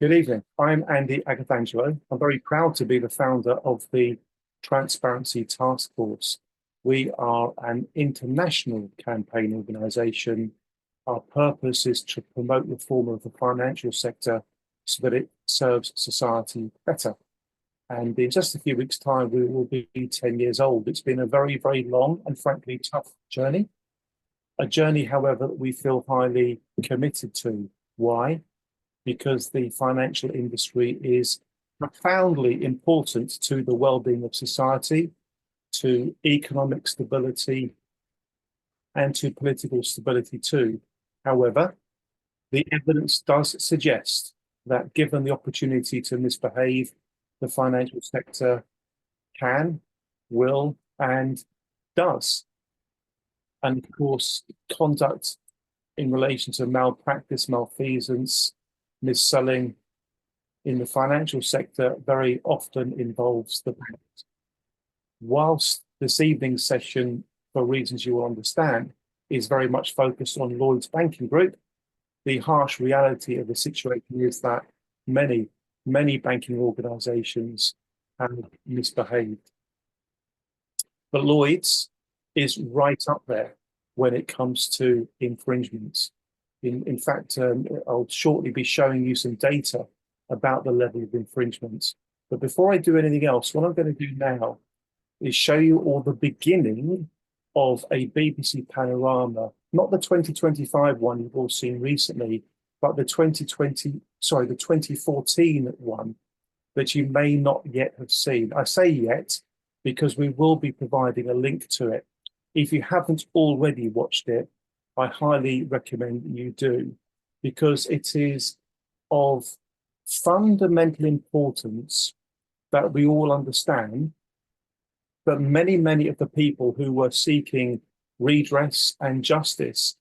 Good evening. I'm Andy Agathangelo. I'm very proud to be the founder of the Transparency Task Force. We are an international campaign organisation. Our purpose is to promote reform of the financial sector so that it serves society better. And in just a few weeks' time, we will be 10 years old. It's been a very, very long and frankly tough journey. A journey, however, that we feel highly committed to. Why? Because the financial industry is profoundly important to the well-being of society, to economic stability, and to political stability too. However, the evidence does suggest that given the opportunity to misbehave, the financial sector can, will, and does. And of course, conduct in relation to malpractice, malfeasance, mis-selling in the financial sector very often involves the banks. Whilst this evening's session, for reasons you will understand, is very much focused on Lloyds Banking Group, the harsh reality of the situation is that many, many banking organisations have misbehaved. But Lloyds is right up there when it comes to infringements. In fact, I'll shortly be showing you some data about the level of infringements. But before I do anything else, what I'm going to do now is show you all the beginning of a BBC panorama, not the 2025 one you've all seen recently, but the 2014 one that you may not yet have seen. I say yet because we will be providing a link to it. If you haven't already watched it, I highly recommend that you do, because it is of fundamental importance that we all understand that many, many of the people who were seeking redress and justice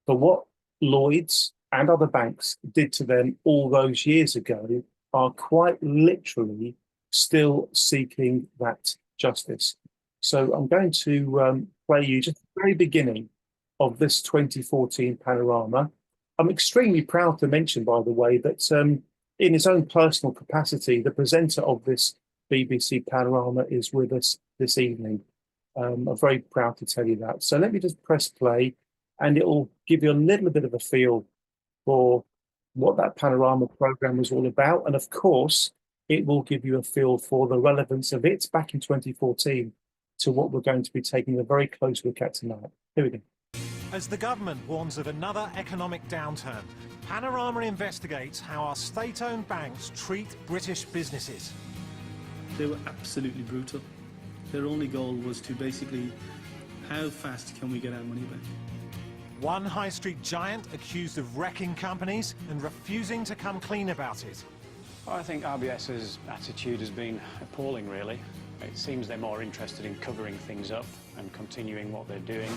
for what Lloyds and other banks did to them all those years ago are quite literally still seeking that justice. So I'm going to play you just the very beginning of this 2014 panorama. I'm extremely proud to mention, by the way, that in his own personal capacity, the presenter of this BBC panorama is with us this evening. I'm very proud to tell you that. So let me just press play, and it will give you a little bit of a feel for what that panorama program was all about. And of course, it will give you a feel for the relevance of it back in 2014 to what we're going to be taking a very close look at tonight. Here we go. As the government warns of another economic downturn, Panorama investigates how our state-owned banks treat British businesses. They were absolutely brutal. Their only goal was to basically, how fast can we get our money back? One high street giant accused of wrecking companies and refusing to come clean about it. Well, I think RBS's attitude has been appalling, really. It seems they're more interested in covering things up and continuing what they're doing.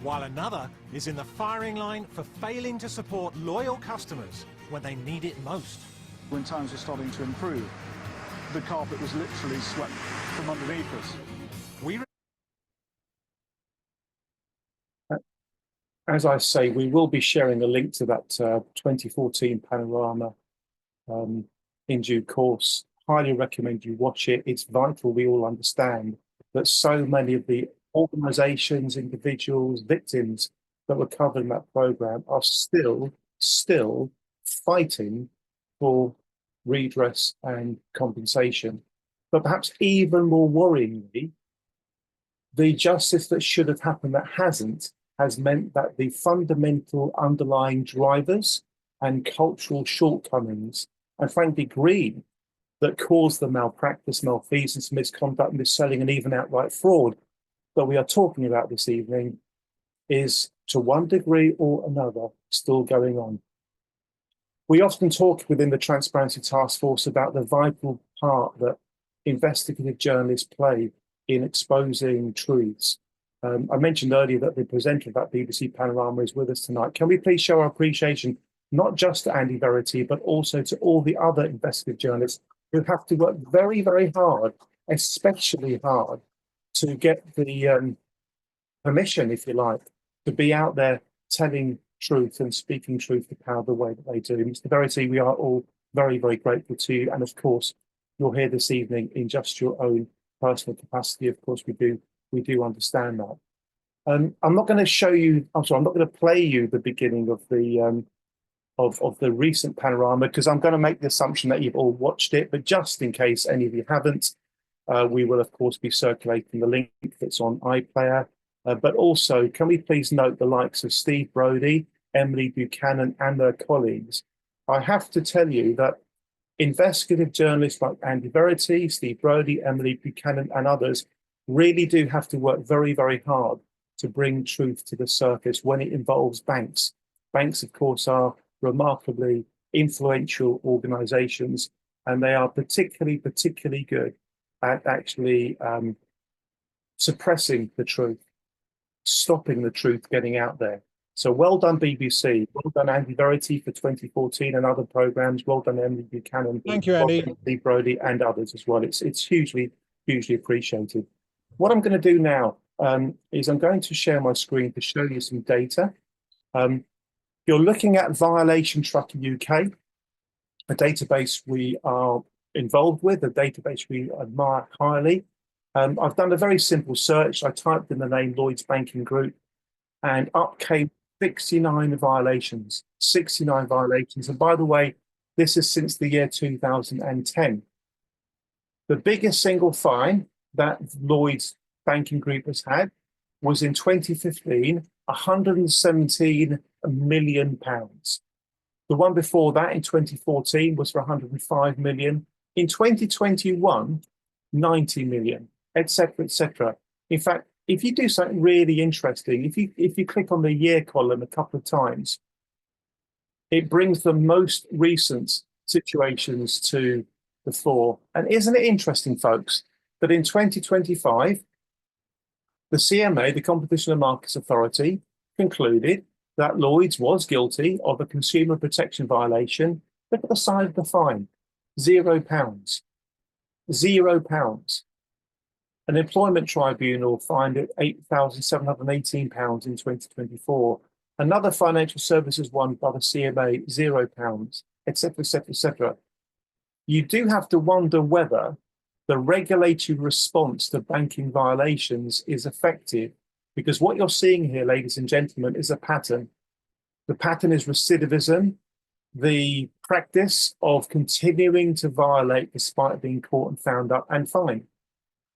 While another is in the firing line for failing to support loyal customers when they need it most. When times were starting to improve, the carpet was literally swept from underneath us. As I say, we will be sharing a link to that 2014 panorama in due course. Highly recommend you watch it. It's vital we all understand that so many of the organizations, individuals, victims that were covered in that program are still fighting for redress and compensation. But perhaps even more worryingly, the justice that should have happened that hasn't has meant that the fundamental underlying drivers and cultural shortcomings and frankly greed that caused the malpractice, malfeasance, misconduct, mis-selling, and even outright fraud that we are talking about this evening is, to one degree or another, still going on. We often talk within the Transparency Task Force about the vital part that investigative journalists play in exposing truths. I mentioned earlier that the presenter of that BBC panorama is with us tonight. Can we please show our appreciation, not just to Andy Verity, but also to all the other investigative journalists who have to work very, very hard, especially hard, to get the permission, if you like, to be out there telling truth and speaking truth to power the way that they do. Mr. Verity, we are all very, very grateful to you. And of course, you're here this evening in just your own personal capacity. Of course, we do understand that. I'm not going to show you. I'm sorry. I'm not going to play you the beginning of the recent panorama because I'm going to make the assumption that you've all watched it. But just in case any of you haven't, we will of course be circulating the link that's on iPlayer. But also, can we please note the likes of Steve Brodie, Emily Buchanan, and their colleagues? I have to tell you that investigative journalists like Andy Verity, Steve Brodie, Emily Buchanan, and others really do have to work very, very hard to bring truth to the surface when it involves banks. Banks, of course, are remarkably influential organizations, and they are particularly good at actually suppressing the truth, stopping the truth getting out there. So well done, BBC. Well done, Andy Verity for 2014 and other programs. Well done, Emily Buchanan. Thank you, Andy. Well Steve Brodie and others as well. It's hugely appreciated. What I'm going to do now is I'm going to share my screen to show you some data. You're looking at Violation Tracker UK, a database we are involved with, a database we admire highly. I've done a very simple search. I typed in the name Lloyds Banking Group, and up came 69 violations. 69 violations. And by the way, this is since the year 2010. The biggest single fine that Lloyds Banking Group has had was in 2015, £117 million. The one before that in 2014 was for 105 million. In 2021, 90 million, etc., etc. In fact, if you do something really interesting, if you click on the year column a couple of times, it brings the most recent situations to the fore. And isn't it interesting, folks, that in 2025, the CMA, the Competition and Markets Authority, concluded that Lloyds was guilty of a consumer protection violation. Look at the size of the fine, £0. £0. An employment tribunal fined it £8,718 in 2024. Another financial services one by the CMA, £0, etc., etc., etc. You do have to wonder whether the regulatory response to banking violations is effective, because what you're seeing here, ladies and gentlemen, is a pattern. The pattern is recidivism, the practice of continuing to violate despite being caught and found up and fined.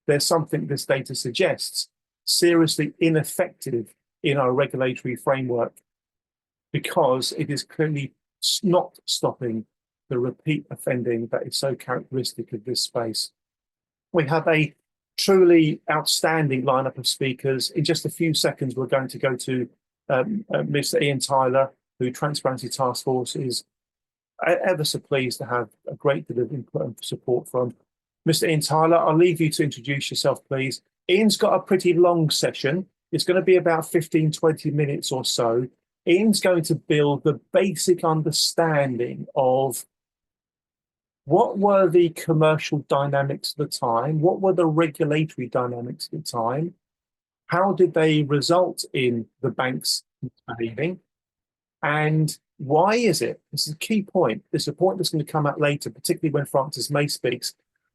There's something this data suggests seriously ineffective in our regulatory framework, because it is clearly not stopping the repeat offending that is so characteristic of this space. We have a truly outstanding lineup of speakers. In just a few seconds, we're going to go to Mr. Ian Tyler, who Transparency Task Force is ever so pleased to have a great deal of input and support from. Mr. Ian Tyler, I'll leave you to introduce yourself, please. Ian's got a pretty long session. It's going to be about 15, 20 minutes or so. Ian's going to build the basic understanding of what were the commercial dynamics at the time, what were the regulatory dynamics at the time, how did they result in the banks behaving, and why is it, this is a key point, this is a point that's going to come out later, particularly when Francis May speaks,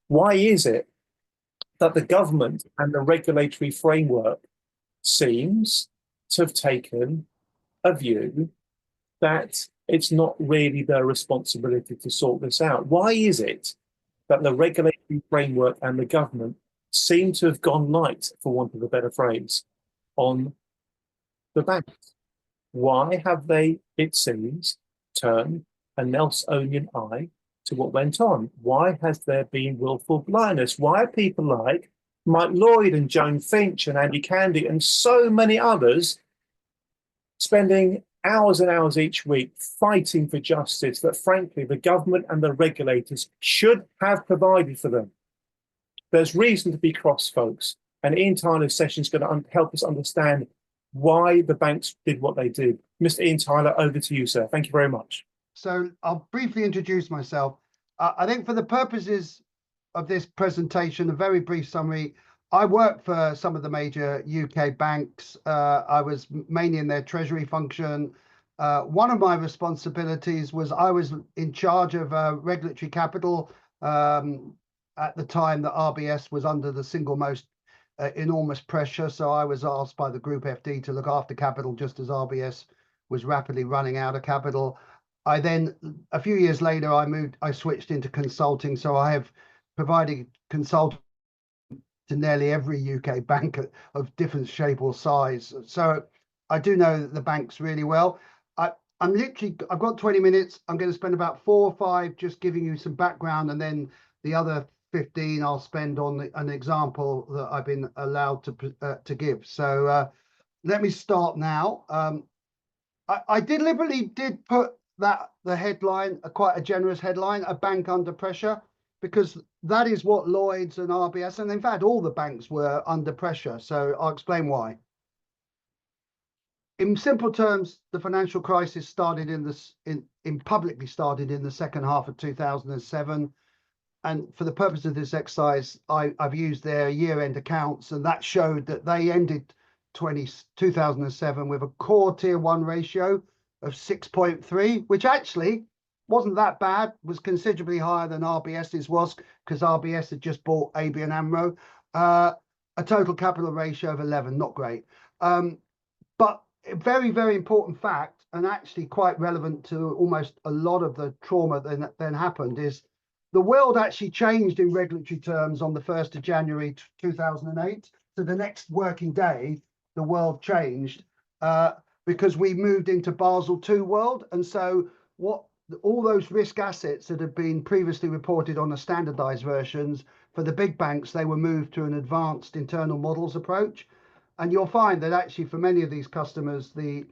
why is it that the government and the regulatory framework seems to have taken a view that it's not really their responsibility to sort this out? Why is it that the regulatory framework and the government seem to have gone light, for want of a better phrase, on the banks? Why have they, it seems, turned a Nelsonian eye to what went on? Why has there been willful blindness? Why are people like Mike Lloyd and Joan Finch and Andy Candy and so many others spending hours and hours each week fighting for justice that, frankly, the government and the regulators should have provided for them? There's reason to be cross, folks. And Ian Tyler's session is going to help us understand why the banks did what they did. Mr. Ian Tyler, over to you, sir. Thank you very much. So I'll briefly introduce myself. I think for the purposes of this presentation, a very brief summary. I work for some of the major UK banks. I was mainly in their treasury function. One of my responsibilities was I was in charge of regulatory capital at the time that RBS was under the single most enormous pressure. So I was asked by the Group FD to look after capital just as RBS was rapidly running out of capital. I then, a few years later, I switched into consulting. So I have provided consulting to nearly every UK bank of different shape or size. So I do know the banks really well. I've got 20 minutes. I'm going to spend about 4 or 5 just giving you some background, and then the other 15 I'll spend on an example that I've been allowed to give. So let me start now. I deliberately did put the headline, quite a generous headline, a bank under pressure, because that is what Lloyds and RBS, and in fact all the banks were under pressure. So I'll explain why. In simple terms, the financial crisis started publicly started in the second half of 2007. And for the purpose of this exercise, I've used their year-end accounts, and that showed that they ended 2007 with a core tier 1 ratio of 6.3, which actually wasn't that bad, was considerably higher than RBS's was, because RBS had just bought ABN AMRO. A total capital ratio of 11, not great. But a very, very important fact, and actually quite relevant to almost a lot of the trauma that then happened, is the world actually changed in regulatory terms on the 1st of January 2008. So the next working day, the world changed because we moved into Basel II world. And so all those risk assets that had been previously reported on the standardized versions, for the big banks, they were moved to an advanced internal models approach. And you'll find that actually for many of these customers, the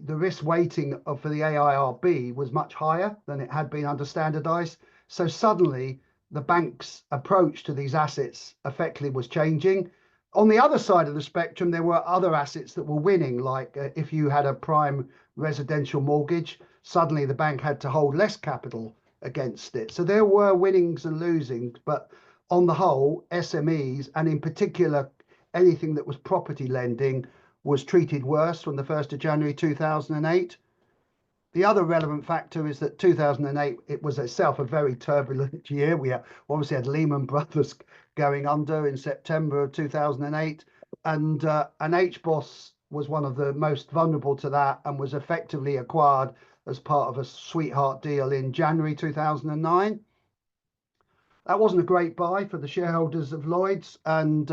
risk weighting for the AIRB was much higher than it had been under standardized. So suddenly the bank's approach to these assets effectively was changing. On the other side of the spectrum, there were other assets that were winning, like if you had a prime residential mortgage, suddenly the bank had to hold less capital against it. So there were winnings and losings, but on the whole, SMEs, and in particular, anything that was property lending, was treated worse from the 1st of January 2008. The other relevant factor is that 2008, it was itself a very turbulent year. We obviously had Lehman Brothers going under in September of 2008, and HBOS was one of the most vulnerable to that and was effectively acquired as part of a sweetheart deal in January 2009. That wasn't a great buy for the shareholders of Lloyds, and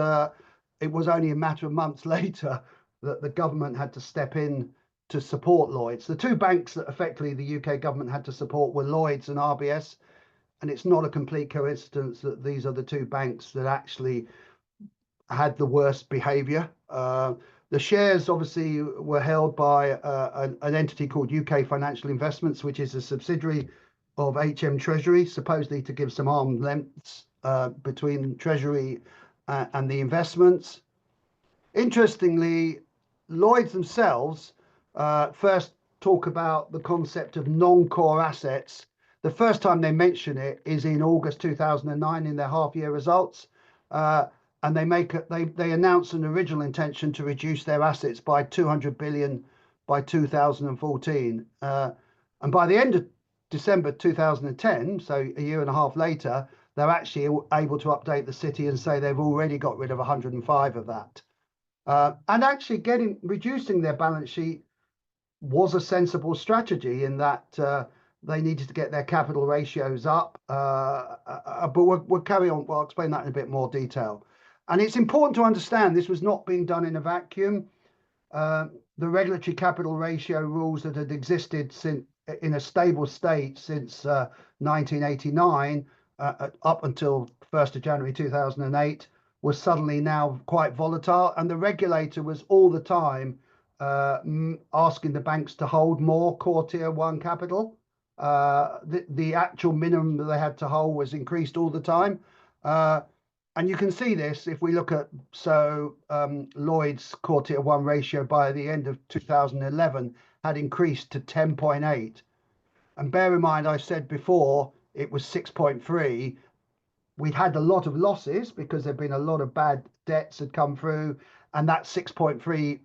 it was only a matter of months later that the government had to step in to support Lloyds. The two banks that effectively the UK government had to support were Lloyds and RBS, and it's not a complete coincidence that these are the two banks that actually had the worst behaviour. The shares obviously were held by an entity called UK Financial Investments, which is a subsidiary of HM Treasury, supposedly to give some arm's lengths between Treasury and the investments. Interestingly, Lloyds themselves first talk about the concept of non-core assets. The first time they mention it is in August 2009 in their half-year results, and they announce an original intention to reduce their assets by 200 billion by 2014, and by the end of December 2010, so a year and a half later, they're actually able to update the city and say they've already got rid of 105 of that. And actually reducing their balance sheet was a sensible strategy in that they needed to get their capital ratios up. But we'll carry on. Well, I'll explain that in a bit more detail. And it's important to understand this was not being done in a vacuum. The regulatory capital ratio rules that had existed in a stable state since 1989 up until 1st of January 2008 was suddenly now quite volatile, and the regulator was all the time asking the banks to hold more core tier 1 capital. The actual minimum that they had to hold was increased all the time. And you can see this if we look at, Lloyd's core tier 1 ratio by the end of 2011 had increased to 10.8. And bear in mind, I said before, it was 6.3. We'd had a lot of losses because there'd been a lot of bad debts had come through, and that 6.3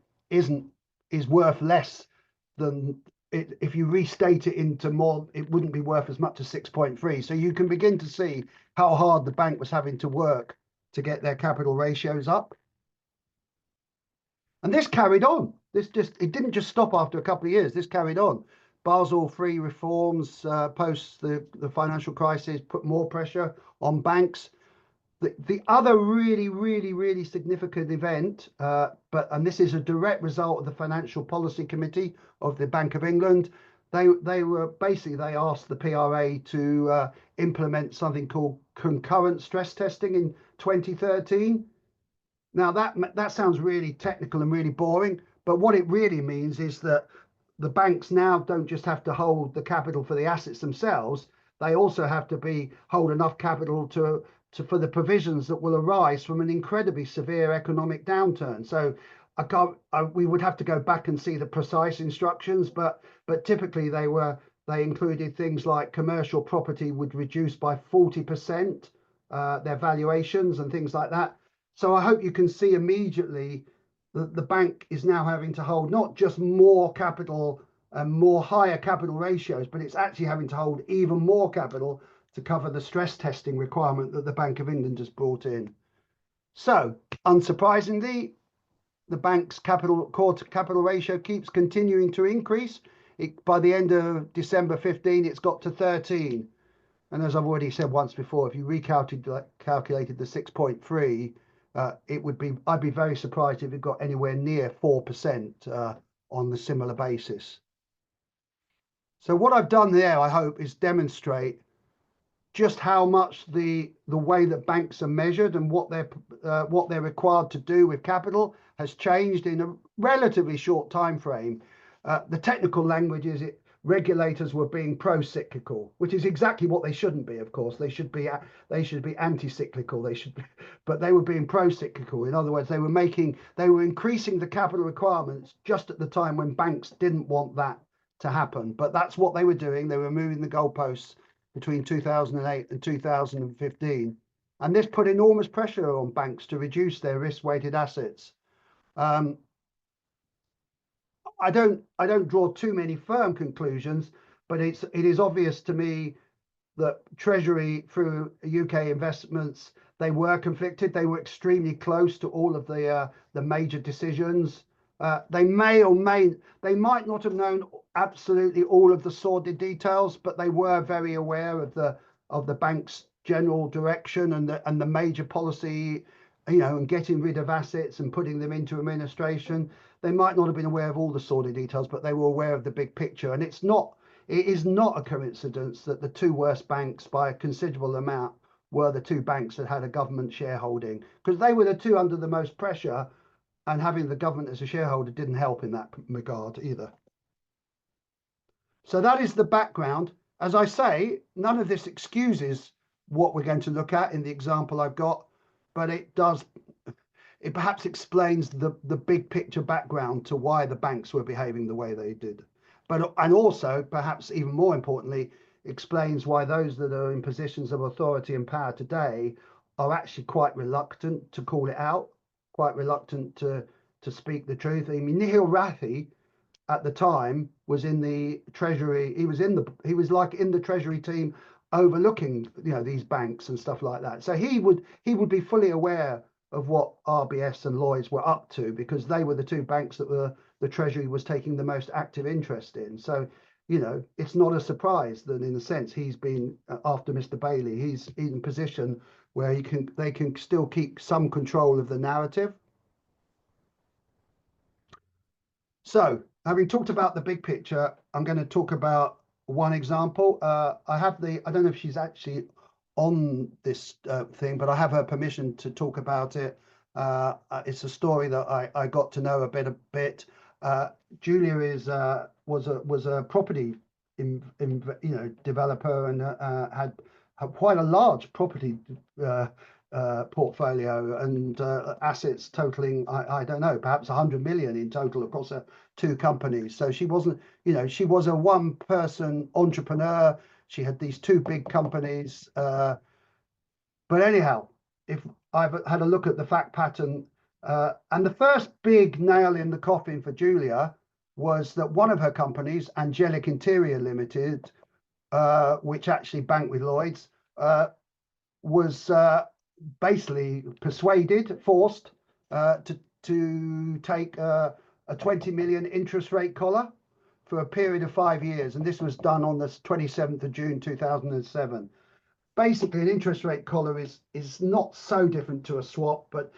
is worth less than it. If you restate it into more, it wouldn't be worth as much as 6.3. So you can begin to see how hard the bank was having to work to get their capital ratios up. And this carried on. It didn't just stop after a couple of years. This carried on. Basel III reforms post the financial crisis put more pressure on banks. The other really significant event, and this is a direct result of the Financial Policy Committee of the Bank of England. They asked the PRA to implement something called concurrent stress testing in 2013. Now that sounds really technical and really boring, but what it really means is that the banks now don't just have to hold the capital for the assets themselves, they also have to hold enough capital for the provisions that will arise from an incredibly severe economic downturn. So we would have to go back and see the precise instructions, but typically they included things like commercial property would reduce by 40% their valuations and things like that. So I hope you can see immediately that the bank is now having to hold not just more capital and more higher capital ratios, but it's actually having to hold even more capital to cover the stress testing requirement that the Bank of England has brought in. So, unsurprisingly, the bank's core capital ratio keeps continuing to increase. By the end of December 15, it's got to 13. And as I've already said once before, if you calculated the 6.3, I'd be very surprised if it got anywhere near 4% on the similar basis. So what I've done there, I hope, is demonstrate just how much the way that banks are measured and what they're required to do with capital has changed in a relatively short time frame. The technical language is regulators were being pro-cyclical, which is exactly what they shouldn't be. Of course, they should be anti-cyclical. But they were being pro-cyclical. In other words, they were increasing the capital requirements just at the time when banks didn't want that to happen. But that's what they were doing. They were moving the goalposts between 2008 and 2015, and this put enormous pressure on banks to reduce their risk-weighted assets. I don't draw too many firm conclusions, but it is obvious to me that Treasury through UK investments, they were conflicted. They were extremely close to all of the major decisions. They might not have known absolutely all of the sordid details, but they were very aware of the bank's general direction and the major policy, and getting rid of assets and putting them into administration. They might not have been aware of all the sordid details, but they were aware of the big picture. And it is not a coincidence that the two worst banks by a considerable amount were the two banks that had a government shareholding, because they were the two under the most pressure, and having the government as a shareholder didn't help in that regard either. So that is the background. As I say, none of this excuses what we're going to look at in the example I've got, but it perhaps explains the big picture background to why the banks were behaving the way they did. And also, perhaps even more importantly, explains why those that are in positions of authority and power today are actually quite reluctant to call it out, quite reluctant to speak the truth. I mean, Nihil Rathi at the time was in the Treasury. He was like in the Treasury team overlooking, these banks and stuff like that. So he would be fully aware of what RBS and Lloyds were up to, because they were the two banks that the Treasury was taking the most active interest in. So, it's not a surprise that in a sense he's been after Mr. Bailey. He's in a position where they can still keep some control of the narrative. So, having talked about the big picture, I'm going to talk about one example. I don't know if she's actually on this thing, but I have her permission to talk about it. It's a story that I got to know a bit. Julia was a property developer and had quite a large property portfolio and assets totaling, I don't know, perhaps 100 million in total across two companies. So she wasn't, she was a one-person entrepreneur. She had these two big companies. But anyhow, if I've had a look at the fact pattern, and the first big nail in the coffin for Julia was that one of her companies, Angelic Interior Limited, which actually banked with Lloyds, was basically forced to take a 20 million interest rate collar for a period of 5 years. And this was done on the 27th of June 2007. Basically, an interest rate collar is not so different to a swap, but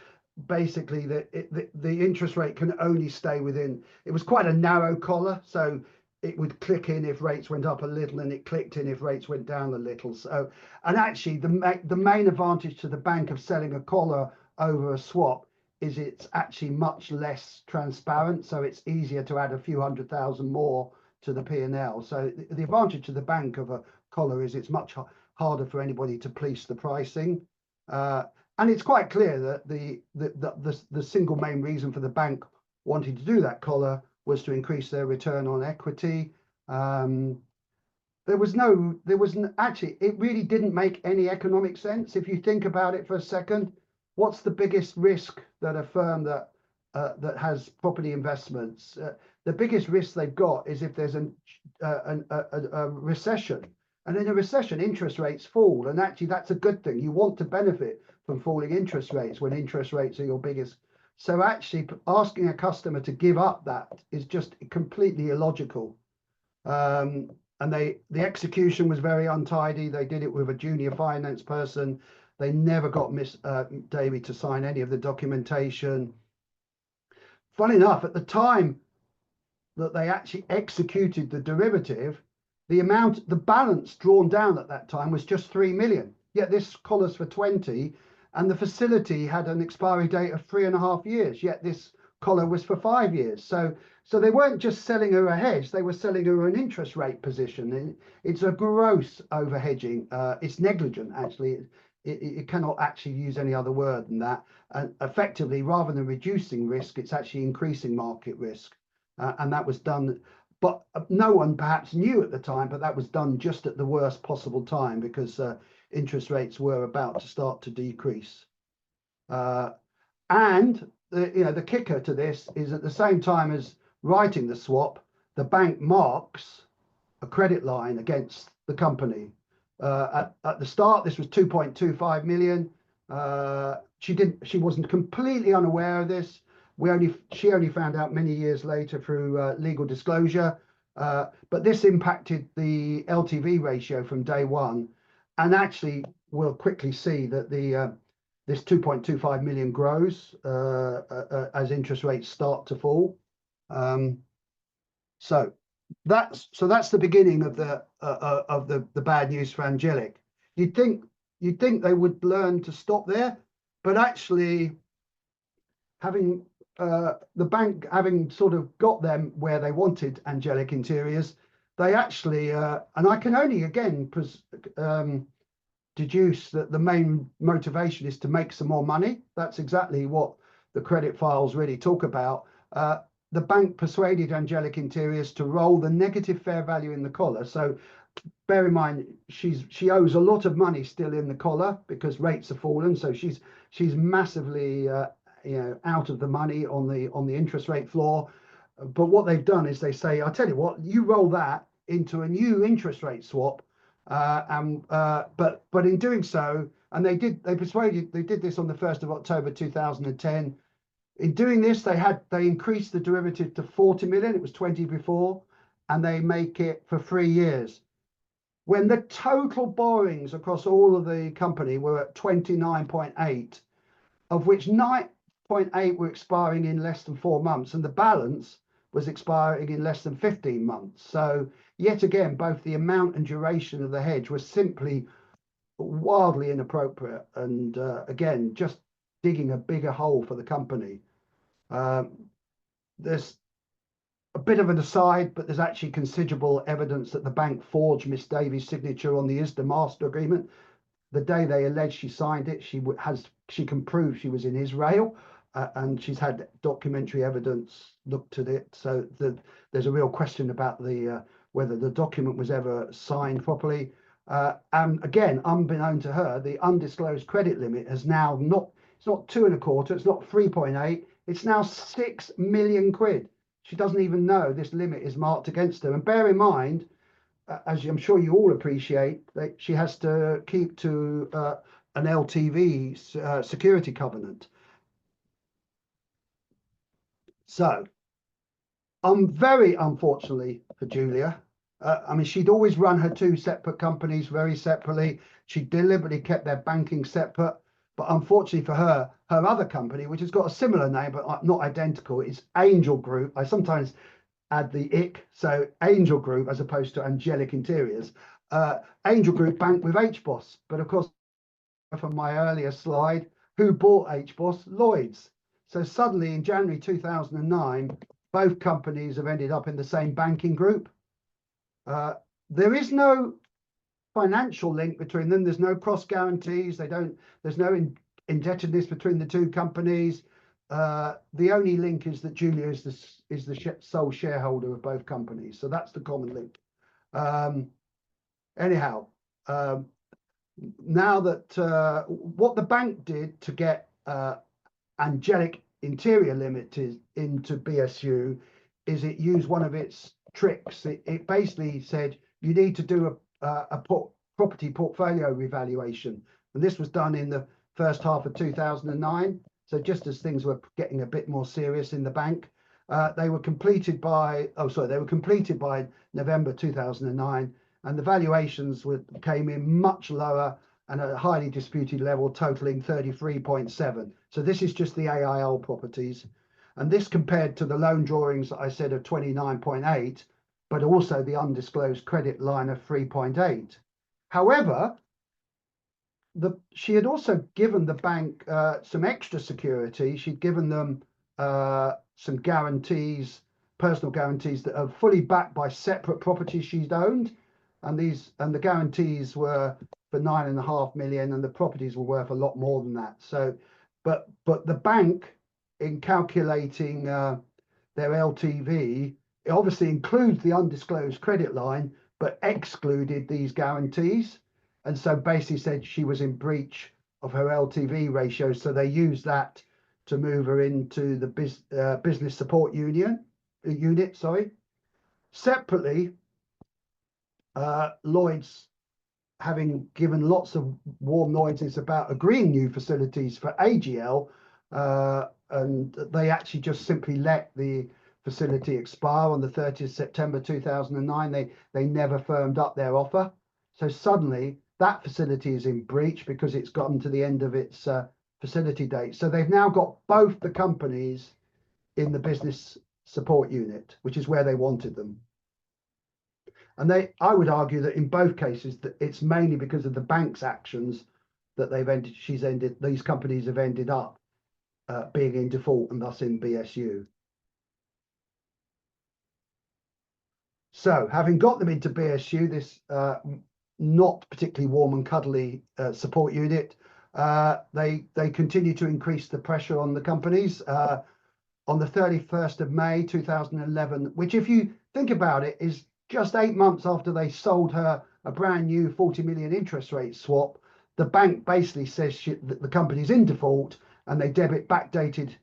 basically the interest rate can only stay within, it was quite a narrow collar, so it would click in if rates went up a little, and it clicked in if rates went down a little. So, and actually the main advantage to the bank of selling a collar over a swap is it's actually much less transparent, so it's easier to add a few 100,000 more to the P&L. So the advantage to the bank of a collar is it's much harder for anybody to police the pricing. And it's quite clear that the single main reason for the bank wanting to do that collar was to increase their return on equity. Actually, it really didn't make any economic sense. If you think about it for a second, what's the biggest risk that a firm that has property investments, the biggest risk they've got is if there's a recession. And in a recession, interest rates fall, and actually that's a good thing. You want to benefit from falling interest rates when interest rates are your biggest. So actually asking a customer to give up that is just completely illogical. And the execution was very untidy. They did it with a junior finance person. They never got Miss Davy to sign any of the documentation. Funny enough, at the time that they actually executed the derivative, the balance drawn down at that time was just 3 million. Yet this collar's for 20, and the facility had an expiry date of 3.5 years. Yet this collar was for 5 years. So they weren't just selling her a hedge; they were selling her an interest rate position. And it's a gross over hedging. It's negligent, actually. It cannot actually use any other word than that. And effectively, rather than reducing risk, it's actually increasing market risk. And that was done. But no one perhaps knew at the time, but that was done just at the worst possible time because interest rates were about to start to decrease. And the kicker to this is at the same time as writing the swap, the bank marks a credit line against the company. At the start, this was 2.25 million. She wasn't completely unaware of this. She only found out many years later through legal disclosure, but this impacted the LTV ratio from day one, and actually we'll quickly see that this 2.25 million grows as interest rates start to fall. So that's the beginning of the bad news for Angelic. You'd think they would learn to stop there, but actually having the bank having sort of got them where they wanted Angelic Interiors, they actually, and I can only again deduce that the main motivation is to make some more money. That's exactly what the credit files really talk about. The bank persuaded Angelic Interiors to roll the negative fair value in the collar. So bear in mind, she owes a lot of money still in the collar because rates have fallen. So she's massively out of the money on the interest rate floor. But what they've done is they say, I'll tell you what, you roll that into a new interest rate swap. But in doing so, and they did this on the 1st of October 2010. In doing this, they increased the derivative to 40 million. It was 20 before, and they make it for 3 years. When the total borrowings across all of the company were at 29.8, of which 9.8 were expiring in less than 4 months, and the balance was expiring in less than 15 months. So yet again, both the amount and duration of the hedge was simply wildly inappropriate, and again, just digging a bigger hole for the company. There's a bit of an aside, but there's actually considerable evidence that the bank forged Miss Davies' signature on the ISDA master agreement. The day they allege she signed it, she can prove she was in Israel, and she's had documentary evidence looked at it. So there's a real question about whether the document was ever signed properly. And again, unbeknown to her, the undisclosed credit limit has now it's not 2.25, it's not 3.8, it's now 6 million quid. She doesn't even know this limit is marked against her. And bear in mind, as I'm sure you all appreciate, that she has to keep to an LTV security covenant. So, very unfortunately for Julia, I mean, she'd always run her two separate companies very separately. She deliberately kept their banking separate. But unfortunately for her, her other company, which has got a similar name but not identical, is Angel Group. I sometimes add the ick, so Angel Group as opposed to Angelic Interiors. Angel Group banked with HBOS, but of course, from my earlier slide, who bought HBOS? Lloyds. So suddenly in January 2009, both companies have ended up in the same banking group. There is no financial link between them. There's no cross guarantees. There's no indebtedness between the two companies. The only link is that Julia is the sole shareholder of both companies. So that's the common link. Anyhow, now that what the bank did to get Angelic Interior Limited into BSU is it used one of its tricks. It basically said you need to do a property portfolio revaluation, and this was done in the first half of 2009. So just as things were getting a bit more serious in the bank, they were completed by November 2009, and the valuations came in much lower and at a highly disputed level, totaling 33.7. So this is just the AIL properties. And this compared to the loan drawings that I said of 29.8, but also the undisclosed credit line of 3.8. However, she had also given the bank some extra security. She'd given them some guarantees, personal guarantees that are fully backed by separate properties she'd owned. And the guarantees were for 9.5 million, and the properties were worth a lot more than that. So, but the bank, in calculating their LTV, it obviously includes the undisclosed credit line, but excluded these guarantees, and so basically said she was in breach of her LTV ratio. So they used that to move her into the business support unit. Separately, Lloyds, having given lots of warm noises about agreeing new facilities for AGL, and they actually just simply let the facility expire on the 30th September 2009. They never firmed up their offer. So suddenly that facility is in breach because it's gotten to the end of its facility date. So they've now got both the companies in the business support unit, which is where they wanted them. And I would argue that in both cases that it's mainly because of the bank's actions that these companies have ended up being in default and thus in BSU. So having got them into BSU, this not particularly warm and cuddly support unit, they continue to increase the pressure on the companies. On the 31st of May 2011, which if you think about it is just 8 months after they sold her a brand new 40 million interest rate swap, the bank basically says that the company's in default, and they debit backdated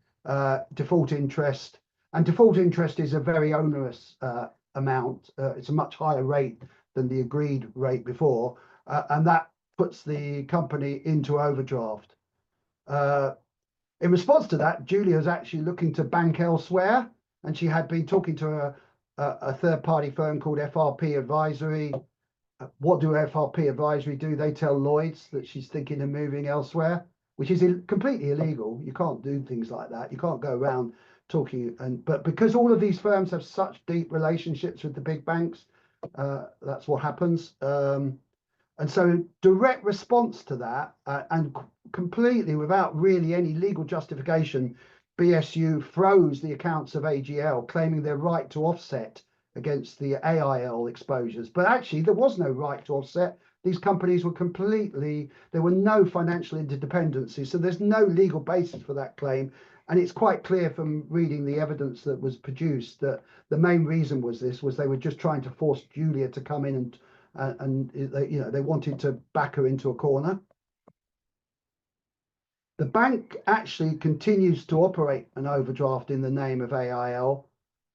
default interest. And default interest is a very onerous amount. It's a much higher rate than the agreed rate before, and that puts the company into overdraft. In response to that, Julia is actually looking to bank elsewhere, and she had been talking to a third-party firm called FRP Advisory. What do FRP Advisory do? They tell Lloyds that she's thinking of moving elsewhere, which is completely illegal. You can't do things like that. You can't go around talking. But because all of these firms have such deep relationships with the big banks, that's what happens. And so direct response to that, and completely without really any legal justification, BSU froze the accounts of AGL, claiming their right to offset against the AIL exposures. But actually, there was no right to offset. These companies were there were no financial interdependency. So there's no legal basis for that claim. And it's quite clear from reading the evidence that was produced that the main reason was they were just trying to force Julia to come in and they wanted to back her into a corner. The bank actually continues to operate an overdraft in the name of AIL,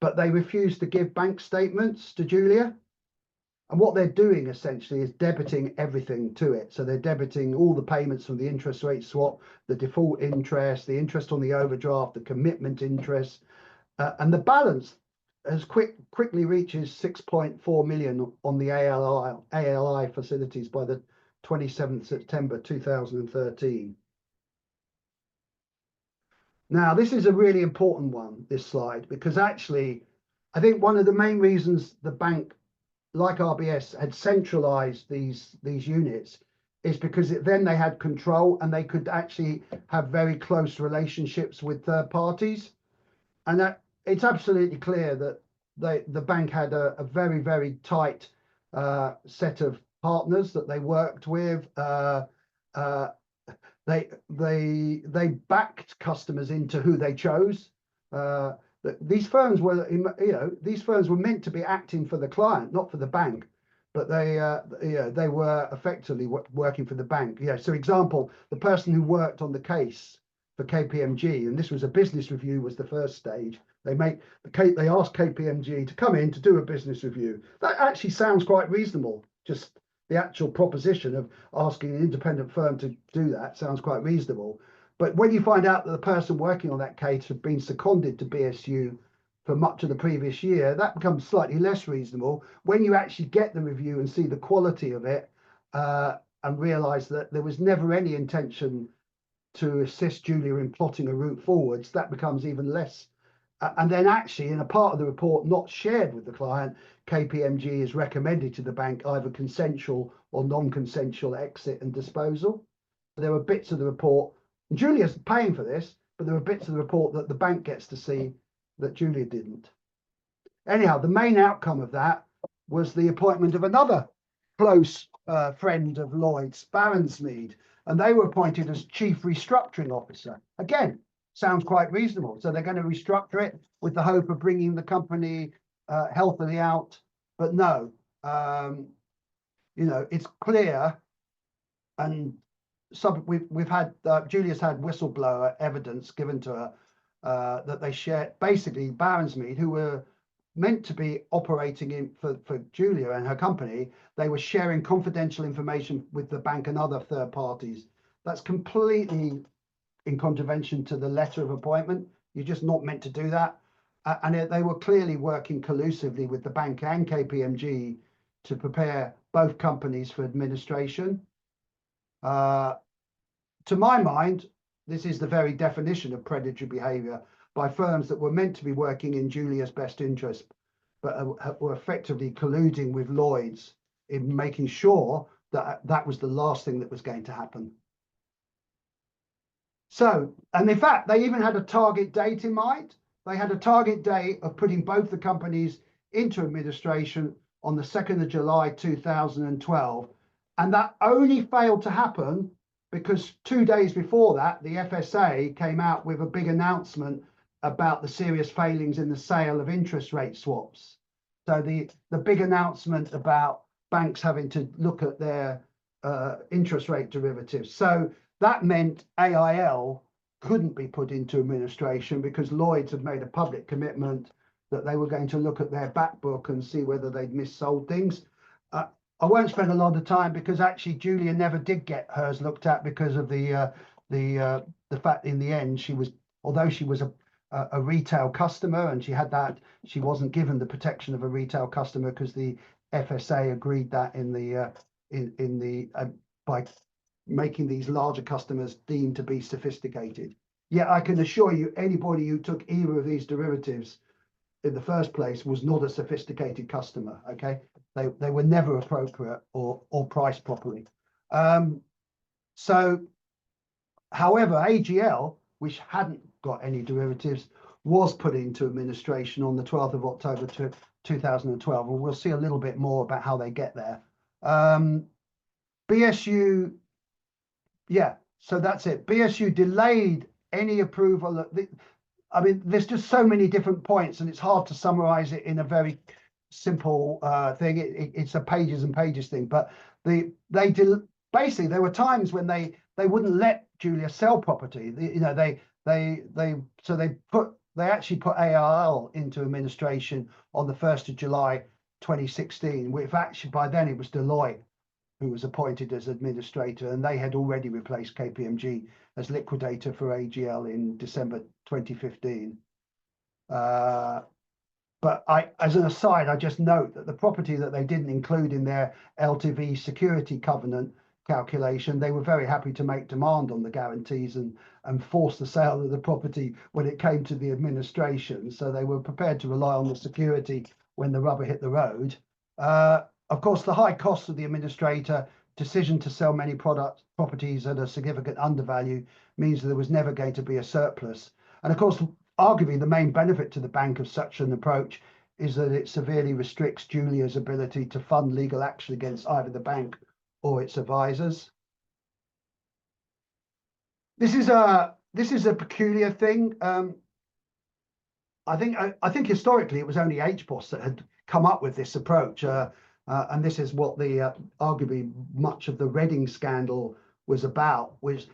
but they refused to give bank statements to Julia. And what they're doing essentially is debiting everything to it. So they're debiting all the payments from the interest rate swap, the default interest, the interest on the overdraft, the commitment interest, and the balance has quickly reaches 6.4 million on the ALI facilities by the 27th September 2013. Now, this is a really important one, this slide, because actually, I think one of the main reasons the bank, like RBS, had centralized these units is because then they had control and they could actually have very close relationships with third parties. And that it's absolutely clear that the bank had a very, very tight set of partners that they worked with. They backed customers into who they chose. These firms were, these firms were meant to be acting for the client, not for the bank, but they were effectively working for the bank. So example, the person who worked on the case for KPMG, and this was a business review, was the first stage. They asked KPMG to come in to do a business review. That actually sounds quite reasonable. Just the actual proposition of asking an independent firm to do that sounds quite reasonable. But when you find out that the person working on that case had been seconded to BSU for much of the previous year, that becomes slightly less reasonable. When you actually get the review and see the quality of it and realise that there was never any intention to assist Julia in plotting a route forwards, that becomes even less. And then actually in a part of the report not shared with the client, KPMG is recommended to the bank either consensual or non-consensual exit and disposal. There were bits of the report, and Julia's paying for this, but there were bits of the report that the bank gets to see that Julia didn't. Anyhow, the main outcome of that was the appointment of another close friend of Lloyds, Baronsmead, and they were appointed as Chief Restructuring Officer. Again, sounds quite reasonable. So they're going to restructure it with the hope of bringing the company healthily out. But no, it's clear, and we've had Julia's had whistleblower evidence given to her that they shared. Basically, Baronsmead, who were meant to be operating for Julia and her company, they were sharing confidential information with the bank and other third parties. That's completely in contravention to the letter of appointment. You're just not meant to do that. And they were clearly working collusively with the bank and KPMG to prepare both companies for administration. To my mind, this is the very definition of predatory behavior by firms that were meant to be working in Julia's best interest, but were effectively colluding with Lloyds in making sure that that was the last thing that was going to happen. So, and in fact, they even had a target date in mind. They had a target date of putting both the companies into administration on the 2nd of July 2012. And that only failed to happen because 2 days before that, the FSA came out with a big announcement about the serious failings in the sale of interest rate swaps. So the big announcement about banks having to look at their interest rate derivatives. So that meant AIL couldn't be put into administration because Lloyds had made a public commitment that they were going to look at their back book and see whether they'd missold things. I won't spend a lot of time because actually Julia never did get hers looked at because of the fact in the end although she was a retail customer and she had that, she wasn't given the protection of a retail customer because the FSA agreed that by making these larger customers deemed to be sophisticated. Yet I can assure you, anybody who took either of these derivatives in the first place was not a sophisticated customer. Okay, they were never appropriate or priced properly. So, however, AGL, which hadn't got any derivatives, was put into administration on the 12th of October 2012, and we'll see a little bit more about how they get there. BSU, yeah, so that's it. BSU delayed any approval. I mean, there's just so many different points, and it's hard to summarize it in a very simple thing. It's a pages and pages thing, but basically there were times when they wouldn't let Julia sell property. So they put They actually put ARL into administration on the 1st of July 2016, which actually by then it was Deloitte who was appointed as administrator, and they had already replaced KPMG as liquidator for AGL in December 2015. But as an aside, I just note that the property that they didn't include in their LTV security covenant calculation, they were very happy to make demand on the guarantees and force the sale of the property when it came to the administration. So they were prepared to rely on the security when the rubber hit the road. Of course, the high cost of the administrator decision to sell many properties at a significant undervalue means that there was never going to be a surplus. And of course, arguably the main benefit to the bank of such an approach is that it severely restricts Julia's ability to fund legal action against either the bank or its advisors. This is a peculiar thing. I think historically it was only HBOS that had come up with this approach, and this is what the arguably much of the Reading scandal was about, which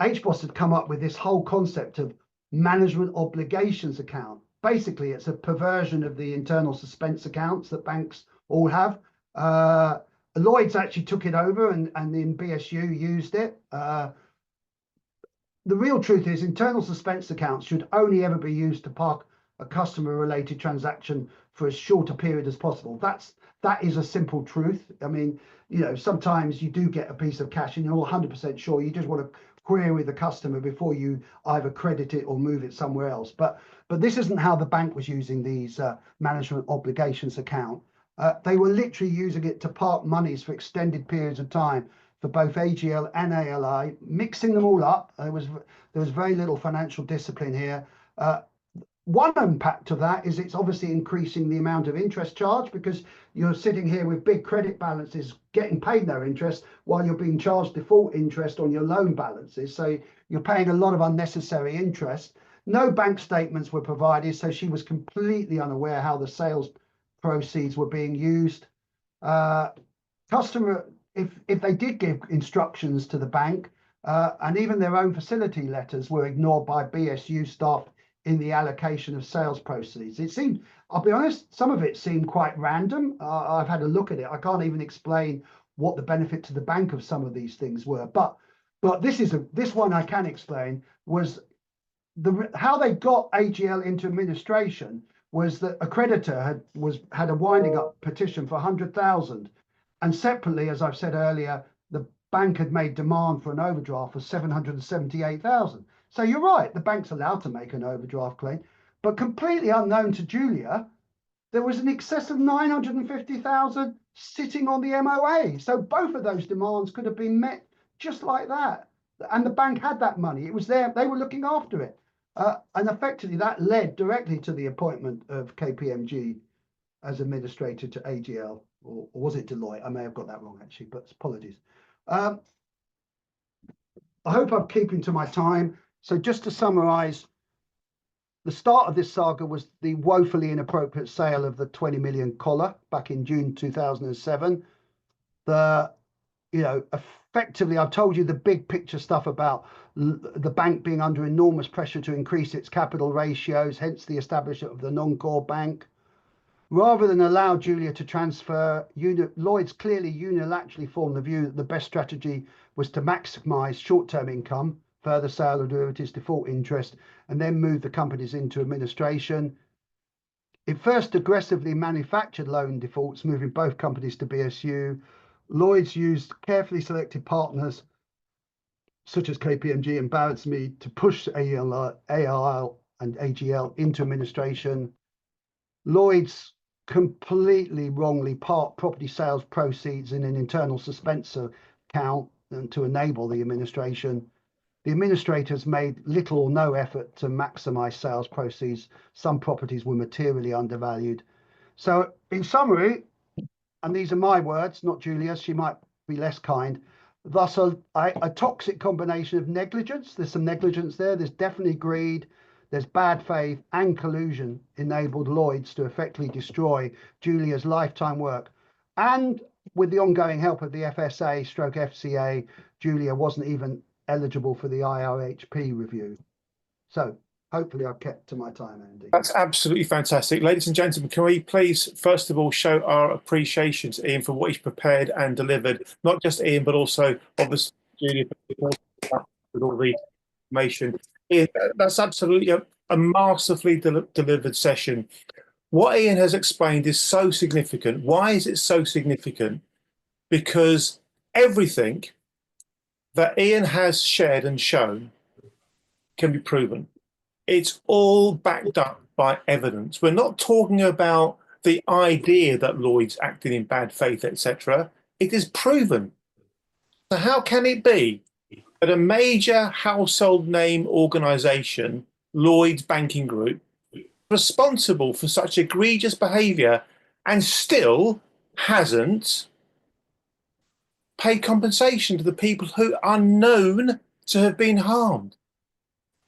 HBOS had come up with this whole concept of management obligations account. Basically, it's a perversion of the internal suspense accounts that banks all have. Lloyds actually took it over and in BSU used it. The real truth is internal suspense accounts should only ever be used to park a customer related transaction for as short a period as possible. That is a simple truth. I mean, sometimes you do get a piece of cash and you're 100% sure you just want to query with the customer before you either credit it or move it somewhere else. But this isn't how the bank was using these management obligations account. They were literally using it to park monies for extended periods of time for both AGL and ALI, mixing them all up. There was very little financial discipline here. One impact of that is it's obviously increasing the amount of interest charged, because you're sitting here with big credit balances getting paid no interest while you're being charged default interest on your loan balances. So you're paying a lot of unnecessary interest. No bank statements were provided, so she was completely unaware how the sales proceeds were being used. Customer, if they did give instructions to the bank, and even their own facility letters were ignored by BSU staff in the allocation of sales proceeds. It seemed, I'll be honest, some of it seemed quite random. I've had a look at it. I can't even explain what the benefit to the bank of some of these things were. But this one I can explain was how they got AGL into administration was that a creditor had a winding up petition for 100,000, and separately, as I've said earlier, the bank had made demand for an overdraft for 778,000. So you're right, the bank's allowed to make an overdraft claim, but completely unknown to Julia, there was an excess of 950,000 sitting on the MOA. So both of those demands could have been met just like that. And the bank had that money. It was there. They were looking after it. And effectively that led directly to the appointment of KPMG as administrator to AGL, or was it Deloitte? I may have got that wrong actually, but apologies. I hope I'm keeping to my time. So just to summarize, the start of this saga was the woefully inappropriate sale of the 20 million collar back in June 2007. Effectively, I've told you the big picture stuff about the bank being under enormous pressure to increase its capital ratios, hence the establishment of the non-core bank. Rather than allow Julia to transfer, Lloyds clearly unilaterally formed the view that the best strategy was to maximise short-term income, further sale of derivatives, default interest, and then move the companies into administration. It first aggressively manufactured loan defaults, moving both companies to BSU. Lloyds used carefully selected partners such as KPMG and Barrettsmead to push ARL and AGL into administration. Lloyds completely wrongly parked property sales proceeds in an internal suspense account to enable the administration. The administrators made little or no effort to maximise sales proceeds. Some properties were materially undervalued. So in summary, and these are my words, not Julia's, she might be less kind, thus a toxic combination of negligence. There's some negligence there. There's definitely greed. There's bad faith and collusion enabled Lloyds to effectively destroy Julia's lifetime work. And with the ongoing help of the FSA stroke FCA, Julia wasn't even eligible for the IRHP review. So hopefully I've kept to my time, Andy. That's absolutely fantastic. Ladies and gentlemen, can we please, first of all, show our appreciation to Ian for what he's prepared and delivered? Not just Ian, but also, obviously, Julia, with all the information. Ian, that's absolutely a masterfully delivered session. What Ian has explained is so significant. Why is it so significant? Because everything that Ian has shared and shown can be proven. It's all backed up by evidence. We're not talking about the idea that Lloyds acted in bad faith, etc. It is proven. So how can it be that a major household name organisation, Lloyds Banking Group, responsible for such egregious behaviour and still hasn't paid compensation to the people who are known to have been harmed?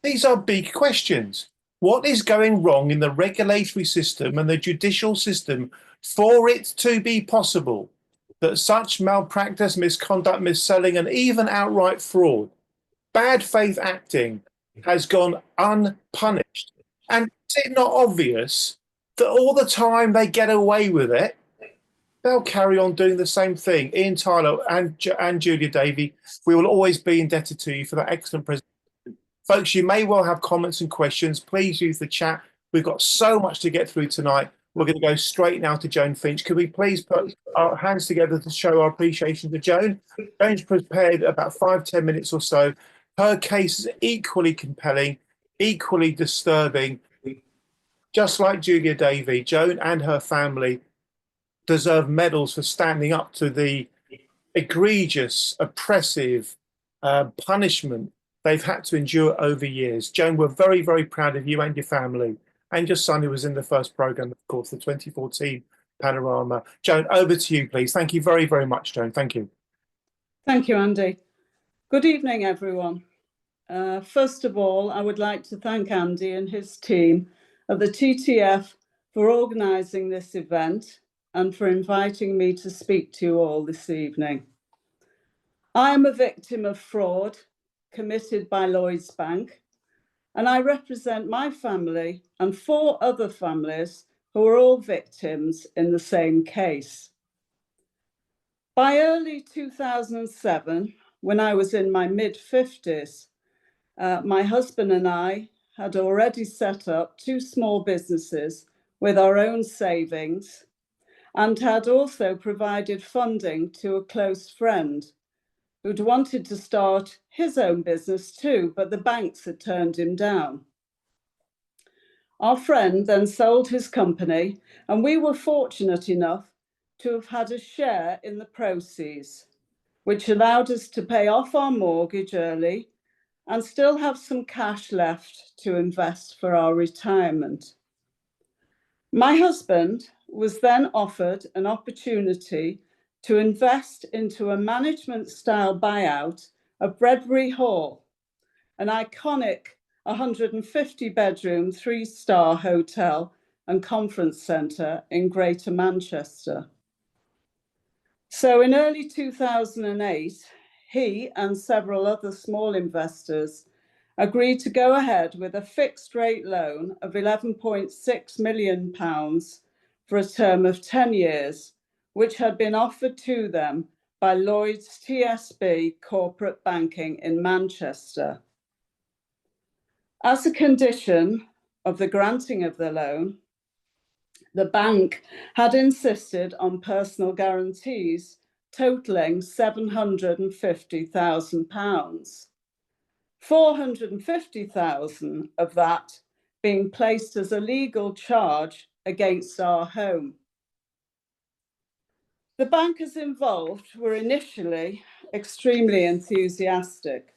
These are big questions. What is going wrong in the regulatory system and the judicial system for it to be possible that such malpractice, misconduct, mis-selling, and even outright fraud, bad faith acting has gone unpunished? And is it not obvious that all the time they get away with it, they'll carry on doing the same thing? Ian Tyler and Julia Davey, we will always be indebted to you for that excellent presentation. Folks, you may well have comments and questions. Please use the chat. We've got so much to get through tonight. We're going to go straight now to Joan Finch. Could we please put our hands together to show our appreciation to Joan? Joan's prepared about 5-10 minutes or so. Her case is equally compelling, equally disturbing. Just like Julia Davey, Joan and her family deserve medals for standing up to the egregious, oppressive punishment they've had to endure over years. Joan, we're very, very proud of you and your family, and your son, who was in the first programme, of course, the 2014 Panorama. Joan, over to you, please. Thank you very, very much, Joan. Thank you. Thank you, Andy. Good evening, everyone. First of all, I would like to thank Andy and his team of the TTF for organising this event and for inviting me to speak to you all this evening. I am a victim of fraud committed by Lloyds Bank, and I represent my family and 4 other families who are all victims in the same case. By early 2007, when I was in my mid-50s, my husband and I had already set up 2 small businesses with our own savings and had also provided funding to a close friend who'd wanted to start his own business too, but the banks had turned him down. Our friend then sold his company, and we were fortunate enough to have had a share in the proceeds, which allowed us to pay off our mortgage early and still have some cash left to invest for our retirement. My husband was then offered an opportunity to invest into a management-style buyout of Bredbury Hall, an iconic 150-bedroom, 3-star hotel and conference centre in Greater Manchester. So in early 2008, he and several other small investors agreed to go ahead with a fixed-rate loan of £11.6 million for a term of 10 years, which had been offered to them by Lloyds TSB Corporate Banking in Manchester. As a condition of the granting of the loan, the bank had insisted on personal guarantees totalling £750,000, £450,000 of that being placed as a legal charge against our home. The bankers involved were initially extremely enthusiastic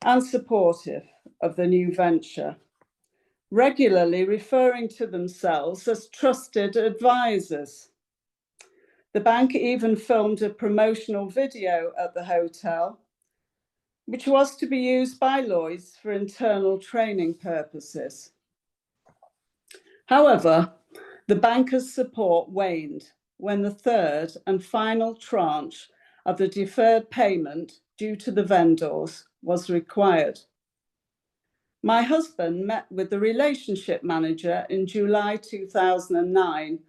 and supportive of the new venture, regularly referring to themselves as trusted advisors. The bank even filmed a promotional video at the hotel, which was to be used by Lloyds for internal training purposes. However, the bankers' support waned when the 3rd and final tranche of the deferred payment due to the vendors was required. My husband met with the relationship manager in July 2009,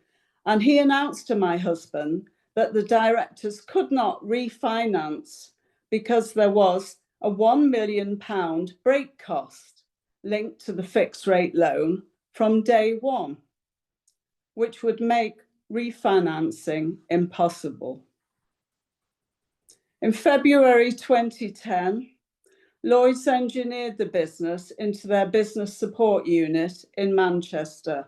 and he announced to my husband that the directors could not refinance because there was a £1 million break cost linked to the fixed rate loan from day one, which would make refinancing impossible. In February 2010, Lloyds engineered the business into their business support unit in Manchester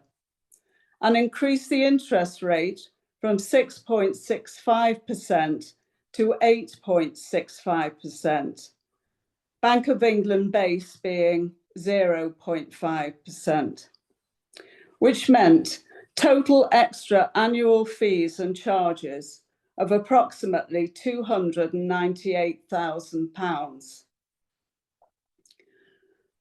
and increased the interest rate from 6.65% to 8.65%, Bank of England base being 0.5%, which meant total extra annual fees and charges of approximately £298,000.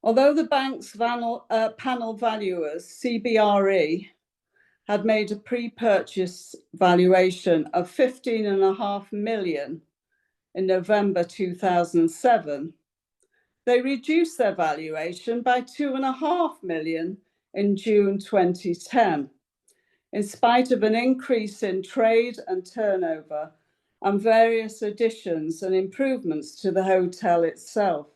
Although the bank's panel valuers, CBRE, had made a pre-purchase valuation of £15.5 million in November 2007, they reduced their valuation by £2.5 million in June 2010, in spite of an increase in trade and turnover and various additions and improvements to the hotel itself.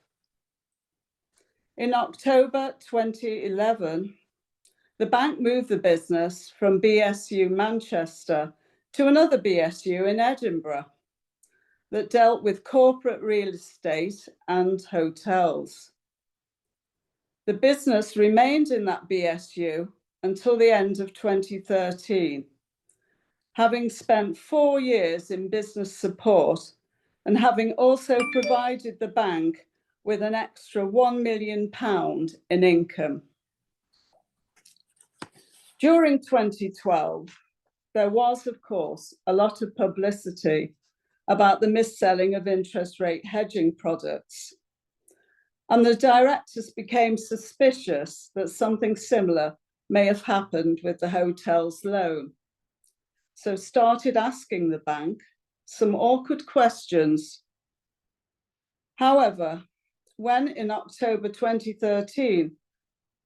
In October 2011, the bank moved the business from BSU Manchester to another BSU in Edinburgh that dealt with corporate real estate and hotels. The business remained in that BSU until the end of 2013, having spent 4 years in business support and having also provided the bank with an extra £1 million in income. During 2012, there was, of course, a lot of publicity about the mis-selling of interest rate hedging products, and the directors became suspicious that something similar may have happened with the hotel's loan, so started asking the bank some awkward questions. However, when in October 2013,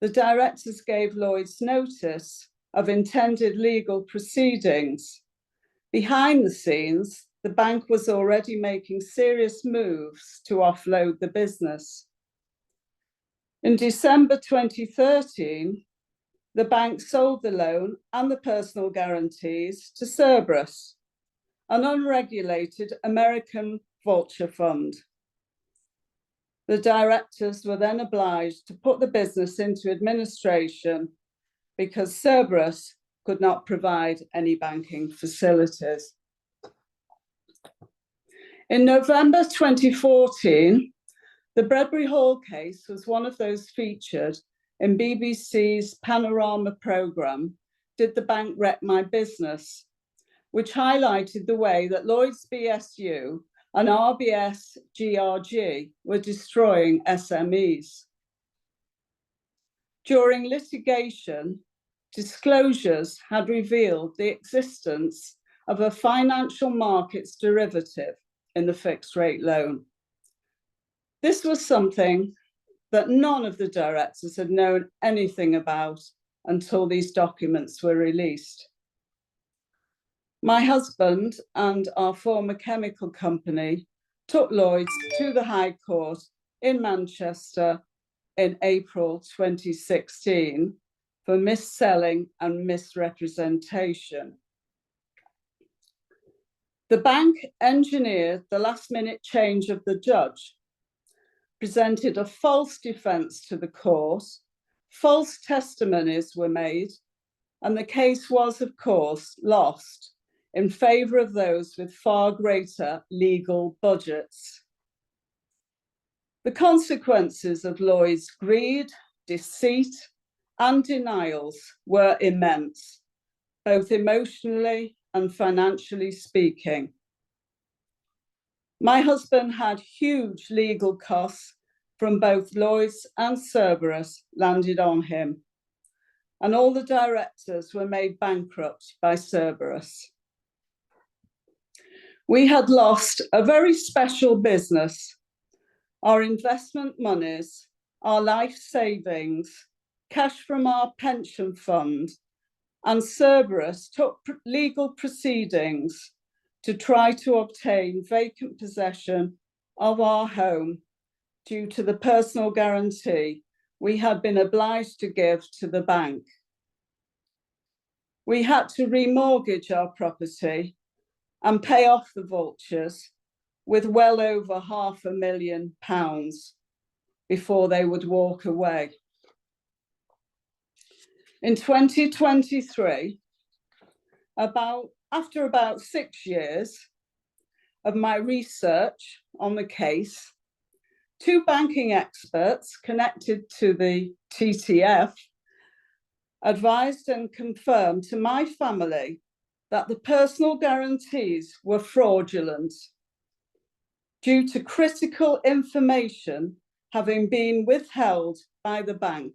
the directors gave Lloyds notice of intended legal proceedings, behind the scenes, the bank was already making serious moves to offload the business. In December 2013, the bank sold the loan and the personal guarantees to Cerberus, an unregulated American vulture fund. The directors were then obliged to put the business into administration because Cerberus could not provide any banking facilities. In November 2014, the Bredbury Hall case was one of those featured in BBC's Panorama programme, Did the Bank Wreck My Business?, which highlighted the way that Lloyds BSU and RBS GRG were destroying SMEs. During litigation, disclosures had revealed the existence of a financial markets derivative in the fixed rate loan. This was something that none of the directors had known anything about until these documents were released. My husband and our former chemical company took Lloyds to the High Court in Manchester in April 2016 for mis-selling and misrepresentation. The bank engineered the last-minute change of the judge, presented a false defence to the court, false testimonies were made, and the case was, of course, lost in favour of those with far greater legal budgets. The consequences of Lloyd's greed, deceit, and denials were immense, both emotionally and financially speaking. My husband had huge legal costs from both Lloyds and Cerberus landed on him, and all the directors were made bankrupt by Cerberus. We had lost a very special business, our investment monies, our life savings, cash from our pension fund, and Cerberus took legal proceedings to try to obtain vacant possession of our home due to the personal guarantee we had been obliged to give to the bank. We had to remortgage our property and pay off the vultures with well over £500,000 before they would walk away. In 2023, after about 6 years of my research on the case, 2 banking experts connected to the TTF advised and confirmed to my family that the personal guarantees were fraudulent due to critical information having been withheld by the bank.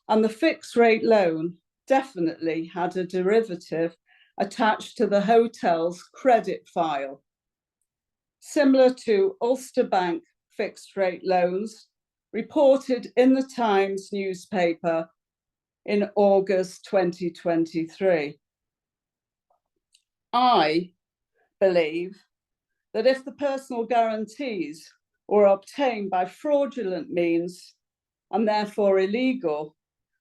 And the fixed rate loan definitely had a derivative attached to the hotel's credit file, similar to Ulster Bank fixed rate loans reported in the Times newspaper in August 2023. I believe that if the personal guarantees were obtained by fraudulent means and therefore illegal,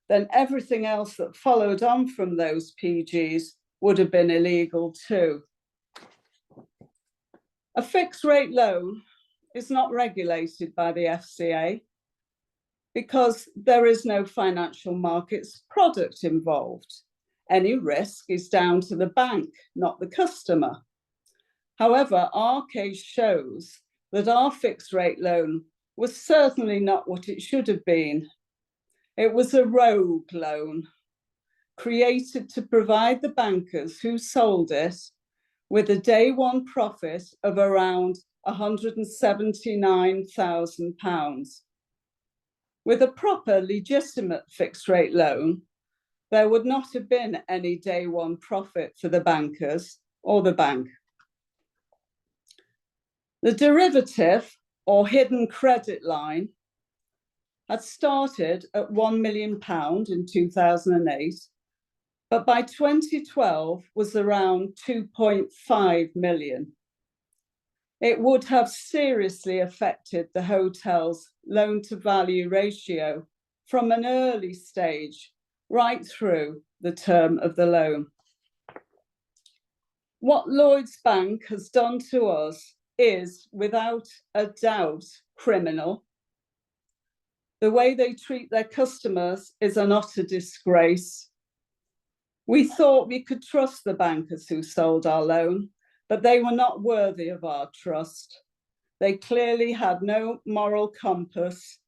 then everything else that followed on from those PGs would have been illegal too. A fixed rate loan is not regulated by the FCA because there is no financial markets product involved. Any risk is down to the bank, not the customer. However, our case shows that our fixed rate loan was certainly not what it should have been. It was a rogue loan created to provide the bankers who sold it with a day one profit of around £179,000. With a proper legitimate fixed rate loan, there would not have been any day one profit for the bankers or the bank. The derivative or hidden credit line had started at £1 million in 2008, but by 2012 was around 2.5 million. It would have seriously affected the hotel's loan to value ratio from an early stage right through the term of the loan. What Lloyds Bank has done to us is, without a doubt, criminal. The way they treat their customers is an utter disgrace. We thought we could trust the bankers who sold our loan, but they were not worthy of our trust. They clearly had no moral compass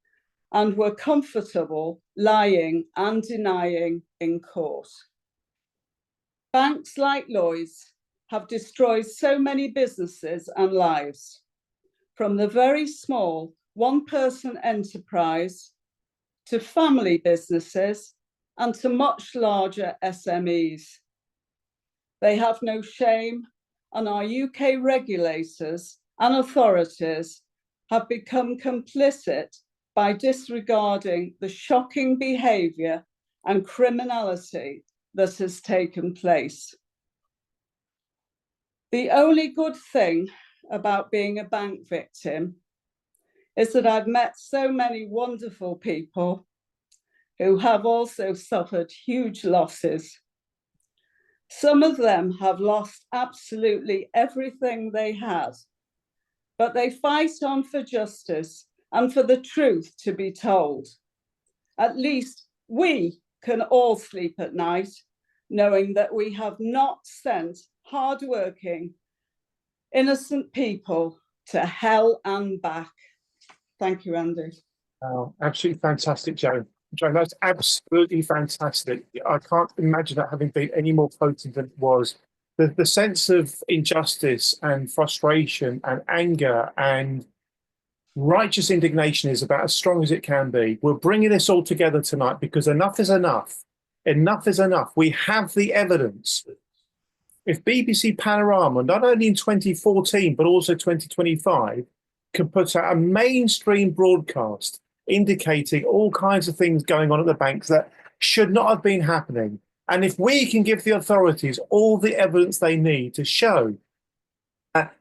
and were comfortable lying and denying in court. Banks like Lloyds have destroyed so many businesses and lives, from the very small one-person enterprise to family businesses and to much larger SMEs. They have no shame, and our UK regulators and authorities have become complicit by disregarding the shocking behaviour and criminality that has taken place. The only good thing about being a bank victim is that I've met so many wonderful people who have also suffered huge losses. Some of them have lost absolutely everything they had, but they fight on for justice and for the truth to be told. At least we can all sleep at night knowing that we have not sent hardworking, innocent people to hell and back. Thank you, Andy. Oh, absolutely fantastic, Joan. Joan, that's absolutely fantastic. I can't imagine that having been any more potent than it was. The sense of injustice and frustration and anger and righteous indignation is about as strong as it can be. We're bringing this all together tonight because enough is enough. Enough is enough. We have the evidence. If BBC Panorama, not only in 2014, but also 2025, can put out a mainstream broadcast indicating all kinds of things going on at the banks that should not have been happening. And if we can give the authorities all the evidence they need to show that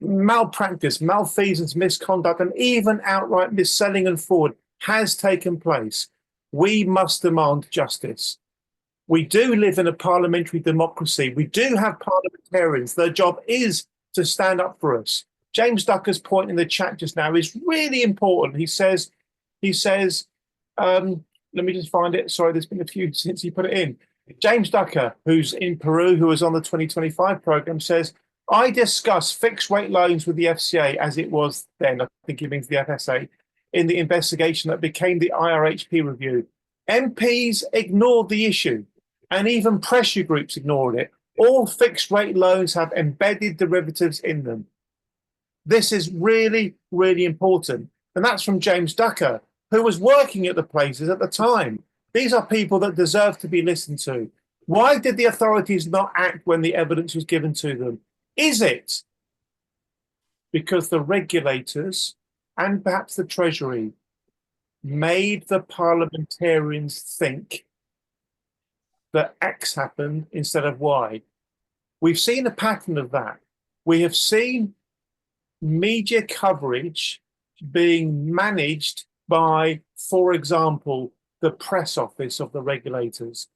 malpractice, malfeasance, misconduct, and even outright mis-selling and fraud has taken place, we must demand justice. We do live in a parliamentary democracy. We do have parliamentarians. Their job is to stand up for us. James Ducker's point in the chat just now is really important. He says, let me just find it. Sorry, there's been a few since he put it in. James Ducker, who's in Peru, who was on the 2025 program, says, I discuss fixed rate loans with the FCA as it was then, I think he means the FSA, in the investigation that became the IRHP review. MPs ignored the issue and even pressure groups ignored it. All fixed rate loans have embedded derivatives in them. This is really, really important. And that's from James Ducker, who was working at the places at the time. These are people that deserve to be listened to. Why did the authorities not act when the evidence was given to them? Is it because the regulators and perhaps the Treasury made the parliamentarians think that X happened instead of Y? We've seen a pattern of that. We have seen media coverage being managed by, for example, the press office of the regulators.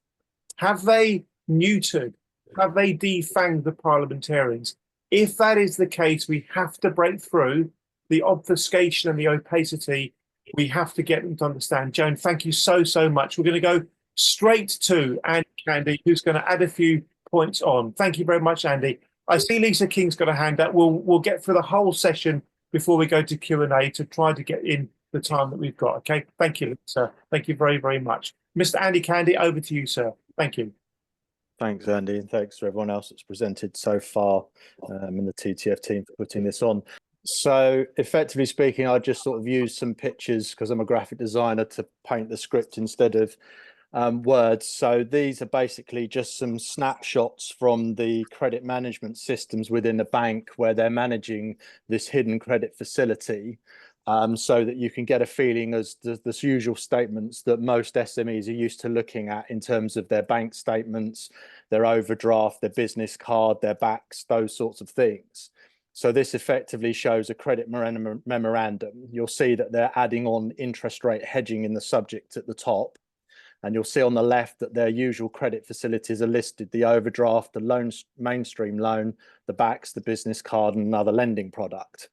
Have they neutered, have they defanged the parliamentarians? If that is the case, we have to break through the obfuscation and the opacity. We have to get them to understand. Joan, thank you so, so much. We're going to go straight to Andy Candy, who's going to add a few points on. Thank you very much, Andy. I see Lisa King's got a hand up. We'll get through the whole session before we go to Q&A to try to get in the time that we've got. Okay, thank you, Lisa. Thank you very, very much. Mr. Andy Candy, over to you, sir. Thank you. Thanks, Andy, and thanks to everyone else that's presented so far in the TTF team for putting this on. So effectively speaking, I just sort of used some pictures because I'm a graphic designer to paint the script instead of words. So these are basically just some snapshots from the credit management systems within the bank where they're managing this hidden credit facility. So that you can get a feeling as the usual statements that most SMEs are used to looking at in terms of their bank statements, their overdraft, their business card, their backs, those sorts of things. So this effectively shows a credit memorandum. You'll see that they're adding on interest rate hedging in the subject at the top. And you'll see on the left that their usual credit facilities are listed: the overdraft, the loan, mainstream loan, the backs, the business card, and another lending product.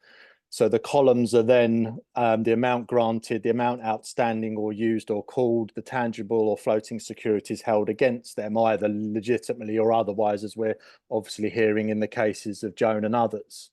So the columns are then the amount granted, the amount outstanding or used or called, the tangible or floating securities held against them, either legitimately or otherwise, as we're obviously hearing in the cases of Joan and others.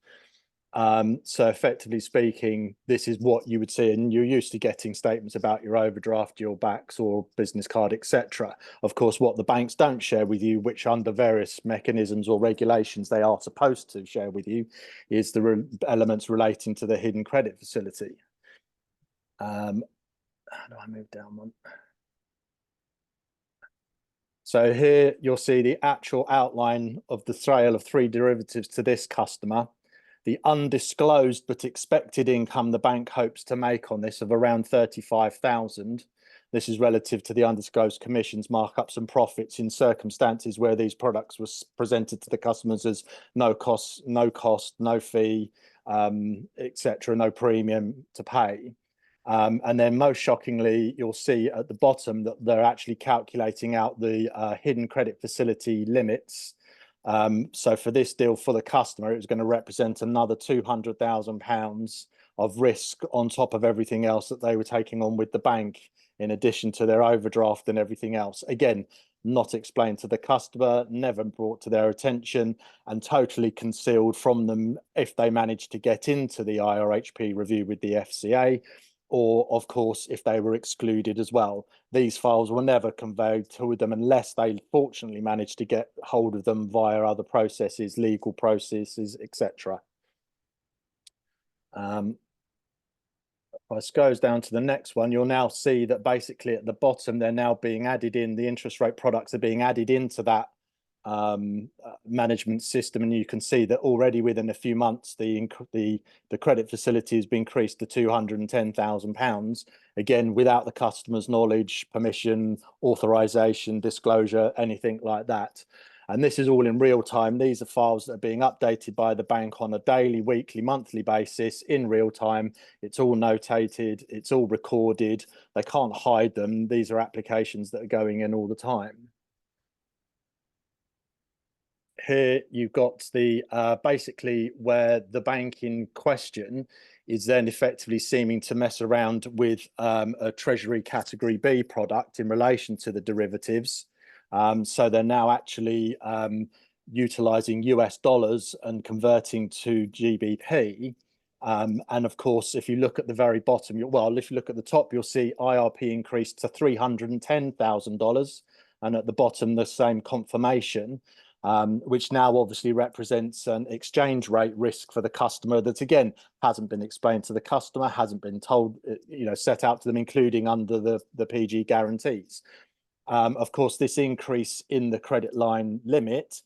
So effectively speaking, this is what you would see, and you're used to getting statements about your overdraft, your backs or business card, etc. Of course, what the banks don't share with you, which under various mechanisms or regulations they are supposed to share with you, is the elements relating to the hidden credit facility. How do I move down one? So here you'll see the actual outline of the sale of 3 derivatives to this customer. The undisclosed but expected income the bank hopes to make on this of around 35,000. This is relative to the undisclosed commissions, markups and profits in circumstances where these products were presented to the customers as no cost, no fee, etc., no premium to pay. And then most shockingly, you'll see at the bottom that they're actually calculating out the hidden credit facility limits. So for this deal for the customer, it was going to represent another £200,000 of risk on top of everything else that they were taking on with the bank, in addition to their overdraft and everything else. Again, not explained to the customer, never brought to their attention, and totally concealed from them if they managed to get into the IRHP review with the FCA, or of course if they were excluded as well. These files were never conveyed to them unless they fortunately managed to get hold of them via other processes, legal processes, etc. If this goes down to the next one, you'll now see that basically at the bottom they're now being added in, the interest rate products are being added into that management system, and you can see that already within a few months the credit facility has been increased to £210,000, again without the customer's knowledge, permission, authorization, disclosure, anything like that. And this is all in real time. These are files that are being updated by the bank on a daily, weekly, monthly basis in real time. It's all notated, it's all recorded. They can't hide them. These are applications that are going in all the time. Here you've got the basically where the bank in question is then effectively seeming to mess around with a Treasury Category B product in relation to the derivatives. So they're now actually utilizing US dollars and converting to GBP. And of course, if you look at the very bottom, if you look at the top, you'll see IRP increased to $310,000, and at the bottom, the same confirmation. Which now obviously represents an exchange rate risk for the customer that, again, hasn't been explained to the customer, hasn't been told, set out to them, including under the PG guarantees. Of course, this increase in the credit line limit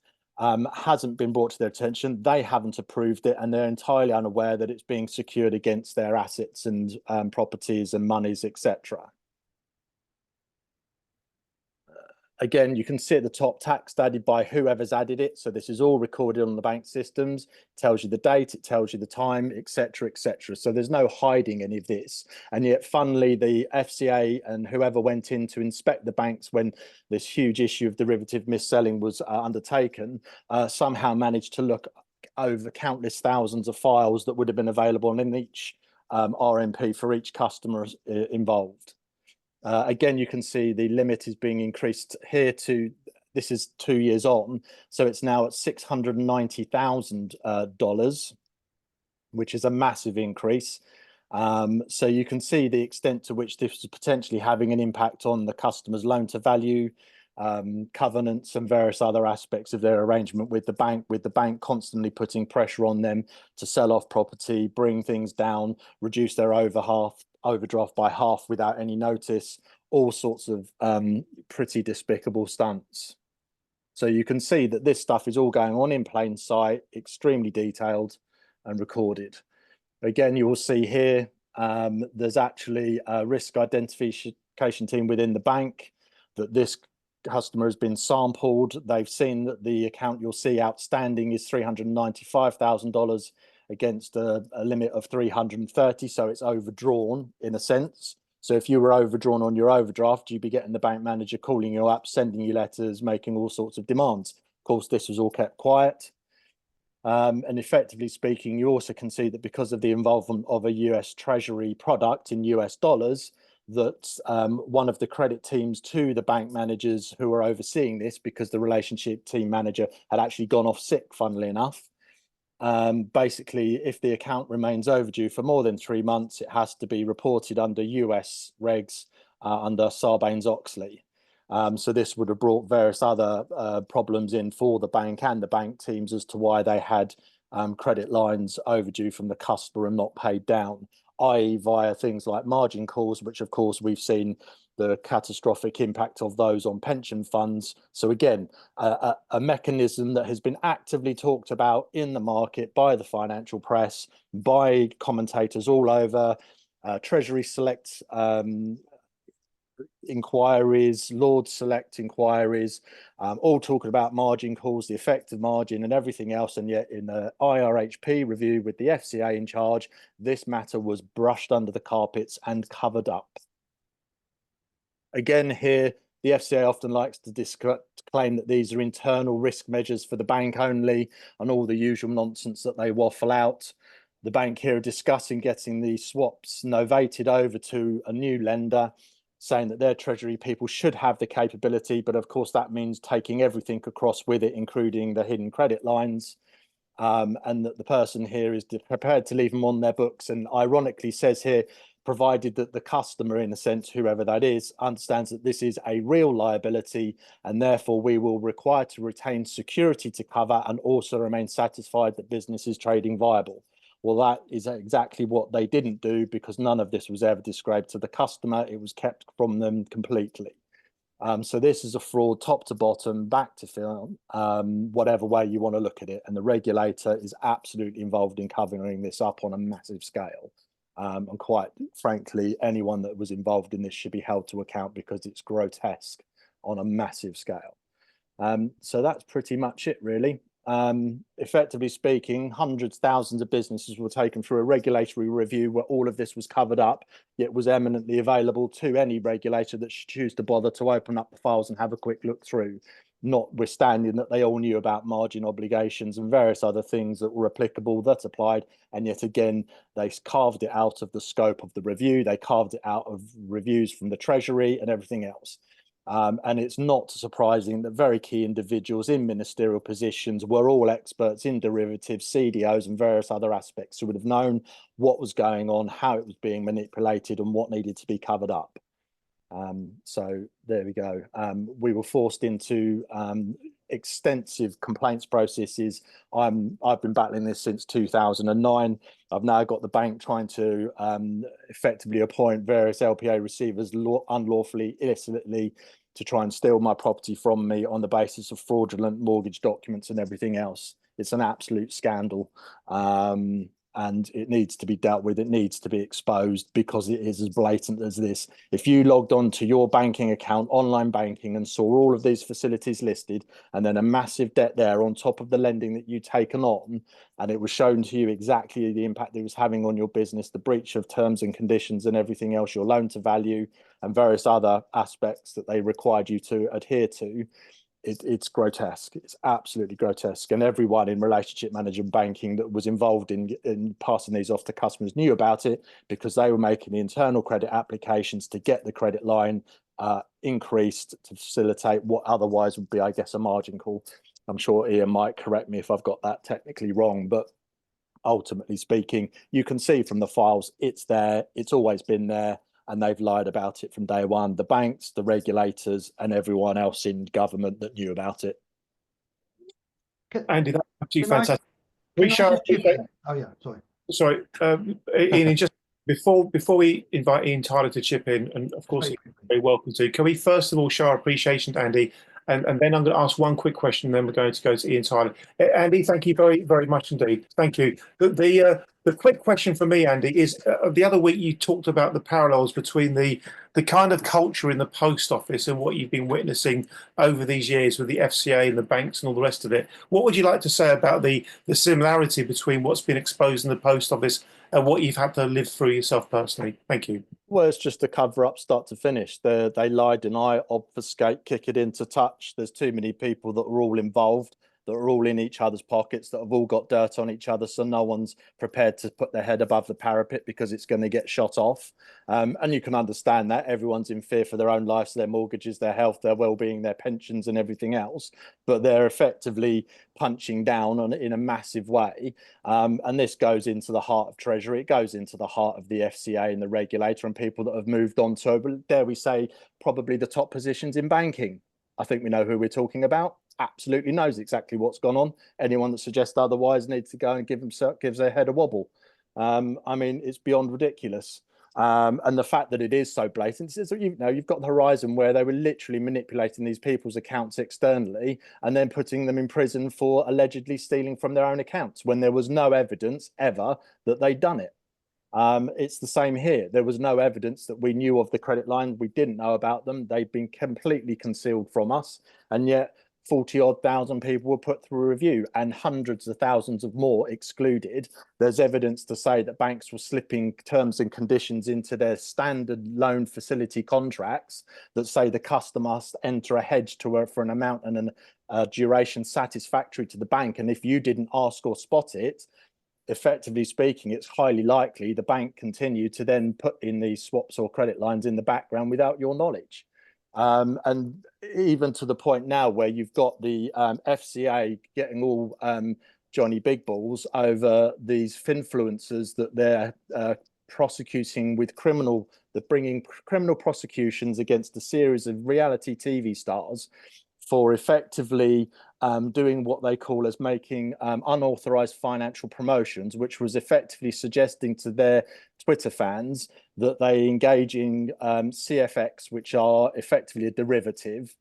hasn't been brought to their attention. They haven't approved it, and they're entirely unaware that it's being secured against their assets and properties and monies, etc. Again, you can see at the top, tax added by whoever's added it. So this is all recorded on the bank systems. It tells you the date, it tells you the time, etc., etc. So there's no hiding any of this. And yet, funnily, the FCA and whoever went in to inspect the banks when this huge issue of derivative mis-selling was undertaken, somehow managed to look over countless thousands of files that would have been available in each RMP for each customer involved. Again, you can see the limit is being increased here to, this is 2 years on, so it's now at $690,000, which is a massive increase. So you can see the extent to which this is potentially having an impact on the customer's loan to value, covenants and various other aspects of their arrangement with the bank constantly putting pressure on them to sell off property, bring things down, reduce their overdraft by half without any notice, all sorts of pretty despicable stunts. So you can see that this stuff is all going on in plain sight, extremely detailed and recorded. Again, you will see here, there's actually a risk identification team within the bank that this customer has been sampled. They've seen that the account you'll see outstanding is $395,000 against a limit of 330, so it's overdrawn in a sense. So if you were overdrawn on your overdraft, you'd be getting the bank manager calling you up, sending you letters, making all sorts of demands. Of course, this was all kept quiet. And effectively speaking, you also can see that because of the involvement of a US Treasury product in US dollars, that one of the credit teams to the bank managers who were overseeing this, because the relationship team manager had actually gone off sick, funnily enough, basically, if the account remains overdue for more than 3 months, it has to be reported under US regs under Sarbanes-Oxley. So this would have brought various other problems in for the bank and the bank teams as to why they had credit lines overdue from the customer and not paid down, i.e. via things like margin calls, which of course we've seen the catastrophic impact of those on pension funds. So again, a mechanism that has been actively talked about in the market by the financial press, by commentators all over, Treasury Select inquiries, Lloyds Select inquiries, all talking about margin calls, the effective margin and everything else. And yet in the IRHP review with the FCA in charge, this matter was brushed under the carpets and covered up. Again, here, the FCA often likes to claim that these are internal risk measures for the bank only and all the usual nonsense that they waffle out. The bank here are discussing getting the swaps novated over to a new lender, saying that their treasury people should have the capability, but of course that means taking everything across with it, including the hidden credit lines, and that the person here is prepared to leave them on their books, and ironically says here, provided that the customer, in a sense, whoever that is, understands that this is a real liability and therefore we will require to retain security to cover and also remain satisfied that business is trading viable. Well, that is exactly what they didn't do, because none of this was ever described to the customer. It was kept from them completely. So this is a fraud top to bottom, back to film, whatever way you want to look at it. And the regulator is absolutely involved in covering this up on a massive scale. And quite frankly, anyone that was involved in this should be held to account because it's grotesque on a massive scale. So that's pretty much it, really. Effectively speaking, hundreds, thousands of businesses were taken through a regulatory review where all of this was covered up, yet was eminently available to any regulator that should choose to bother to open up the files and have a quick look through, notwithstanding that they all knew about margin obligations and various other things that were applicable that applied. And yet again, they carved it out of the scope of the review. They carved it out of reviews from the Treasury and everything else. And it's not surprising that very key individuals in ministerial positions were all experts in derivatives, CDOs, and various other aspects who would have known what was going on, how it was being manipulated, and what needed to be covered up. So there we go. We were forced into extensive complaints processes. I've been battling this since 2009. I've now got the bank trying to effectively appoint various LPA receivers unlawfully, illicitly, to try and steal my property from me on the basis of fraudulent mortgage documents and everything else. It's an absolute scandal. And it needs to be dealt with. It needs to be exposed because it is as blatant as this. If you logged on to your banking account, online banking, and saw all of these facilities listed, and then a massive debt there on top of the lending that you'd taken on, and it was shown to you exactly the impact it was having on your business, the breach of terms and conditions and everything else, your loan to value and various other aspects that they required you to adhere to, it's grotesque. It's absolutely grotesque. And everyone in relationship management banking that was involved in passing these off to customers knew about it because they were making the internal credit applications to get the credit line increased to facilitate what otherwise would be, I guess, a margin call. I'm sure Ian might correct me if I've got that technically wrong, but ultimately speaking, you can see from the files, it's there, it's always been there. And they've lied about it from day one. The banks, the regulators, and everyone else in government that knew about it. Andy, that's absolutely Can I- fantastic. Can I just chip in? Oh yeah, sorry. Sorry, Ian, just before we invite Ian Tyler to chip in, and of course he's very welcome to, can we first of all show our appreciation to Andy, and then I'm going to ask one quick question, and then we're going to go to Ian Tyler. Andy, thank you very, very much indeed. Thank you. The quick question for me, Andy, is the other week you talked about the parallels between the kind of culture in the post office and what you've been witnessing over these years with the FCA and the banks and all the rest of it. What would you like to say about the similarity between what's been exposed in the post office and what you've had to live through yourself personally? Thank you. Well, it's just a cover up start to finish. They lie, deny, obfuscate, kick it into touch. There's too many people that are all involved, that are all in each other's pockets, that have all got dirt on each other. So no one's prepared to put their head above the parapet because it's going to get shot off. And you can understand that everyone's in fear for their own lives, their mortgages, their health, their well-being, their pensions and everything else. But they're effectively punching down in a massive way. And this goes into the heart of Treasury. It goes into the heart of the FCA and the regulator and people that have moved on to, dare we say, probably the top positions in banking. I think we know who we're talking about. Absolutely knows exactly what's gone on. Anyone that suggests otherwise needs to go and gives their head a wobble. I mean, it's beyond ridiculous. And the fact that it is so blatant is, you've got the horizon where they were literally manipulating these people's accounts externally and then putting them in prison for allegedly stealing from their own accounts when there was no evidence ever that they'd done it. It's the same here. There was no evidence that we knew of the credit line. We didn't know about them. They've been completely concealed from us. And yet 40-odd thousand people were put through a review and hundreds of thousands of more excluded. There's evidence to say that banks were slipping terms and conditions into their standard loan facility contracts that say the customer must enter a hedge for an amount and a duration satisfactory to the bank. And if you didn't ask or spot it, effectively speaking, it's highly likely the bank continued to then put in these swaps or credit lines in the background without your knowledge. And even to the point now where you've got the FCA getting all Johnny Big Balls over these finfluencers that they're prosecuting with they're bringing criminal prosecutions against a series of reality TV stars for effectively doing what they call as making unauthorized financial promotions, which was effectively suggesting to their Twitter fans that they engage in CFX, which are effectively a derivative.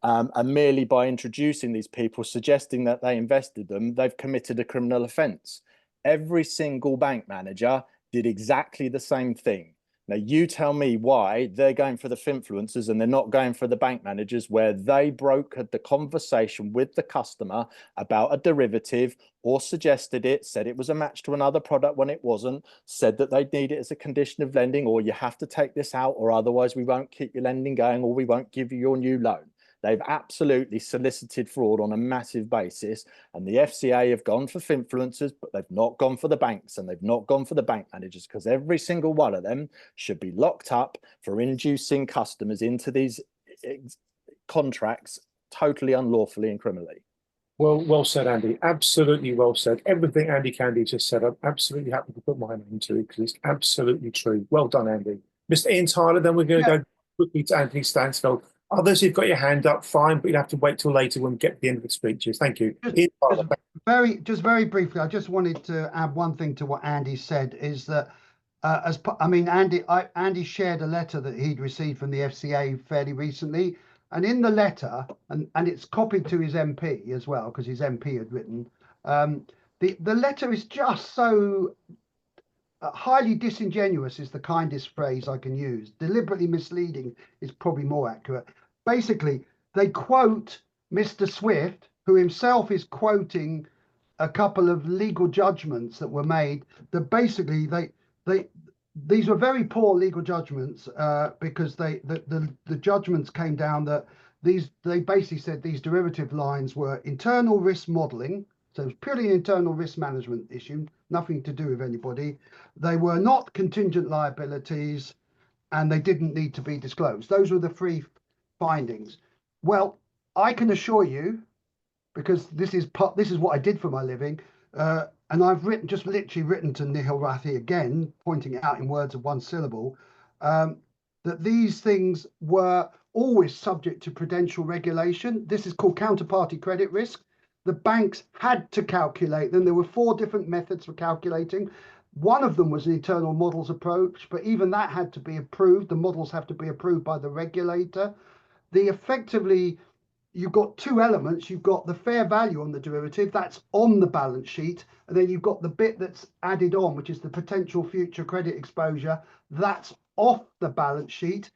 And merely by introducing these people, suggesting that they invested them, they've committed a criminal offence. Every single bank manager did exactly the same thing. Now, you tell me why they're going for the finfluencers and they're not going for the bank managers, where they brokered the conversation with the customer about a derivative, or suggested it, said it was a match to another product when it wasn't, said that they'd need it as a condition of lending, or you have to take this out, or otherwise we won't keep your lending going, or we won't give you your new loan. They've absolutely solicited fraud on a massive basis, and the FCA have gone for influencers, but they've not gone for the banks, and they've not gone for the bank managers, because every single one of them should be locked up for inducing customers into these contracts totally unlawfully and criminally. Well said, Andy. Absolutely well said. Everything Andy Candy just said, I'm absolutely happy to put my name to, because it's absolutely true. Well done, Andy. Mr. Ian Tyler, then we're going to go quickly to Anthony Stansfeld. Others who've got your hand up, fine, but you'll have to wait till later when we get to the end of the speeches. Thank you. Just very briefly, I just wanted to add one thing to what Andy said, is that Andy shared a letter that he'd received from the FCA fairly recently, and in the letter, and it's copied to his MP as well, because his MP had written, the letter is just so highly disingenuous is the kindest phrase I can use. Deliberately misleading is probably more accurate. Basically, they quote Mr. Swift, who himself is quoting a couple of legal judgments that were made, that basically these were very poor legal judgments, because the judgments came down that they basically said these derivative lines were internal risk modeling. So it was purely an internal risk management issue, nothing to do with anybody. They were not contingent liabilities, and they didn't need to be disclosed. Those were the three findings. Well, I can assure you, because this is what I did for my living, and I've literally written to Nihil Rathi again, pointing it out in words of one syllable, that these things were always subject to prudential regulation. This is called counterparty credit risk. The banks had to calculate them. There were 4 different methods for calculating. One of them was an internal models approach, but even that had to be approved. The models have to be approved by the regulator. Effectively, you've got 2 elements. You've got the fair value on the derivative, that's on the balance sheet, and then you've got the bit that's added on, which is the potential future credit exposure, that's off the balance sheet.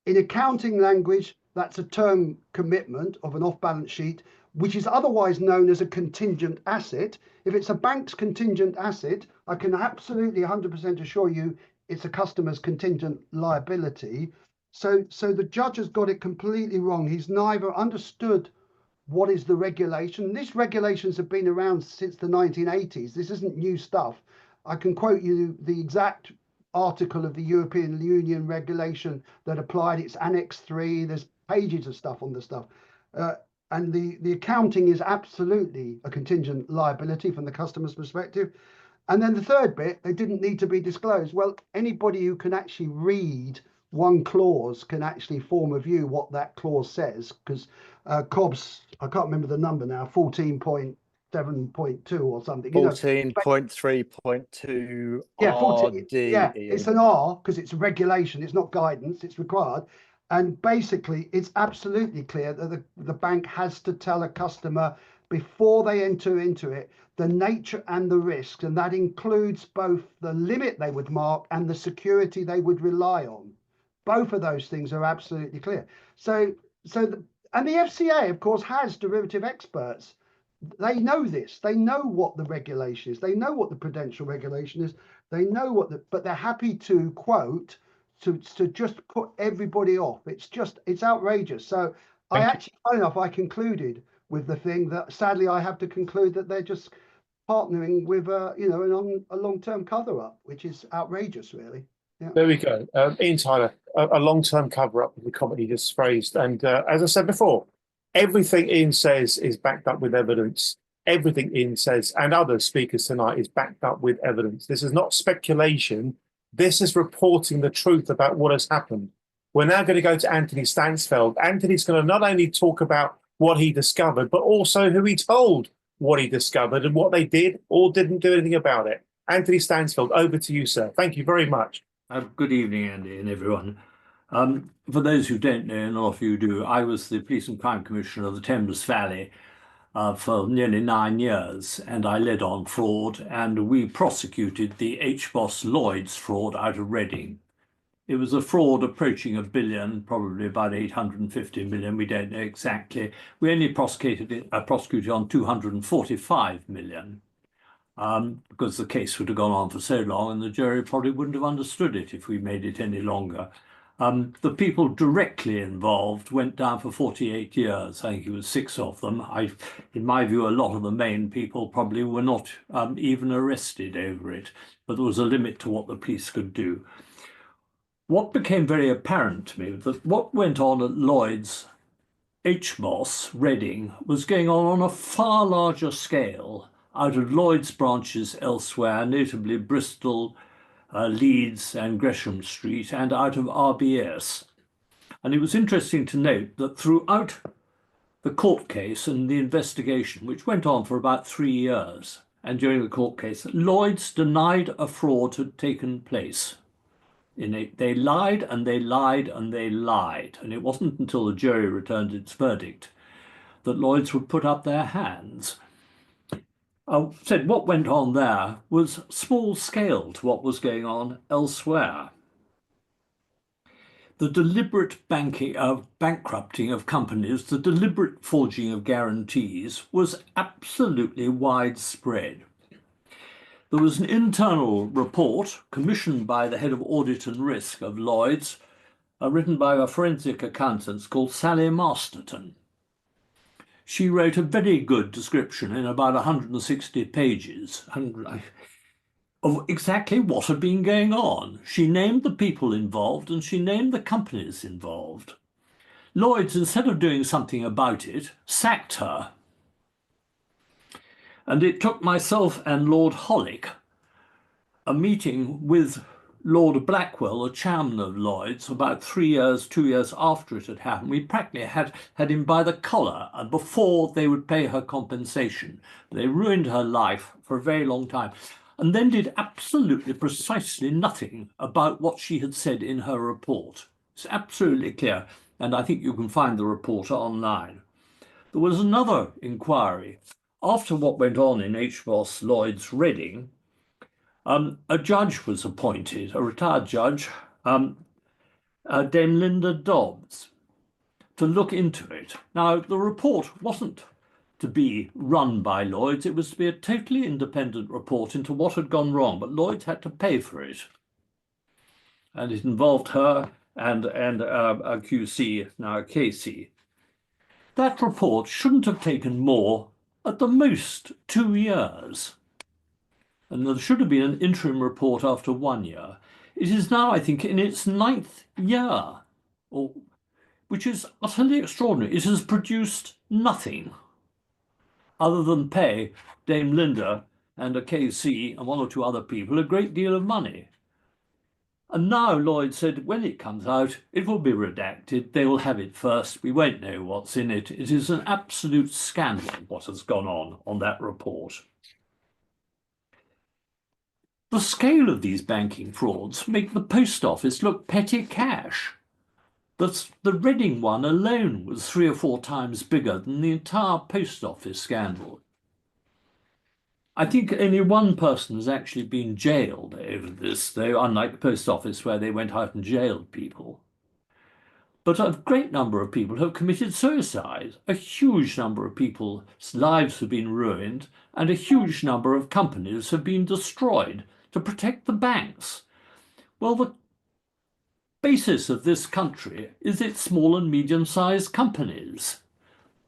In accounting language, that's a term commitment of an off-balance sheet, which is otherwise known as a contingent asset. If it's a bank's contingent asset, I can absolutely 100% assure you it's a customer's contingent liability. So the judge has got it completely wrong. He's neither understood what is the regulation. These regulations have been around since the 1980s. This isn't new stuff. I can quote you the exact article of the European Union regulation that applied. It's Annex 3. There's pages of stuff on the stuff. And the accounting is absolutely a contingent liability from the customer's perspective. And then the third bit, they didn't need to be disclosed. Well, anybody who can actually read one clause can actually form a view what that clause says, because Cobb's, I can't remember the number now, 14.7.2 or something. 14.3.2 yeah, 14, yeah, it's an R because it's a regulation, it's not guidance, it's required. And basically, it's absolutely clear that the bank has to tell a customer before they enter into it the nature and the risks, and that includes both the limit they would mark and the security they would rely on. Both of those things are absolutely clear. And the FCA, of course, has derivative experts. They know this. They know what the regulation is. They know what the prudential regulation is. They know but they're happy to quote to just put everybody off. It's outrageous. So funny enough, I concluded with the thing that sadly I have to conclude that they're just partnering with a long-term cover-up, which is outrageous, really. Yeah. There we go. Ian Tyler, a long-term cover-up of the comment he just phrased. And as I said before, everything Ian says is backed up with evidence. Everything Ian says, and other speakers tonight, is backed up with evidence. This is not speculation. This is reporting the truth about what has happened. We're now going to go to Anthony Stansfeld. Anthony's going to not only talk about what he discovered, but also who he told what he discovered and what they did or didn't do anything about it. Anthony Stansfield, over to you, sir. Thank you very much. Good evening, Andy, and everyone. For those who don't know, and a lot of you do, I was the Police and Crime Commissioner of the Thames Valley for nearly 9 years, and I led on fraud, and we prosecuted the HBOS Lloyds fraud out of Reading. It was a fraud approaching $1 billion, probably about 850 million, we don't know exactly. We only prosecuted on 245 million. Because the case would have gone on for so long and the jury probably wouldn't have understood it if we made it any longer. The people directly involved went down for 48 years. I think it was 6 of them. In my view, a lot of the main people probably were not even arrested over it, but there was a limit to what the police could do. What became very apparent to me was that what went on at Lloyds, HBOS, Reading, was going on a far larger scale out of Lloyds branches elsewhere, notably Bristol, Leeds and Gresham Street, and out of RBS. And it was interesting to note that throughout the court case and the investigation, which went on for about 3 years, and during the court case, Lloyds denied a fraud had taken place. They lied and they lied and they lied. And it wasn't until the jury returned its verdict that Lloyds would put up their hands. I said what went on there was small scale to what was going on elsewhere. The deliberate bankrupting of companies, the deliberate forging of guarantees was absolutely widespread. There was an internal report commissioned by the head of audit and risk of Lloyds, written by a forensic accountant called Sally Masterton. She wrote a very good description in about 160 pages of exactly what had been going on. She named the people involved and she named the companies involved. Lloyds, instead of doing something about it, sacked her. And it took myself and Lord Hollick a meeting with Lord Blackwell, the chairman of Lloyds, about 2 years after it had happened. We practically had him by the collar and before they would pay her compensation. They ruined her life for a very long time and then did absolutely precisely nothing about what she had said in her report. It's absolutely clear, and I think you can find the report online. There was another inquiry. After what went on in HBOS Lloyds Reading, a judge was appointed, a retired judge, Dame Linda Dobbs, to look into it. Now, the report wasn't to be run by Lloyds, it was to be a totally independent report into what had gone wrong, but Lloyds had to pay for it. And it involved her and a QC, now a KC. That report shouldn't have taken more, at the most, 2 years. And there should have been an interim report after 1 year. It is now, I think, in its 9th year, which is utterly extraordinary. It has produced nothing other than pay Dame Linda and a KC and 1 or 2 other people a great deal of money. And now Lloyd said, when it comes out, it will be redacted. They will have it first. We won't know what's in it. It is an absolute scandal what has gone on that report. The scale of these banking frauds make the post office look petty cash. The Reading one alone was 3 or 4 times bigger than the entire post office scandal. I think only one person has actually been jailed over this, though, unlike the post office where they went out and jailed people. But a great number of people have committed suicide. A huge number of people's lives have been ruined, and a huge number of companies have been destroyed to protect the banks. Well, the basis of this country is its small and medium-sized companies.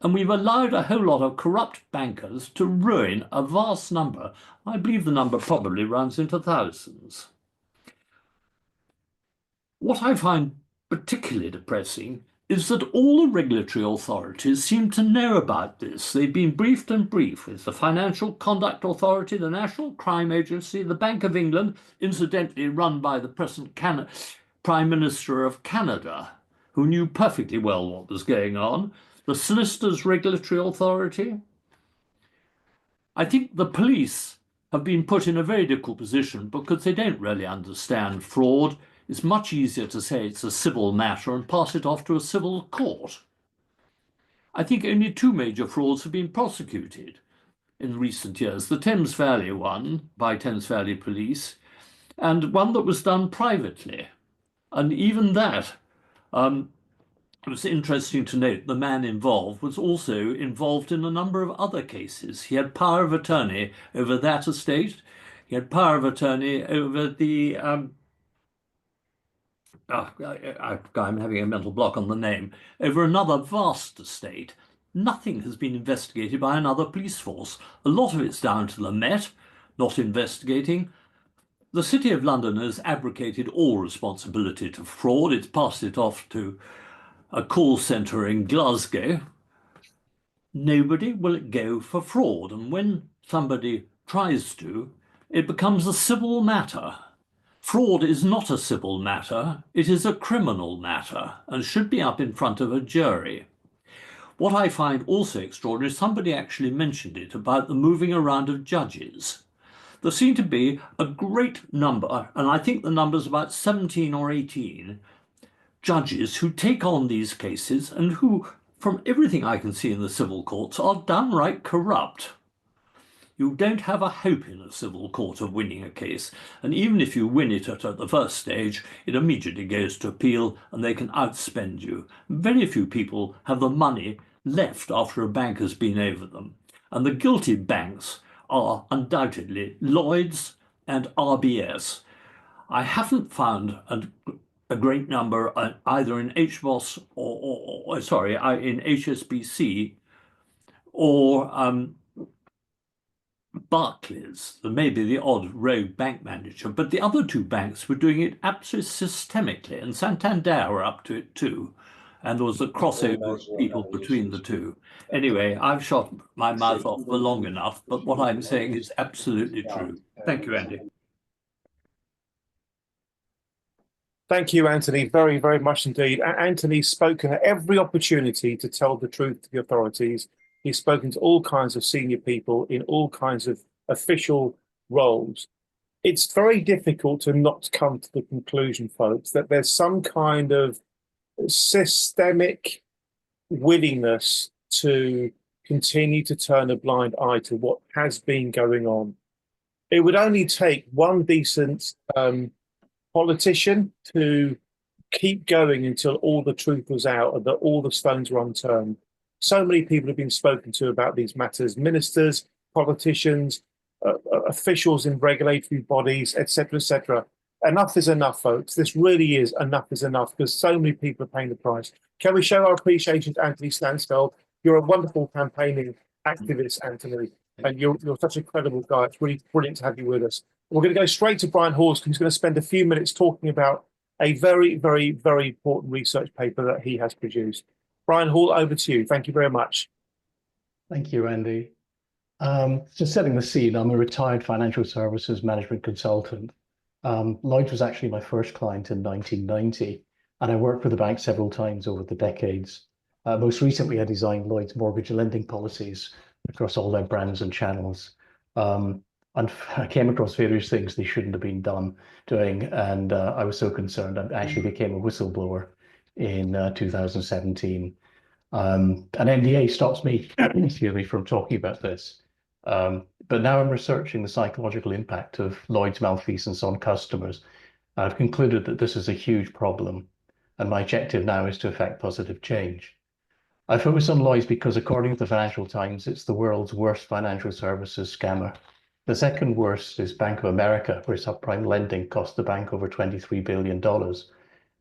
And we've allowed a whole lot of corrupt bankers to ruin a vast number. I believe the number probably runs into thousands. What I find particularly depressing is that all the regulatory authorities seem to know about this. They've been briefed and briefed. It's the Financial Conduct Authority, the National Crime Agency, the Bank of England, incidentally run by the present Prime Minister of Canada, who knew perfectly well what was going on, the Solicitors Regulatory Authority. I think the police have been put in a very difficult position because they don't really understand fraud. It's much easier to say it's a civil matter and pass it off to a civil court. I think only two major frauds have been prosecuted in recent years. The Thames Valley one by Thames Valley Police, and one that was done privately. And even that, it was interesting to note the man involved was also involved in a number of other cases. He had power of attorney over that estate. He had power of attorney over the, I'm having a mental block on the name, over another vast estate. Nothing has been investigated by another police force. A lot of it's down to the Met, not investigating. The City of London has abrogated all responsibility to fraud. It's passed it off to a call centre in Glasgow. Nobody will go for fraud. And when somebody tries to, it becomes a civil matter. Fraud is not a civil matter. It is a criminal matter and should be up in front of a jury. What I find also extraordinary, somebody actually mentioned it about the moving around of judges. There seem to be a great number, and I think the number's about 17 or 18, judges who take on these cases and who, from everything I can see in the civil courts, are downright corrupt. You don't have a hope in a civil court of winning a case, and even if you win it at the first stage, it immediately goes to appeal and they can outspend you. Very few people have the money left after a bank has been over them, and the guilty banks are undoubtedly Lloyds and RBS. I haven't found a great number either in HBOS in HSBC or Barclays. There may be the odd rogue bank manager, but the other two banks were doing it absolutely systemically, and Santander were up to it too. And there was a crossover of people between the two. Anyway, I've shot my mouth off for long enough, but what I'm saying is absolutely true. Thank you, Andy. Thank you, Anthony, very, very much indeed. Anthony's spoken at every opportunity to tell the truth to the authorities. He's spoken to all kinds of senior people in all kinds of official roles. It's very difficult to not come to the conclusion, folks, that there's some kind of systemic willingness to continue to turn a blind eye to what has been going on. It would only take one decent politician to keep going until all the truth was out and that all the stones were unturned. So many people have been spoken to about these matters: ministers, politicians, officials in regulatory bodies, etc., etc. Enough is enough, folks. This really is enough is enough, because so many people are paying the price. Can we show our appreciation to Anthony Stansfeld? You're a wonderful campaigning activist, Anthony, and you're such a credible guy. It's really brilliant to have you with us. We're going to go straight to Brian Horst, who's going to spend a few minutes talking about a very, very, very important research paper that he has produced. Brian Hall, over to you. Thank you very much. Thank you, Andy. Just setting the scene, I'm a retired financial services management consultant. Lloyds was actually my first client in 1990, and I worked with the bank several times over the decades. Most recently, I designed Lloyds mortgage lending policies across all their brands and channels. And I came across various things they shouldn't have been doing, and I was so concerned I actually became a whistleblower in 2017. An NDA stops me, excuse me, from talking about this. But now I'm researching the psychological impact of Lloyds malfeasance on customers. I've concluded that this is a huge problem, and my objective now is to effect positive change. I focus on Lloyds because, according to the Financial Times, it's the world's worst financial services scammer. The second worst is Bank of America, where subprime lending cost the bank over $23 billion.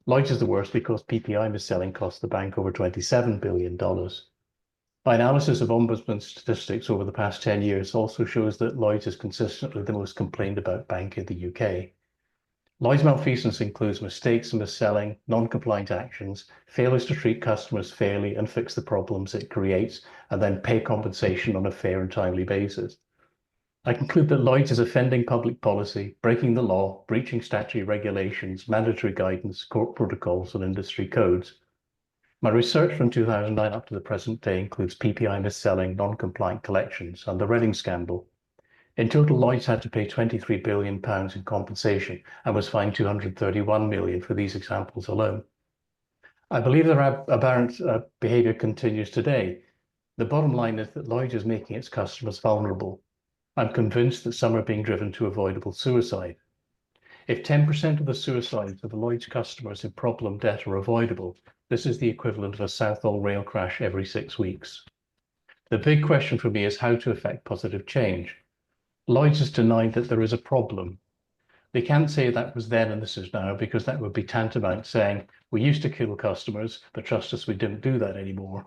Lloyds is the worst because PPI mis-selling cost the bank over $27 billion. My analysis of Ombudsman statistics over the past 10 years also shows that Lloyds is consistently the most complained about bank in the UK. Lloyds malfeasance includes mistakes and mis-selling, non-compliant actions, failures to treat customers fairly and fix the problems it creates, and then pay compensation on a fair and timely basis. I conclude that Lloyds is offending public policy, breaking the law, breaching statutory regulations, mandatory guidance, court protocols, and industry codes. My research from 2009 up to the present day includes PPI mis-selling, non-compliant collections, and the Reading scandal. In total, Lloyds had to pay £23 billion in compensation and was fined £231 million for these examples alone. I believe their aberrant behaviour continues today. The bottom line is that Lloyds is making its customers vulnerable. I'm convinced that some are being driven to avoidable suicide. If 10% of the suicides of Lloyds customers in problem debt are avoidable, this is the equivalent of a Southall rail crash every 6 weeks. The big question for me is how to effect positive change. Lloyds has denied that there is a problem. They can't say that was then and this is now, because that would be tantamount saying, we used to kill customers, but trust us, we didn't do that anymore.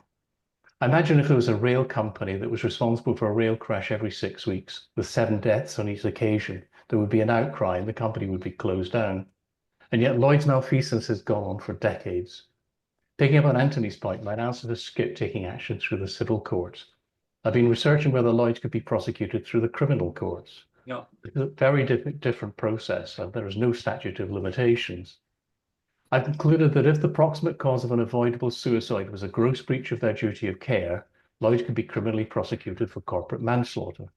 Imagine if there was a rail company that was responsible for a rail crash every 6 weeks, with 7 deaths on each occasion. There would be an outcry and the company would be closed down. And yet Lloyd's malfeasance has gone on for decades. Picking up on Anthony's point, my answer to skip taking action through the civil courts. I've been researching whether Lloyds could be prosecuted through the criminal courts. Yeah. It's a very different process, and there is no statute of limitations. I've concluded that if the proximate cause of an avoidable suicide was a gross breach of their duty of care, Lloyds could be criminally prosecuted for corporate manslaughter.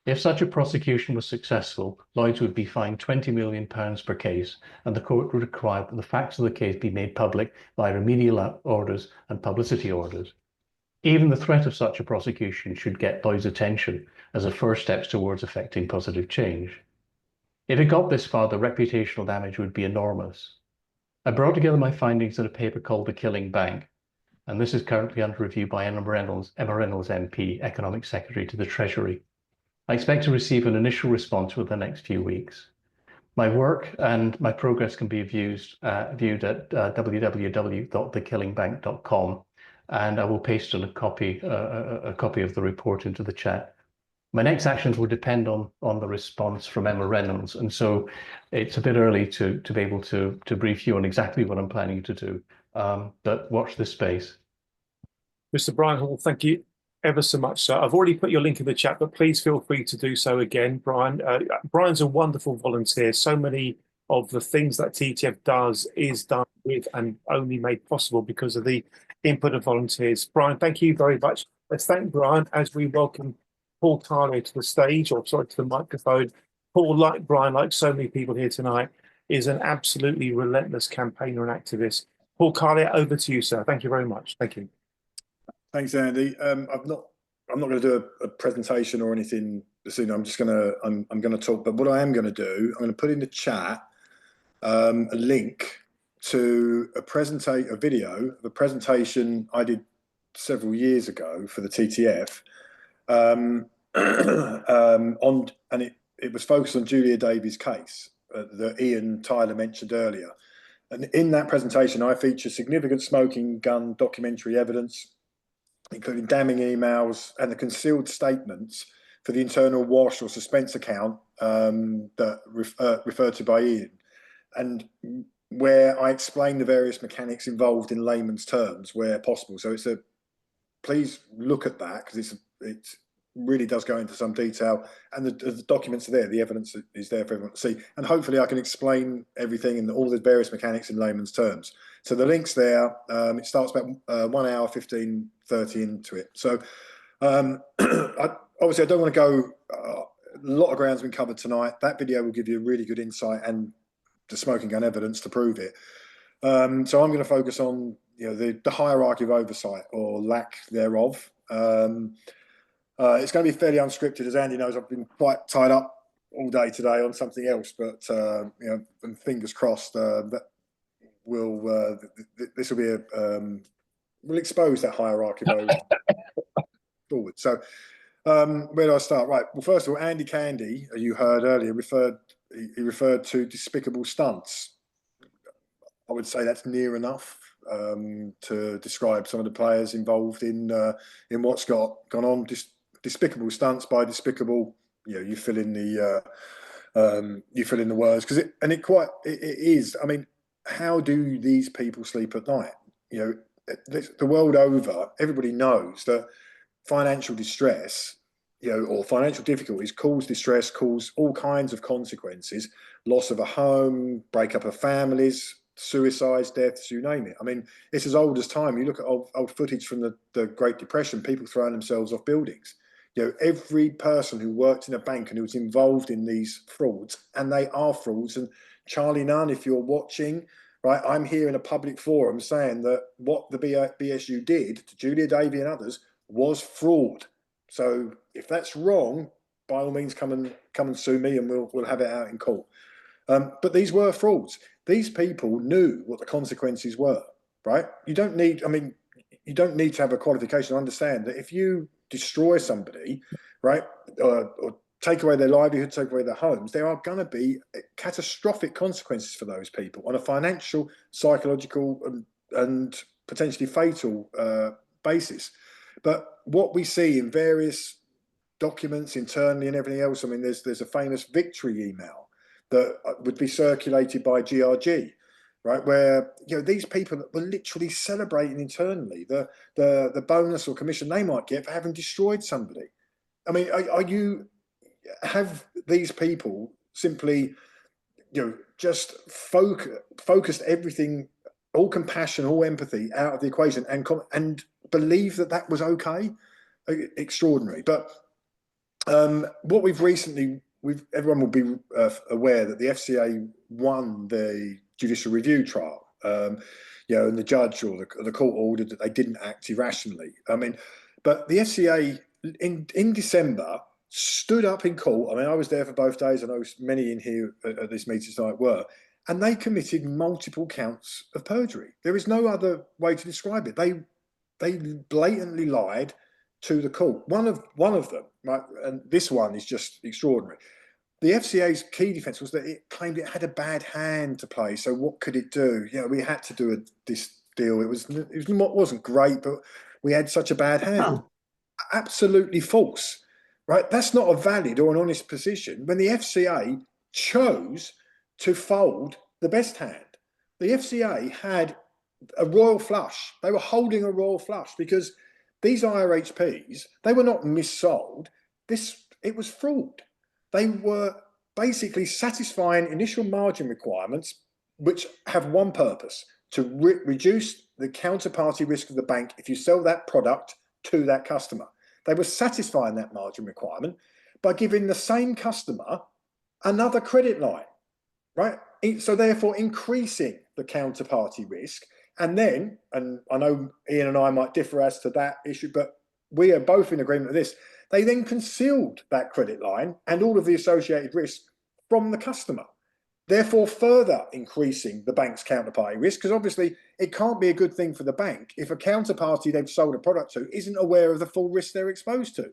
If such a prosecution was successful, Lloyds would be fined £20 million per case, and the court would require that the facts of the case be made public by remedial orders and publicity orders. Even the threat of such a prosecution should get Lloyds' attention as a first step towards effecting positive change. If it got this far, the reputational damage would be enormous. I brought together my findings in a paper called The Killing Bank, and this is currently under review by Emma Reynolds MP, Economic Secretary to the Treasury. I expect to receive an initial response within the next few weeks. My work and my progress can be viewed at www.thekillingbank.com, and I will paste in a copy of the report into the chat. My next actions will depend on the response from Emma Reynolds, and so it's a bit early to be able to brief you on exactly what I'm planning to do, but watch this space. Mr. Brian Hall, thank you ever so much, sir. I've already put your link in the chat, but please feel free to do so again, Brian. Brian's a wonderful volunteer. So many of the things that TTF does is done with and only made possible because of the input of volunteers. Brian, thank you very much. Let's thank Brian as we welcome Paul Carlier to the stage, or sorry, to the microphone. Paul, like Brian, like so many people here tonight, is an absolutely relentless campaigner and activist. Paul Carlier, over to you, sir. Thank you very much. Thank you. Thanks, Andy. I'm not going to do a presentation or anything this evening. I'm just going to talk. But what I am going to do, I'm going to put in the chat a link to a video of a presentation I did several years ago for the TTF, and it was focused on Julia Davies' case that Ian Tyler mentioned earlier. And in that presentation, I feature significant smoking gun documentary evidence, including damning emails and the concealed statements for the internal wash or suspense account that referred to by Ian, and where I explain the various mechanics involved in layman's terms where possible. So please look at that, because it really does go into some detail, and the documents are there, the evidence is there for everyone to see, and hopefully I can explain everything and all the various mechanics in layman's terms. So the link's there. It starts about 1 hour 15-30 into it. So obviously I don't want to go, a lot of ground's been covered tonight. That video will give you a really good insight and the smoking gun evidence to prove it. So I'm going to focus on the hierarchy of oversight, or lack thereof. It's going to be fairly unscripted. As Andy knows, I've been quite tied up all day today on something else, but and fingers crossed that this will be will expose that hierarchy of oversight forward. So where do I start? Right. Well, first of all, Andy Candy, as you heard earlier, he referred to despicable stunts. I would say that's near enough to describe some of the players involved in what's gone on. Despicable stunts by despicable. You fill in the words, because it is. I mean, how do these people sleep at night? The world over, everybody knows that financial distress, or financial difficulties cause distress, cause all kinds of consequences: loss of a home, breakup of families, suicides, deaths, you name it. I mean, it's as old as time. You look at old footage from the Great Depression, people throwing themselves off buildings. You know, every person who worked in a bank and who was involved in these frauds, and they are frauds. And Charlie Nunn, if you're watching, right, I'm here in a public forum saying that what the BSU did to Julia Davey and others was fraud. So if that's wrong, by all means, come and sue me, and we'll have it out in court. But these were frauds. These people knew what the consequences were, right? You don't need, I mean, you don't need to have a qualification to understand that if you destroy somebody, right, or take away their livelihood, take away their homes, there are going to be catastrophic consequences for those people on a financial, psychological, and potentially fatal basis. But what we see in various documents internally and everything else, I mean, there's a famous victory email that would be circulated by GRG, right, where, you know, these people were literally celebrating internally the bonus or commission they might get for having destroyed somebody. I mean, have these people simply, you know, just focused everything, all compassion, all empathy out of the equation, and believe that that was okay? Extraordinary. But what we've recently, everyone will be aware that the FCA won the judicial review trial, you know, and the judge or the court ordered that they didn't act irrationally. I mean, but the FCA in December stood up in court. I mean, I was there for both days. I know many in here at this meeting tonight were, and they committed multiple counts of perjury. There is no other way to describe it. They blatantly lied to the court. One of them, right, and this one is just extraordinary. The FCA's key defence was that it claimed it had a bad hand to play. So what could it do? You know, we had to do this deal. It wasn't great, but we had such a bad hand. Absolutely false, right? That's not a valid or an honest position when the FCA chose to fold the best hand. The FCA had a royal flush. They were holding a royal flush because these IRHPs, they were not missold. It was fraud. They were basically satisfying initial margin requirements, which have one purpose: to reduce the counterparty risk of the bank if you sell that product to that customer. They were satisfying that margin requirement by giving the same customer another credit line, right? So therefore increasing the counterparty risk. And then, and I know Ian and I might differ as to that issue, but we are both in agreement with this, they then concealed that credit line and all of the associated risk from the customer, therefore further increasing the bank's counterparty risk, because obviously it can't be a good thing for the bank if a counterparty they've sold a product to isn't aware of the full risk they're exposed to.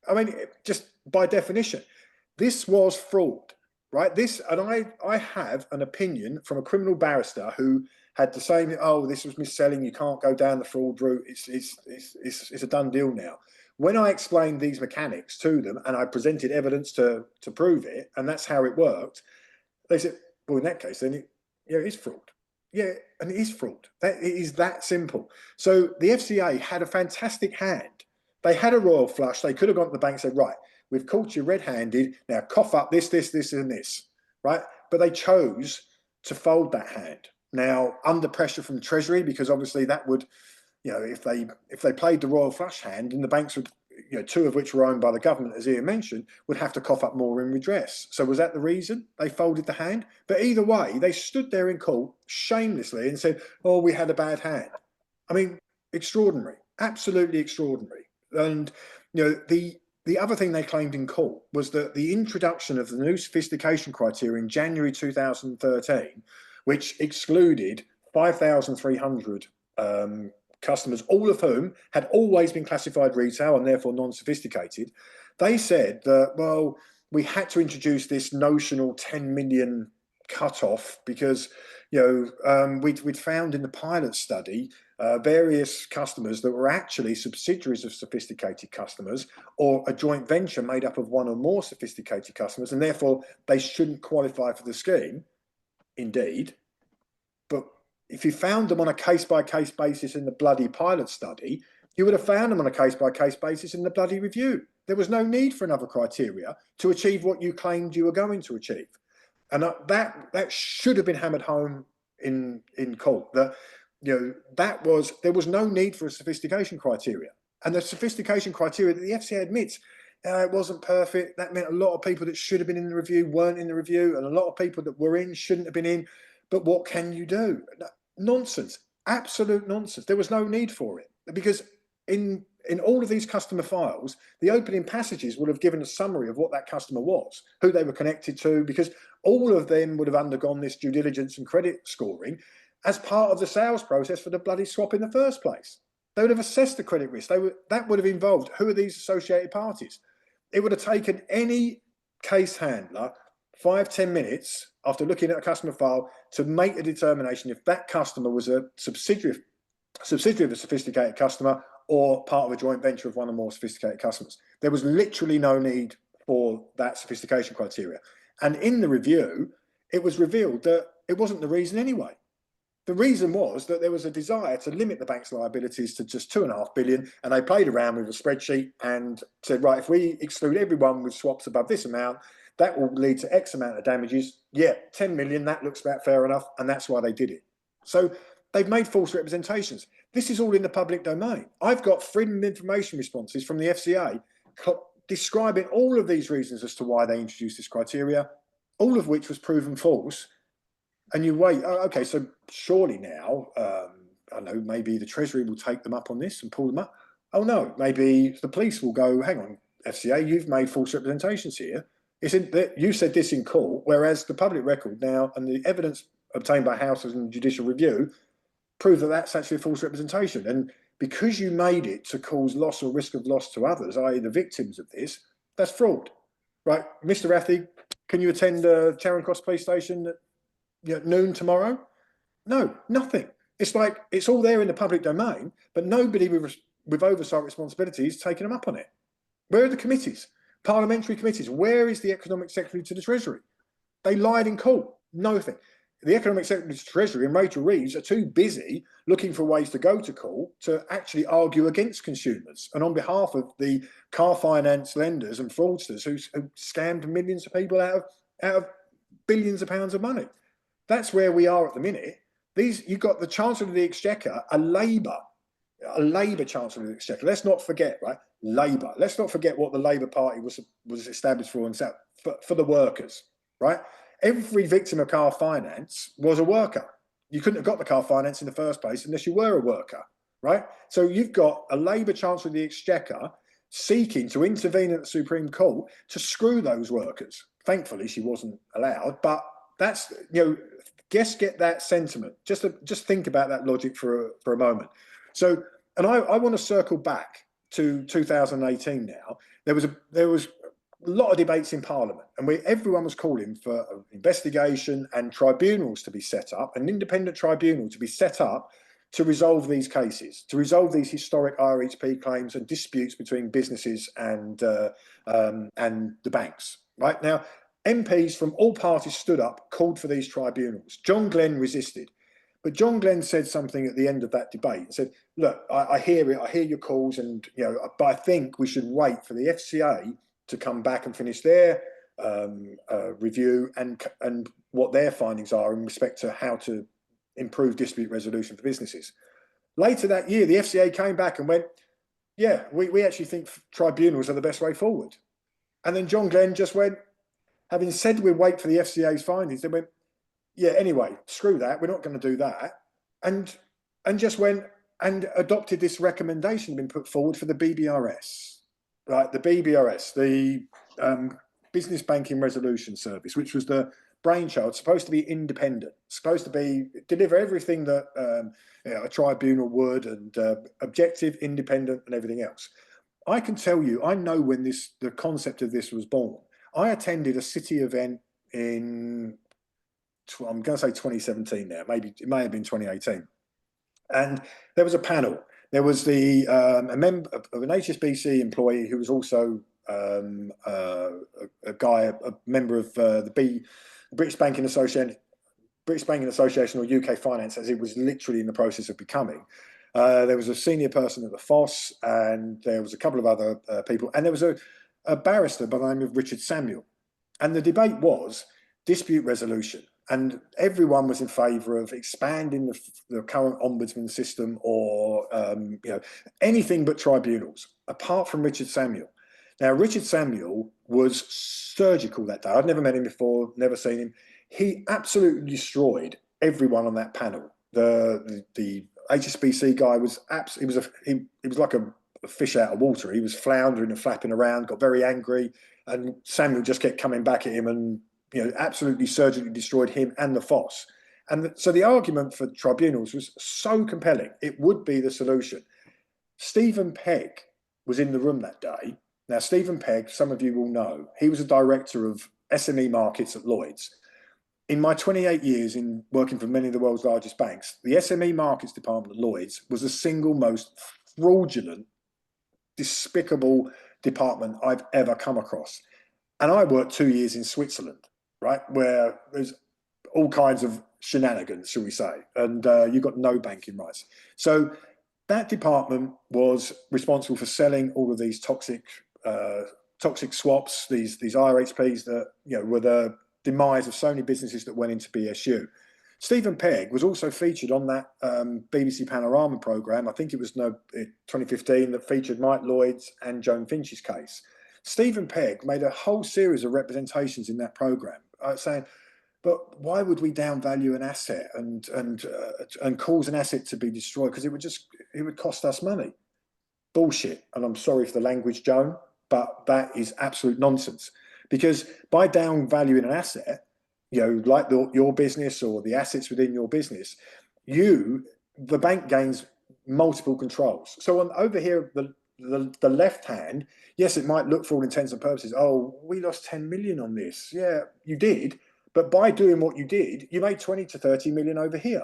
I mean, just by definition, this was fraud, right? And I have an opinion from a criminal barrister who had the same, oh, this was mis-selling, you can't go down the fraud route, it's a done deal now. When I explained these mechanics to them and I presented evidence to prove it, and that's how it worked, they said, well, in that case, then it is fraud. Yeah, and it is fraud. It is that simple. So the FCA had a fantastic hand. They had a royal flush. They could have gone to the bank and said, right, we've caught you red-handed, now cough up this, and this, right? But they chose to fold that hand. Now, under pressure from Treasury, because obviously that would, you know, if they played the royal flush hand, and the banks would, you know, two of which were owned by the government, as Ian mentioned, would have to cough up more in redress. So was that the reason they folded the hand? But either way, they stood there in court shamelessly and said, oh, we had a bad hand. I mean, extraordinary, absolutely extraordinary. And, you know, the other thing they claimed in court was that the introduction of the new sophistication criteria in January 2013, which excluded 5,300 customers, all of whom had always been classified retail and therefore non-sophisticated. They said that, well, we had to introduce this notional 10 million cutoff because, you know, we'd found in the pilot study various customers that were actually subsidiaries of sophisticated customers or a joint venture made up of one or more sophisticated customers, and therefore they shouldn't qualify for the scheme. Indeed, but if you found them on a case-by-case basis in the bloody pilot study, you would have found them on a case-by-case basis in the bloody review. There was no need for another criteria to achieve what you claimed you were going to achieve. And that should have been hammered home in court that, there was no need for a sophistication criteria. And the sophistication criteria that the FCA admits, it wasn't perfect. That meant a lot of people that should have been in the review weren't in the review, and a lot of people that were in shouldn't have been in. But what can you do? Nonsense, absolute nonsense. There was no need for it, because in all of these customer files, the opening passages would have given a summary of what that customer was, who they were connected to, because all of them would have undergone this due diligence and credit scoring as part of the sales process for the bloody swap in the first place. They would have assessed the credit risk. That would have involved, who are these associated parties? It would have taken any case handler 5-10 minutes after looking at a customer file to make a determination if that customer was a subsidiary of a sophisticated customer or part of a joint venture of one or more sophisticated customers. There was literally no need for that sophistication criteria. And in the review, it was revealed that it wasn't the reason anyway. The reason was that there was a desire to limit the bank's liabilities to just 2.5 billion, and they played around with a spreadsheet and said, right, if we exclude everyone with swaps above this amount, that will lead to X amount of damages. Yeah, 10 million, that looks about fair enough, and that's why they did it. So they've made false representations. This is all in the public domain. I've got freedom of information responses from the FCA describing all of these reasons as to why they introduced this criteria, all of which was proven false. And you wait, oh, okay, so surely now, I don't know, maybe the Treasury will take them up on this and pull them up. Oh no, maybe the police will go, hang on, FCA, you've made false representations here. Isn't that you said this in court, whereas the public record now and the evidence obtained by houses and judicial review prove that that's actually a false representation. And because you made it to cause loss or risk of loss to others, i.e. the victims of this, that's fraud. Right, Mr. Rathie, can you attend Charing Cross Police Station at noon tomorrow? No, nothing. It's like, it's all there in the public domain, but nobody with oversight responsibilities taking them up on it. Where are the committees? Parliamentary committees. Where is the Economic Secretary to the Treasury? They lied in court. Nothing. The Economic Secretary to the Treasury and Rachel Reeves are too busy looking for ways to go to court to actually argue against consumers and on behalf of the car finance lenders and fraudsters who scammed millions of people out of billions of pounds of money. That's where we are at the minute. You've got the Chancellor of the Exchequer, a Labour Chancellor of the Exchequer. Let's not forget, right? Labour. Let's not forget what the Labour Party was established for and set for the workers, right? Every victim of car finance was a worker. You couldn't have got the car finance in the first place unless you were a worker, right? So you've got a Labour Chancellor of the Exchequer seeking to intervene at the Supreme Court to screw those workers. Thankfully, she wasn't allowed, but that's, just get that sentiment. Just think about that logic for a moment. So, and I want to circle back to 2018 now. There was a lot of debates in Parliament, and everyone was calling for an investigation and tribunals to be set up, an independent tribunal to be set up to resolve these cases, to resolve these historic RHP claims and disputes between businesses and the banks. Right now, MPs from all parties stood up, called for these tribunals. John Glenn resisted. But John Glenn said something at the end of that debate and said, look, I hear it, I hear your calls, and but I think we should wait for the FCA to come back and finish their review and what their findings are in respect to how to improve dispute resolution for businesses. Later that year, the FCA came back and went, yeah, we actually think tribunals are the best way forward. And then John Glenn just went, having said we'd wait for the FCA's findings, they went, yeah, anyway, screw that, we're not going to do that. And just went and adopted this recommendation been put forward for the BBRS, right? The BBRS, the Business Banking Resolution Service, which was the brainchild, supposed to be independent, supposed to deliver everything that a tribunal would, and objective, independent, and everything else. I can tell you, I know when the concept of this was born. I attended a city event in, I'm going to say 2017 now, maybe it may have been 2018. And there was a panel. There was a member of an HSBC employee who was also a member of the British Banking Association or UK Finance, as it was literally in the process of becoming. There was a senior person at the FOSS, and there was a couple of other people, and there was a barrister by the name of Richard Samuel. And the debate was dispute resolution. and everyone was in favour of expanding the current ombudsman system, or anything but tribunals, apart from Richard Samuel. Now, Richard Samuel was surgical that day. I'd never met him before, never seen him. He absolutely destroyed everyone on that panel. The HSBC guy was he was like a fish out of water. He was floundering and flapping around, got very angry, and Samuel just kept coming back at him and absolutely surgically destroyed him and the FOSS. And so the argument for tribunals was so compelling, it would be the solution. Stephen Pegg was in the room that day. Now, Stephen Pegg, some of you will know, he was a director of SME markets at Lloyds. In my 28 years in working for many of the world's largest banks, the SME markets department at Lloyds was the single most fraudulent, despicable department I've ever come across. And I worked 2 years in Switzerland, right, where there's all kinds of shenanigans, shall we say, and you've got no banking rights. So that department was responsible for selling all of these toxic swaps, these IRHPs that were the demise of so many businesses that went into BSU. Stephen Pegg was also featured on that BBC Panorama programme. I think it was 2015, that featured Mike Lloyd's and Joan Finch's case. Stephen Pegg made a whole series of representations in that programme, saying, but why would we downvalue an asset and cause an asset to be destroyed? Because it would cost us money. Bullshit. And I'm sorry for the language, Joan, but that is absolute nonsense. Because by downvaluing an asset, like your business or the assets within your business, the bank gains multiple controls. So over here, the left hand, yes, it might look for all intents and purposes, oh, we lost 10 million on this. Yeah, you did. But by doing what you did, you made 20 to 30 million over here.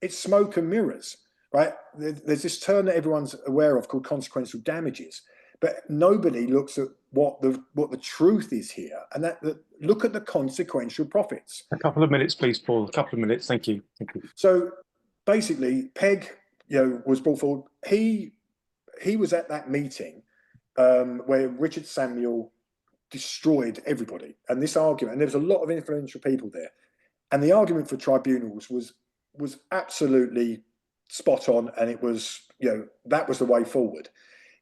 It's smoke and mirrors, right? There's this term that everyone's aware of called consequential damages, but nobody looks at what the truth is here, and that look at the consequential profits. A couple of minutes, please, Paul. A couple of minutes. Thank you. Thank you. So basically, Pegg, was brought forward. He was at that meeting where Richard Samuel destroyed everybody, and this argument, and there was a lot of influential people there, and the argument for tribunals was absolutely spot on, and it was that was the way forward.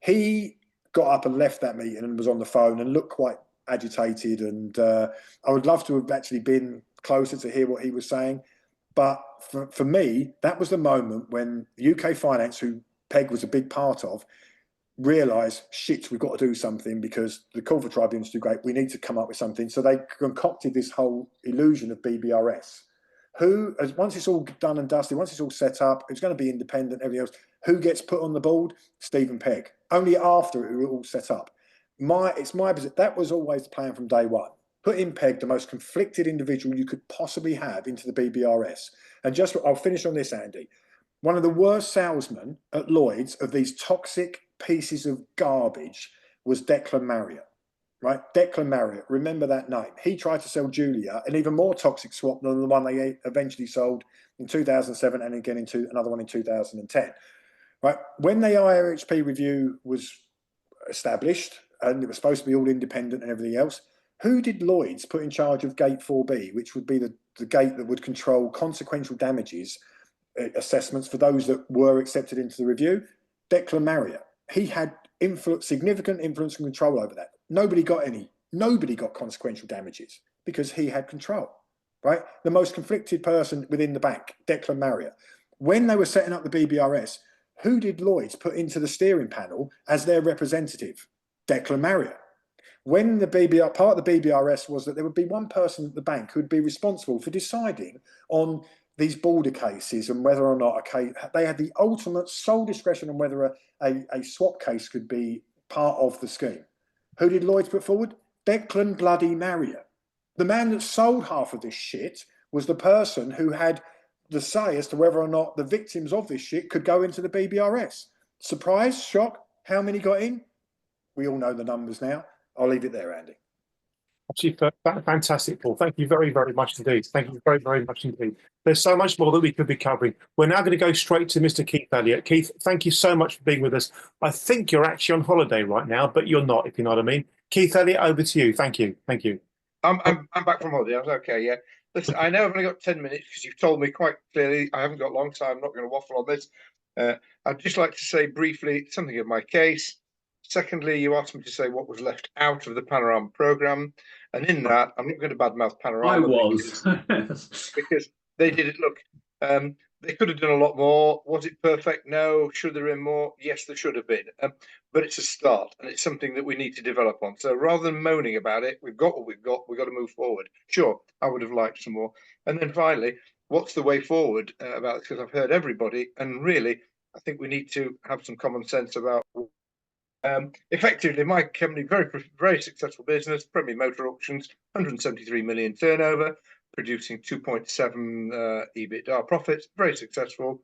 He got up and left that meeting and was on the phone and looked quite agitated, and I would love to have actually been closer to hear what he was saying, but for me, that was the moment when UK Finance, who Pegg was a big part of, realised, shit, we've got to do something because the call for tribunals is too great. We need to come up with something. So they concocted this whole illusion of BBRS. Once it's all done and dusted, once it's all set up, it's going to be independent, everything else. Who gets put on the board? Stephen Pegg. Only after it was all set up. It's my position. That was always the plan from day one. Put in Pegg, the most conflicted individual you could possibly have, into the BBRS. And I'll finish on this, Andy. One of the worst salesmen at Lloyds of these toxic pieces of garbage was Declan Marriott, right? Declan Marriott, remember that name. He tried to sell Julia an even more toxic swap than the one they eventually sold in 2007 and again another one in 2010, right? When the IRHP review was established and it was supposed to be all independent and everything else, who did Lloyds put in charge of Gate 4B, which would be the gate that would control consequential damages assessments for those that were accepted into the review? Declan Marriott. He had significant influence and control over that. Nobody got consequential damages because he had control, right? The most conflicted person within the bank, Declan Marriott. When they were setting up the BBRS, who did Lloyds put into the steering panel as their representative? Declan Marriott. When part of the BBRS was that there would be one person at the bank who would be responsible for deciding on these border cases and whether or not they had the ultimate sole discretion on whether a swap case could be part of the scheme. Who did Lloyds put forward? Declan bloody Marriott. The man that sold half of this shit was the person who had the say as to whether or not the victims of this shit could go into the BBRS. Surprise, shock, how many got in? We all know the numbers now. I'll leave it there, Andy. Absolutely fantastic, Paul. Thank you very, very much indeed. Thank you very, very much indeed. There's so much more that we could be covering. We're now going to go straight to Mr. Keith Elliott. Keith, thank you so much for being with us. I think you're actually on holiday right now, but you're not, if you know what I mean. Keith Elliott, over to you. Thank you. Thank you. I'm back from holiday. I was okay, yeah. Listen, I know I've only got 10 minutes because you've told me quite clearly I haven't got long, so I'm not going to waffle on this. I'd just like to say briefly something of my case. Secondly, you asked me to say what was left out of the Panorama programme. And in that, I'm not going to badmouth Panorama. I was. because they did it. Look, they could have done a lot more. Was it perfect? No. Should there have been more? Yes, there should have been. But it's a start, and it's something that we need to develop on. So rather than moaning about it, we've got what we've got. We've got to move forward. Sure, I would have liked some more. And then finally, what's the way forward about this? Because I've heard everybody, and really, I think we need to have some common sense about. Effectively, my company, very successful business, Premier Motor Auctions, 173 million turnover, producing 2.7 EBITDA profits, very successful.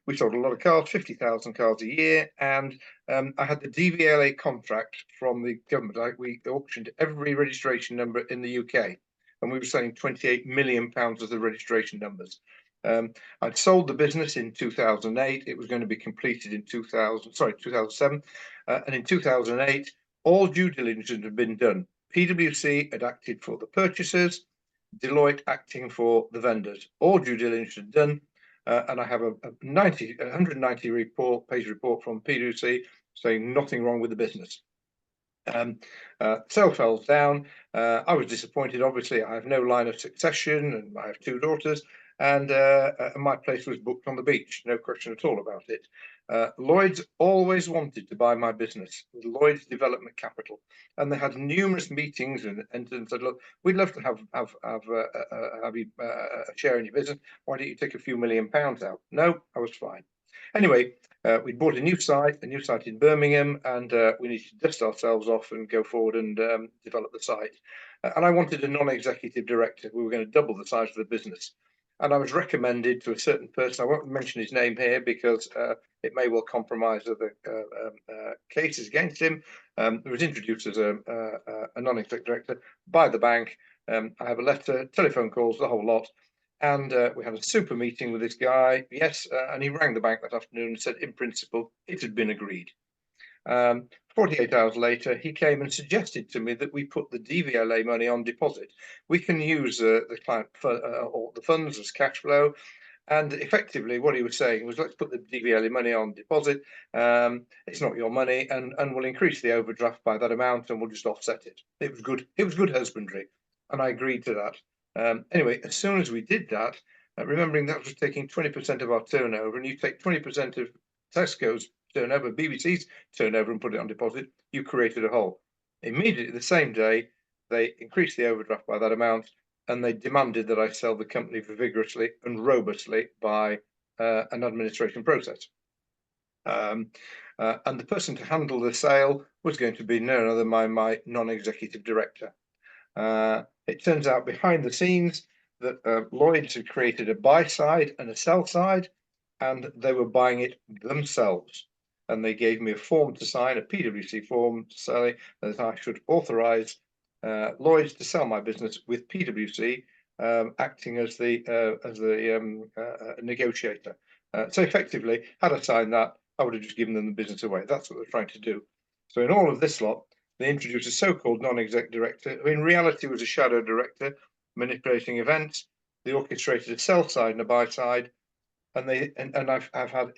We sold a lot of cars, 50,000 cars a year, and I had the DVLA contract from the government. We auctioned every registration number in the UK, and we were selling 28 million pounds of the registration numbers. I'd sold the business in 2008. It was going to be completed in 2007. And in 2008, all due diligence had been done. PwC had acted for the purchasers, Deloitte acting for the vendors. All due diligence had done. And I have a 190 page report from PwC saying nothing wrong with the business. Sale fell down. I was disappointed. Obviously, I have no line of succession, and I have two daughters. And my place was booked on the beach, no question at all about it. Lloyds always wanted to buy my business, Lloyds Development Capital, and they had numerous meetings and said, "Look, we'd love to have you a share in your business. Why don't you take a few £1 million out?" No, I was fine. Anyway, we bought a new site in Birmingham, and we needed to dust ourselves off and go forward and develop the site. And I wanted a non-executive director. We were going to double the size of the business. And I was recommended to a certain person. I won't mention his name here because it may well compromise other cases against him. He was introduced as a non-executive director by the bank. I have a letter, telephone calls, the whole lot. And we had a super meeting with this guy. Yes, and he rang the bank that afternoon and said, in principle, it had been agreed. 48 hours later, he came and suggested to me that we put the DVLA money on deposit. We can use the client or the funds as cash flow. And effectively, what he was saying was, let's put the DVLA money on deposit. It's not your money, and we'll increase the overdraft by that amount, and we'll just offset it. It was good. It was good husbandry, and I agreed to that. Anyway, as soon as we did that, remembering that was taking 20% of our turnover, and you take 20% of Tesco's turnover, BBC's turnover, and put it on deposit, you created a hole. Immediately the same day, they increased the overdraft by that amount, and they demanded that I sell the company vigorously and robustly by an administration process. And the person to handle the sale was going to be none other than my non-executive director. It turns out behind the scenes that Lloyds had created a buy side and a sell side, and they were buying it themselves. And they gave me a form to sign, a PwC form to say that I should authorise Lloyds to sell my business with PwC acting as the negotiator. So effectively, had I signed that, I would have just given them the business away. That's what they're trying to do. So in all of this lot, they introduced a so-called non-exec director, who in reality was a shadow director, manipulating events. They orchestrated a sell side and a buy side. And I've had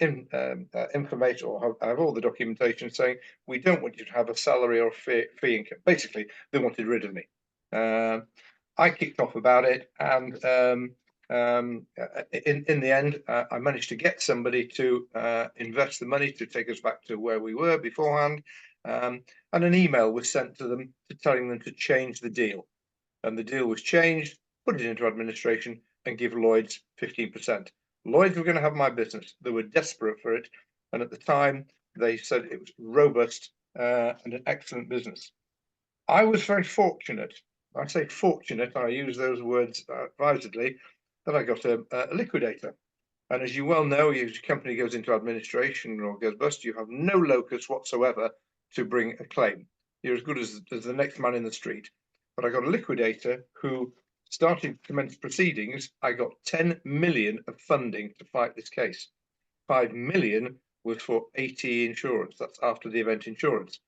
information, or I have all the documentation saying we don't want you to have a salary or a fee income. Basically, they wanted rid of me. I kicked off about it, and in the end, I managed to get somebody to invest the money to take us back to where we were beforehand. And an email was sent to them telling them to change the deal, and the deal was changed, put it into administration, and give Lloyds 15%. Lloyds were going to have my business. They were desperate for it. And at the time, they said it was robust and an excellent business. I was very fortunate. I say fortunate, I use those words advisedly, that I got a liquidator. And as you well know, as your company goes into administration or goes bust, you have no locus whatsoever to bring a claim. You're as good as the next man in the street. But I got a liquidator who started to commence proceedings. I got 10 million of funding to fight this case. 5 million was for AT insurance. That's after the event insurance.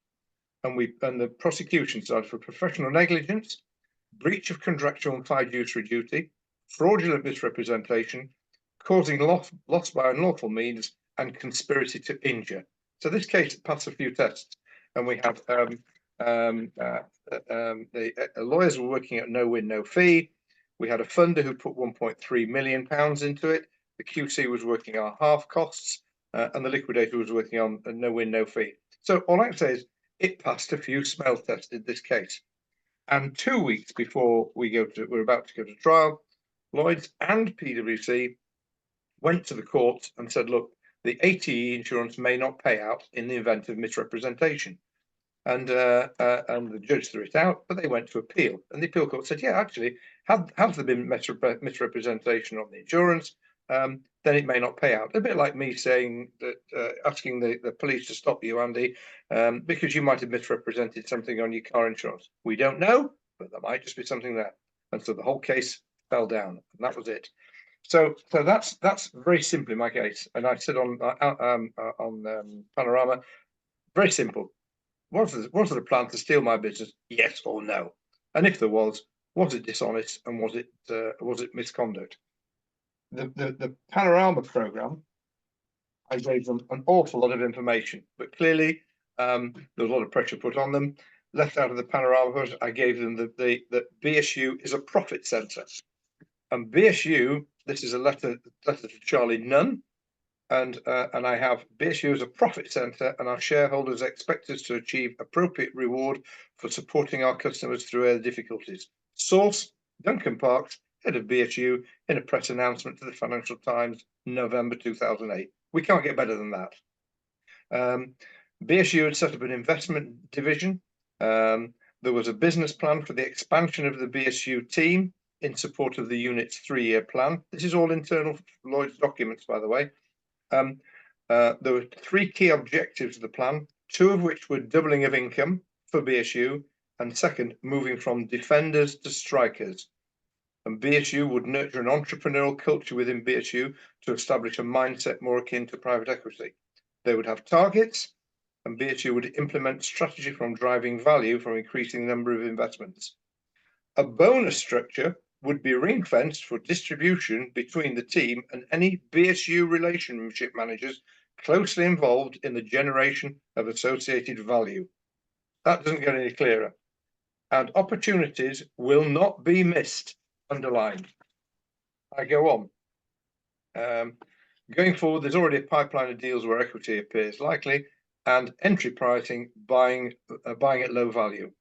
And the prosecution started for professional negligence, breach of contractual and fiduciary duty, fraudulent misrepresentation, causing loss by unlawful means, and conspiracy to injure. So this case passed a few tests, and we have the lawyers were working at no win, no fee. We had a funder who put £1.3 million into it. The QC was working on half costs, and the liquidator was working on a no win, no fee. So all I can say is it passed a few smell tests in this case. And 2 weeks before we're about to go to trial, Lloyds and PwC went to the court and said, look, the ATE insurance may not pay out in the event of misrepresentation. And the judge threw it out, but they went to appeal. And the appeal court said, yeah, actually, has there been misrepresentation on the insurance, then it may not pay out. A bit like me saying that, asking the police to stop you, Andy, because you might have misrepresented something on your car insurance. We don't know, but there might just be something there. And so the whole case fell down, and that was it. So that's very simply my case. And I said on Panorama, very simple. Was there a plan to steal my business? Yes or no? And if there was it dishonest, and was it misconduct? The Panorama program, I gave them an awful lot of information, but clearly there was a lot of pressure put on them. Left out of the Panorama, I gave them that BSU is a profit centre, and BSU. This is a letter to Charlie Nunn. And I have BSU as a profit centre, and our shareholders expect us to achieve appropriate reward for supporting our customers through their difficulties. Source: Duncan Parks, head of BSU, in a press announcement to the Financial Times, November 2008. We can't get better than that. BSU had set up an investment division. There was a business plan for the expansion of the BSU team in support of the unit's 3-year plan. This is all internal Lloyds documents, by the way. There were 3 key objectives of the plan, 2 of which were doubling of income for BSU, and second, moving from defenders to strikers. And BSU would nurture an entrepreneurial culture within BSU to establish a mindset more akin to private equity. They would have targets, and BSU would implement strategy from driving value from increasing the number of investments. A bonus structure would be ring-fenced for distribution between the team and any BSU relationship managers closely involved in the generation of associated value. That doesn't get any clearer. And opportunities will not be missed, underlined. I go on. Going forward, there's already a pipeline of deals where equity appears likely, and entry pricing, buying at low value.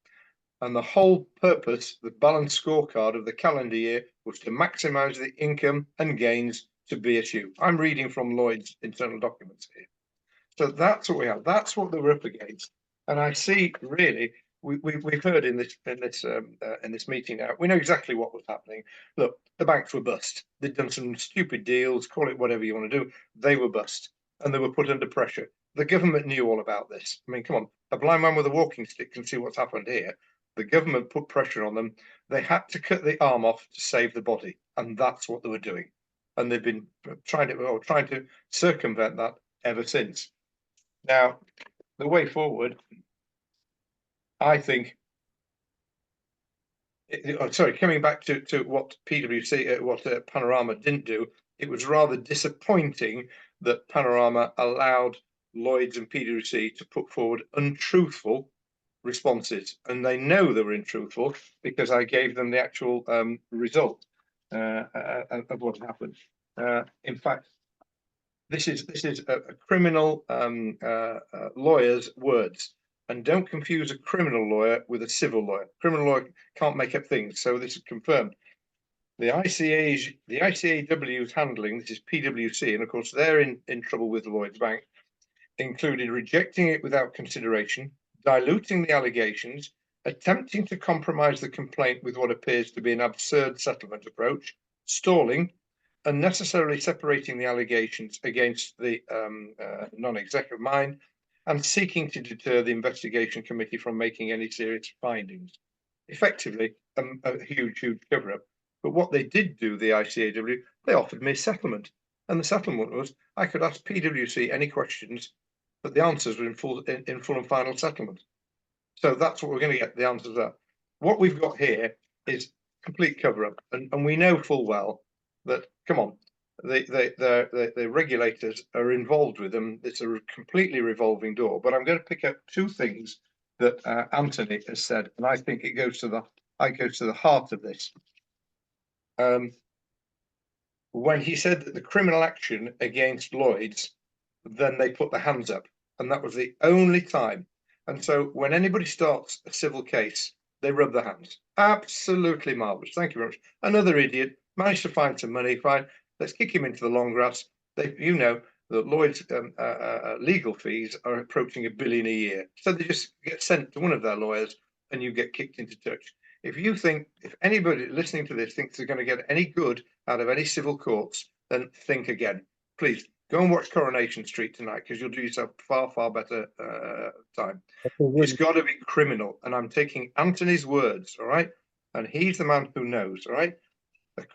And the whole purpose, the balanced scorecard of the calendar year, was to maximise the income and gains to BSU. I'm reading from Lloyd's internal documents here. So that's what we have. That's what they were up against. And I see, really, we've heard in this meeting now, we know exactly what was happening. Look, the banks were bust. They'd done some stupid deals, call it whatever you want to do. They were bust, and they were put under pressure. The government knew all about this. I mean, come on, a blind man with a walking stick can see what's happened here. The government put pressure on them. They had to cut the arm off to save the body, and that's what they were doing. And they've been trying to circumvent that ever since. Now, the way forward, I think. Coming back to what PwC, what Panorama didn't do, it was rather disappointing that Panorama allowed Lloyds and PwC to put forward untruthful responses, and they know they were untruthful because I gave them the actual result of what happened. In fact, this is a criminal lawyer's words, and don't confuse a criminal lawyer with a civil lawyer. Criminal lawyer can't make up things, so this is confirmed. The ICAW's handling, this is PwC, and of course they're in trouble with Lloyds Bank, included rejecting it without consideration, diluting the allegations, attempting to compromise the complaint with what appears to be an absurd settlement approach, stalling, unnecessarily separating the allegations against the non-executive mind, and seeking to deter the investigation committee from making any serious findings. Effectively, a huge cover-up. But what they did do, the ICAW, they offered me a settlement. And the settlement was, I could ask PwC any questions, but the answers were in full and final settlement. So that's what we're going to get, the answers are. What we've got here is complete cover-up, and we know full well that, come on, the regulators are involved with them. It's a completely revolving door. But I'm going to pick up two things that Anthony has said, and I think it goes to the heart of this. When he said that the criminal action against Lloyds, then they put their hands up, and that was the only time. And so when anybody starts a civil case, they rub their hands. Absolutely marvellous. Thank you very much. Another idiot managed to find some money. Fine, let's kick him into the long grass. You know that Lloyd's legal fees are approaching £1 billion a year. So they just get sent to one of their lawyers and you get kicked into touch. If anybody listening to this thinks they're going to get any good out of any civil courts, then think again. Please go and watch Coronation Street tonight, because you'll do yourself far, far better time. It's got to be criminal. And I'm taking Anthony's words, all right? And he's the man who knows, all right?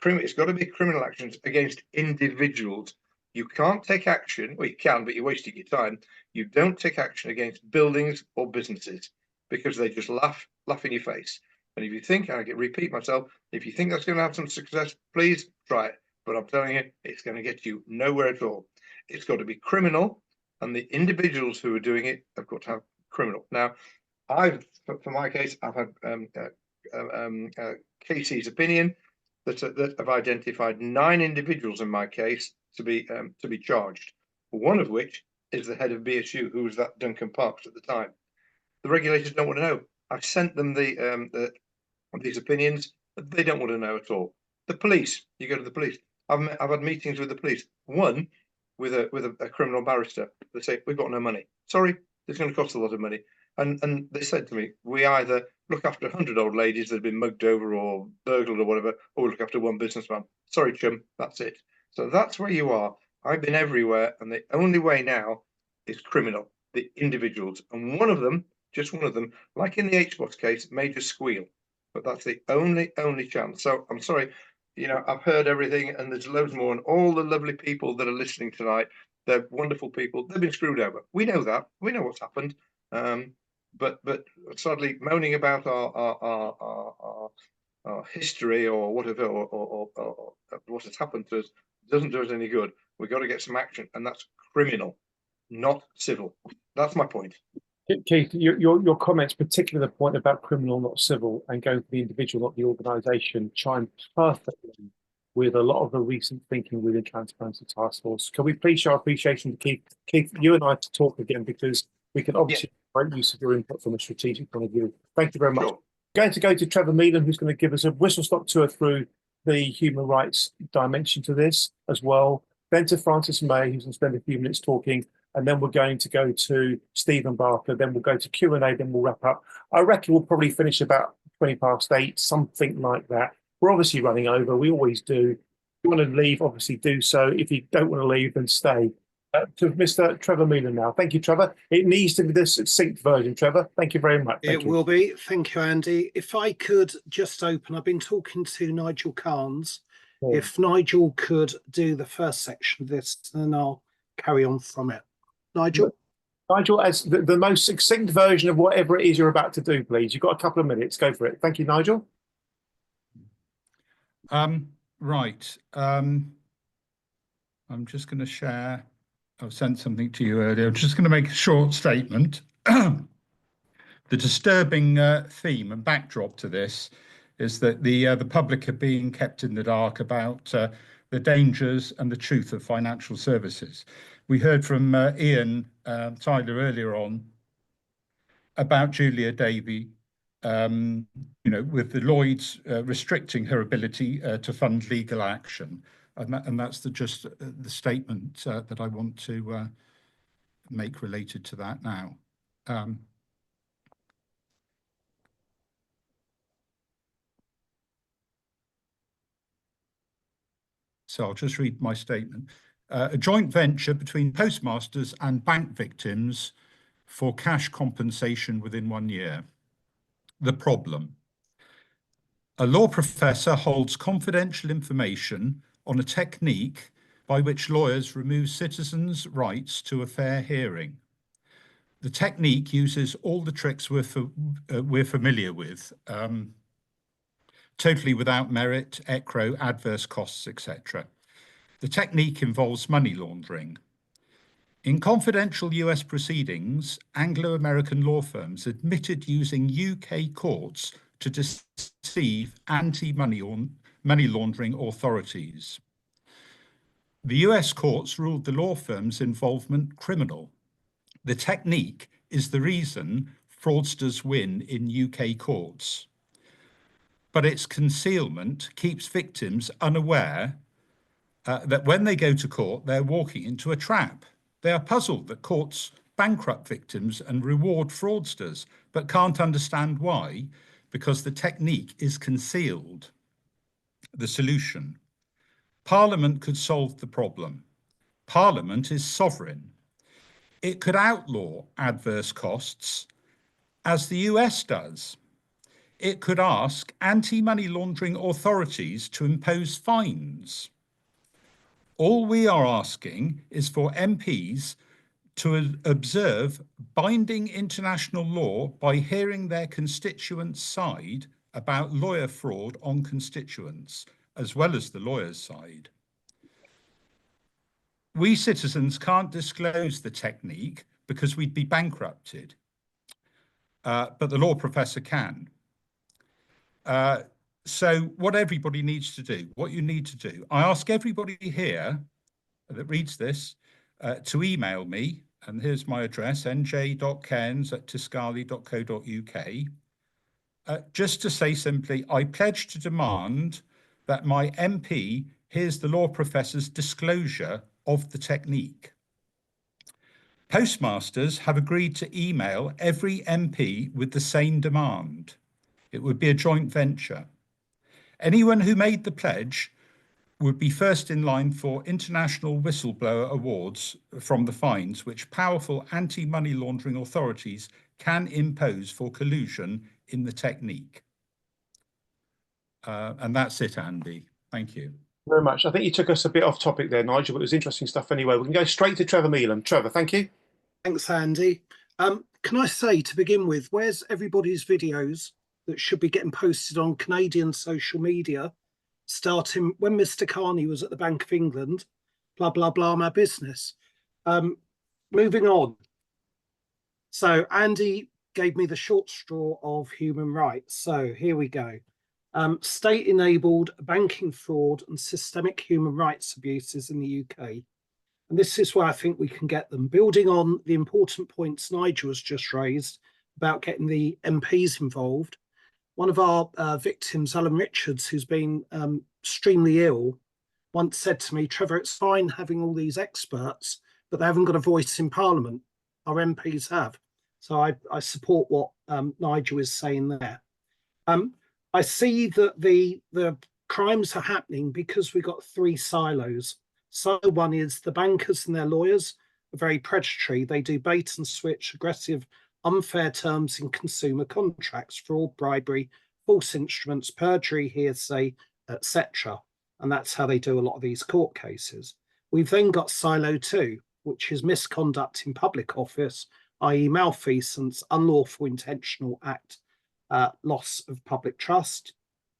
It's got to be criminal actions against individuals. You can't take action, well, you can, but you're wasting your time. You don't take action against buildings or businesses, because they just laugh in your face. And if you think, and I repeat myself, if you think that's going to have some success, please try it. But I'm telling you, it's going to get you nowhere at all. It's got to be criminal, and the individuals who are doing it have got to have criminal. Now, for my case, I've had Casey's opinion that have identified 9 individuals in my case to be charged. One of which is the head of BSU, who was that Duncan Parks at the time. The regulators don't want to know. I've sent them these opinions. They don't want to know at all. The police, you go to the police. I've had meetings with the police. One with a criminal barrister. They say, we've got no money. Sorry, it's going to cost a lot of money. And they said to me, we either look after 100 old ladies that have been mugged over or burgled or whatever, or we look after one businessman. Sorry, chum, that's it. So that's where you are. I've been everywhere, and the only way now is criminal, the individuals. And one of them, just one of them, like in the HBOS case, may just squeal. But that's the only chance. So I'm sorry, you know, I've heard everything, and there's loads more. And all the lovely people that are listening tonight, they're wonderful people. They've been screwed over. We know that. We know what's happened. But sadly, moaning about our history or whatever, or what has happened to us, doesn't do us any good. We've got to get some action, and that's criminal, not civil. That's my point. Keith, your comments, particularly the point about criminal, not civil, and going for the individual, not the organisation, chime perfectly with a lot of the recent thinking within Transparency Task Force. Can we please show our appreciation to Keith? Keith, you and I to talk again, because we can obviously make use of your input from a strategic point of view. Thank you very much. Sure. Going to go to Trevor Meelan, who's going to give us a whistle-stop tour through the human rights dimension to this as well. Then to Francis May, who's going to spend a few minutes talking. And then we're going to go to Stephen Barker, then we'll go to Q&A, then we'll wrap up. I reckon we'll probably finish about 8:20, something like that. We're obviously running over, we always do. If you want to leave, obviously do so. If you don't want to leave, then stay. To Mr. Trevor Meelan now. Thank you, Trevor. It needs to be the succinct version, Trevor. Thank you very much. It will be. Thank you, Andy. If I could just open, I've been talking to Nigel Carnes. Yeah. If Nigel could do the first section of this, then I'll carry on from it. Nigel, as the most succinct version of whatever it is you're about to do, please. You've got a couple of minutes. Go for it. Thank you, Nigel. Right. I'm just going to share. I've sent something to you earlier. I'm just going to make a short statement. The disturbing theme and backdrop to this is that the public are being kept in the dark about the dangers and the truth of financial services. We heard from Ian Tyler earlier on about Julia Davey, you know, with the Lloyds restricting her ability to fund legal action, and that's just the statement that I want to make related to that now. So I'll just read my statement. A joint venture between postmasters and bank victims for cash compensation within 1 year. The problem. A law professor holds confidential information on a technique by which lawyers remove citizens' rights to a fair hearing. The technique uses all the tricks we're familiar with. totally without merit, ECRO, adverse costs, etc. The technique involves money laundering. In confidential US proceedings, Anglo-American law firms admitted using UK courts to deceive anti-money laundering authorities. The US courts ruled the law firm's involvement criminal. The technique is the reason fraudsters win in UK courts. But its concealment keeps victims unaware that when they go to court, they're walking into a trap. They are puzzled that courts bankrupt victims and reward fraudsters, but can't understand why, because the technique is concealed. The solution: Parliament could solve the problem. Parliament is sovereign. It could outlaw adverse costs, as the US does. It could ask anti-money laundering authorities to impose fines. All we are asking is for MPs to observe binding international law by hearing their constituents' side about lawyer fraud on constituents, as well as the lawyer's side. We citizens can't disclose the technique because we'd be bankrupted, but the law professor can. So what everybody needs to do, what you need to do, I ask everybody here that reads this to email me, and here's my address, nj.cairns@tiscali.co.uk, just to say simply, I pledge to demand that my MP hears the law professor's disclosure of the technique. Postmasters have agreed to email every MP with the same demand. It would be a joint venture. Anyone who made the pledge would be first in line for international whistleblower awards from the fines which powerful anti-money laundering authorities can impose for collusion in the technique. And that's it, Andy. Thank you. Very much. I think you took us a bit off topic there, Nigel, but it was interesting stuff anyway. We can go straight to Trevor Meelan. Trevor, thank you. Thanks, Andy. Can I say, to begin with, where's everybody's videos that should be getting posted on Canadian social media, starting when Mr. Carney was at the Bank of England, blah, blah, blah, my business. Moving on. So Andy gave me the short straw of human rights. So here we go. State-enabled banking fraud and systemic human rights abuses in the UK. And this is where I think we can get them. Building on the important points Nigel has just raised about getting the MPs involved, one of our victims, Alan Richards, who's been extremely ill, once said to me, Trevor, it's fine having all these experts, but they haven't got a voice in Parliament. Our MPs have. So I support what Nigel is saying there. I see that the crimes are happening because we've got three silos. Silo one is the bankers and their lawyers are very predatory. They do bait and switch, aggressive, unfair terms in consumer contracts, fraud, bribery, false instruments, perjury, hearsay, etc. And that's how they do a lot of these court cases. We've then got silo two, which is misconduct in public office, i.e. malfeasance, unlawful intentional act, loss of public trust.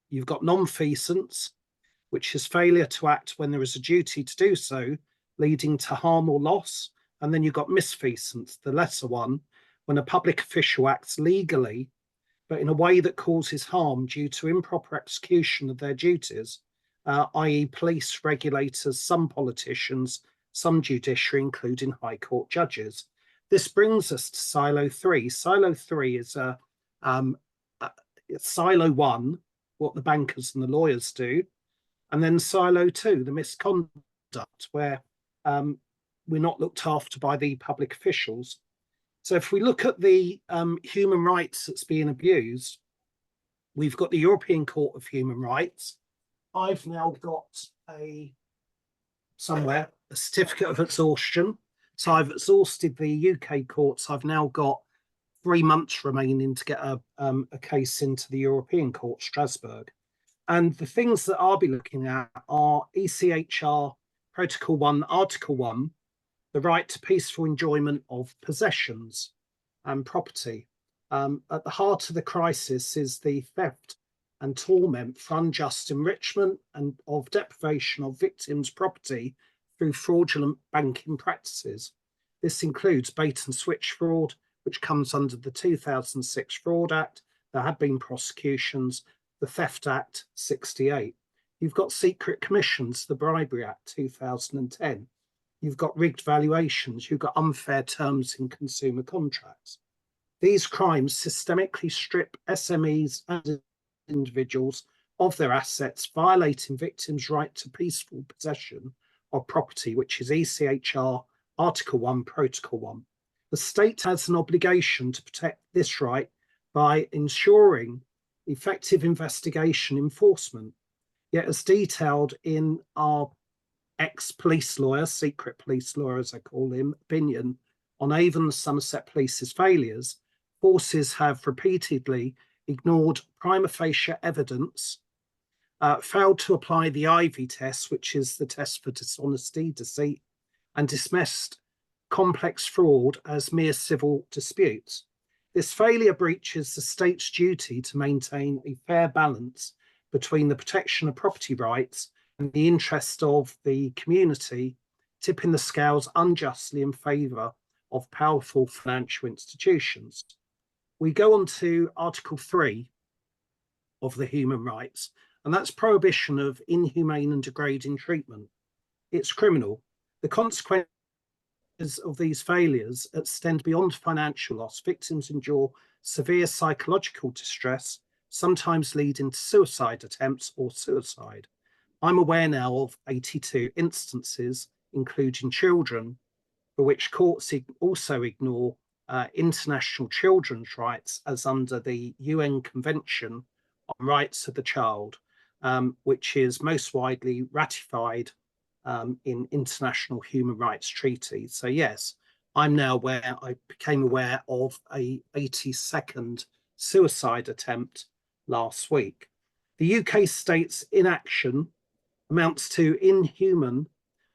You've got nonfeasance, which is failure to act when there is a duty to do so, leading to harm or loss. And then you've got misfeasance, the lesser one, when a public official acts legally, but in a way that causes harm due to improper execution of their duties, i.e. police, regulators, some politicians, some judiciary, including High Court judges. This brings us to silo three. Silo three is silo one, what the bankers and the lawyers do, and then silo two, the misconduct, where we're not looked after by the public officials. So if we look at the human rights that's being abused, we've got the European Court of Human Rights. I've now got a certificate of exhaustion. So I've exhausted the UK courts. I've now got 3 months remaining to get a case into the European Court, Strasbourg. And the things that I'll be looking at are ECHR Protocol 1, Article 1, the right to peaceful enjoyment of possessions and property. At the heart of the crisis is the theft and torment for unjust enrichment and of deprivation of victims' property through fraudulent banking practices. This includes bait and switch fraud, which comes under the 2006 Fraud Act. There have been prosecutions, the Theft Act 68. You've got secret commissions, the Bribery Act 2010. You've got rigged valuations, you've got unfair terms in consumer contracts. These crimes systemically strip SMEs and individuals of their assets, violating victims' right to peaceful possession of property, which is ECHR Article 1, Protocol 1. The state has an obligation to protect this right by ensuring effective investigation enforcement. Yet, as detailed in our ex-police lawyer, secret police lawyer as I call him, opinion on Avon Somerset Police's failures, forces have repeatedly ignored prima facie evidence, failed to apply the Ivy test, which is the test for dishonesty, deceit, and dismissed complex fraud as mere civil disputes. This failure breaches the state's duty to maintain a fair balance between the protection of property rights and the interest of the community, tipping the scales unjustly in favour of powerful financial institutions. We go on to Article 3 of the human rights, and that's prohibition of inhumane and degrading treatment. It's criminal. The consequences of these failures extend beyond financial loss. Victims endure severe psychological distress, sometimes leading to suicide attempts or suicide. I'm aware now of 82 instances, including children, for which courts also ignore international children's rights as under the UN Convention on Rights of the Child, which is most widely ratified in international human rights treaties. So yes, I'm now aware, I became aware of a 82nd suicide attempt last week. The UK state's inaction amounts to inhuman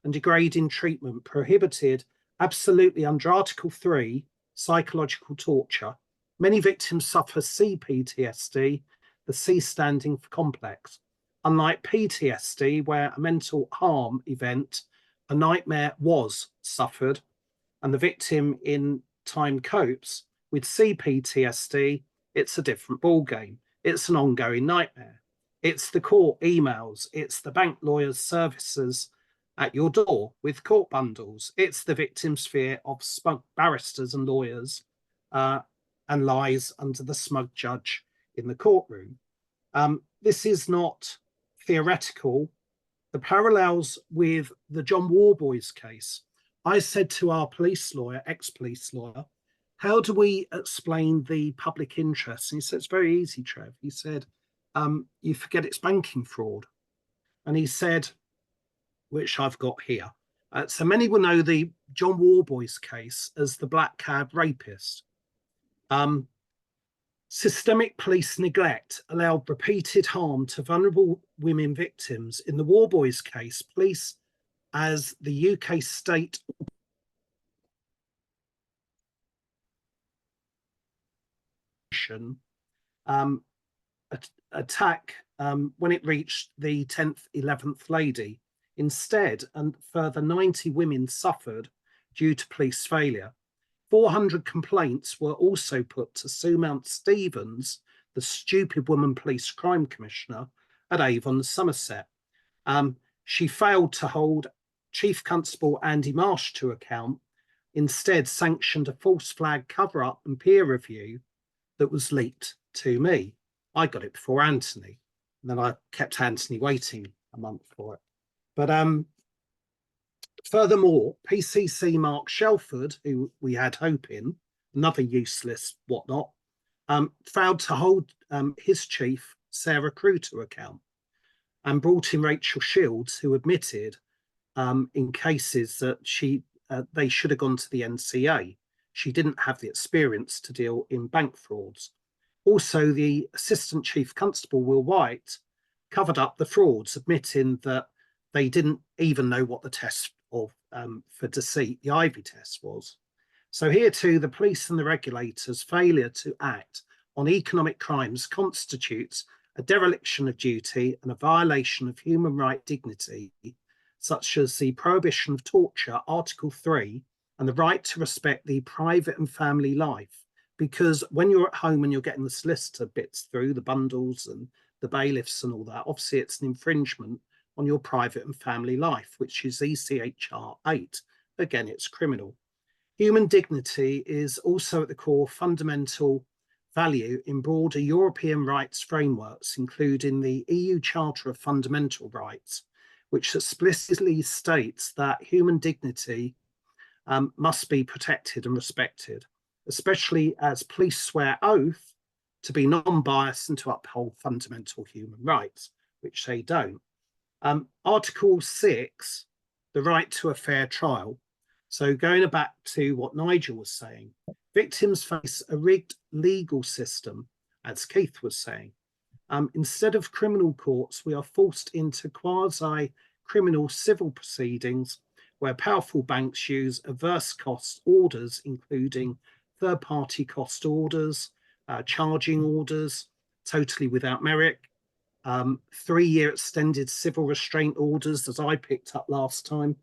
and degrading treatment prohibited absolutely under Article 3, psychological torture. Many victims suffer CPTSD, the C standing for complex. Unlike PTSD, where a mental harm event, a nightmare was suffered, and the victim in time copes, with CPTSD, it's a different ballgame. It's an ongoing nightmare. It's the court emails, it's the bank lawyers' services at your door with court bundles. It's the victim's fear of smug barristers and lawyers and lies under the smug judge in the courtroom. This is not theoretical. The parallels with the John Warboys case. I said to our police lawyer, ex-police lawyer, how do we explain the public interest? And he said, it's very easy, Trev. He said, you forget it's banking fraud. And he said, which I've got here. So many will know the John Warboys case as the black cab rapist. Systemic police neglect allowed repeated harm to vulnerable women victims. In the Warboys case, police, as the UK state attack when it reached the 10th, 11th lady. Instead, and further 90 women suffered due to police failure. 400 complaints were also put to Sue Mount Stevens, the stupid woman police crime commissioner at Avon, Somerset. She failed to hold Chief Constable Andy Marsh to account, instead sanctioned a false flag cover-up and peer review that was leaked to me. I got it before Anthony, and then I kept Anthony waiting a month for it. But furthermore, PCC Mark Shelford, who we had hope in, another useless whatnot, failed to hold his chief, Sarah Crew, to account, and brought in Rachel Shields, who admitted in cases that they should have gone to the NCA. She didn't have the experience to deal in bank frauds. Also, the Assistant Chief Constable, Will White, covered up the frauds, admitting that they didn't even know what the test of for deceit, the Ivy test, was. So here too, the police and the regulators' failure to act on economic crimes constitutes a dereliction of duty and a violation of human right dignity, such as the prohibition of torture, Article 3, and the right to respect the private and family life. Because when you're at home and you're getting the solicitor bits through, the bundles and the bailiffs and all that, obviously it's an infringement on your private and family life, which is ECHR 8. Again, it's criminal. Human dignity is also at the core fundamental value in broader European rights frameworks, including the EU Charter of Fundamental Rights, which explicitly states that human dignity must be protected and respected, especially as police swear oath to be non-biased and to uphold fundamental human rights, which they don't. Article 6, the right to a fair trial. So going back to what Nigel was saying, victims face a rigged legal system, as Keith was saying. Instead of criminal courts, we are forced into quasi-criminal civil proceedings where powerful banks use adverse cost orders, including third-party cost orders, charging orders, totally without merit, 3-year extended civil restraint orders that I picked up last time,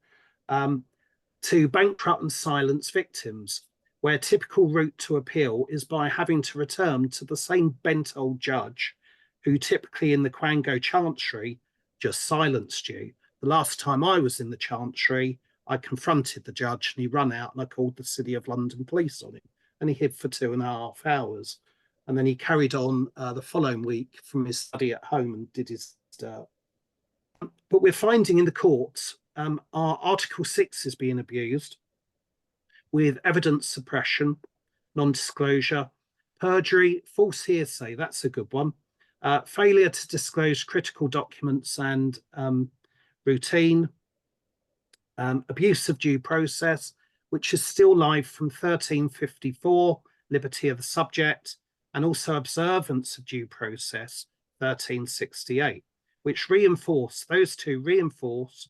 to bankrupt and silence victims, where a typical route to appeal is by having to return to the same bent old judge who typically in the Quango Chancery just silenced you. The last time I was in the Chancery, I confronted the judge and he ran out and I called the City of London police on him and he hid for 2.5 hours. And then he carried on the following week from his study at home and did his but we're finding in the courts our Article 6 is being abused with evidence suppression, non-disclosure, perjury, false hearsay, that's a good one, failure to disclose critical documents and routine, abuse of due process, which is still live from 1354, liberty of the subject, and also observance of due process, 1368, which those two reinforce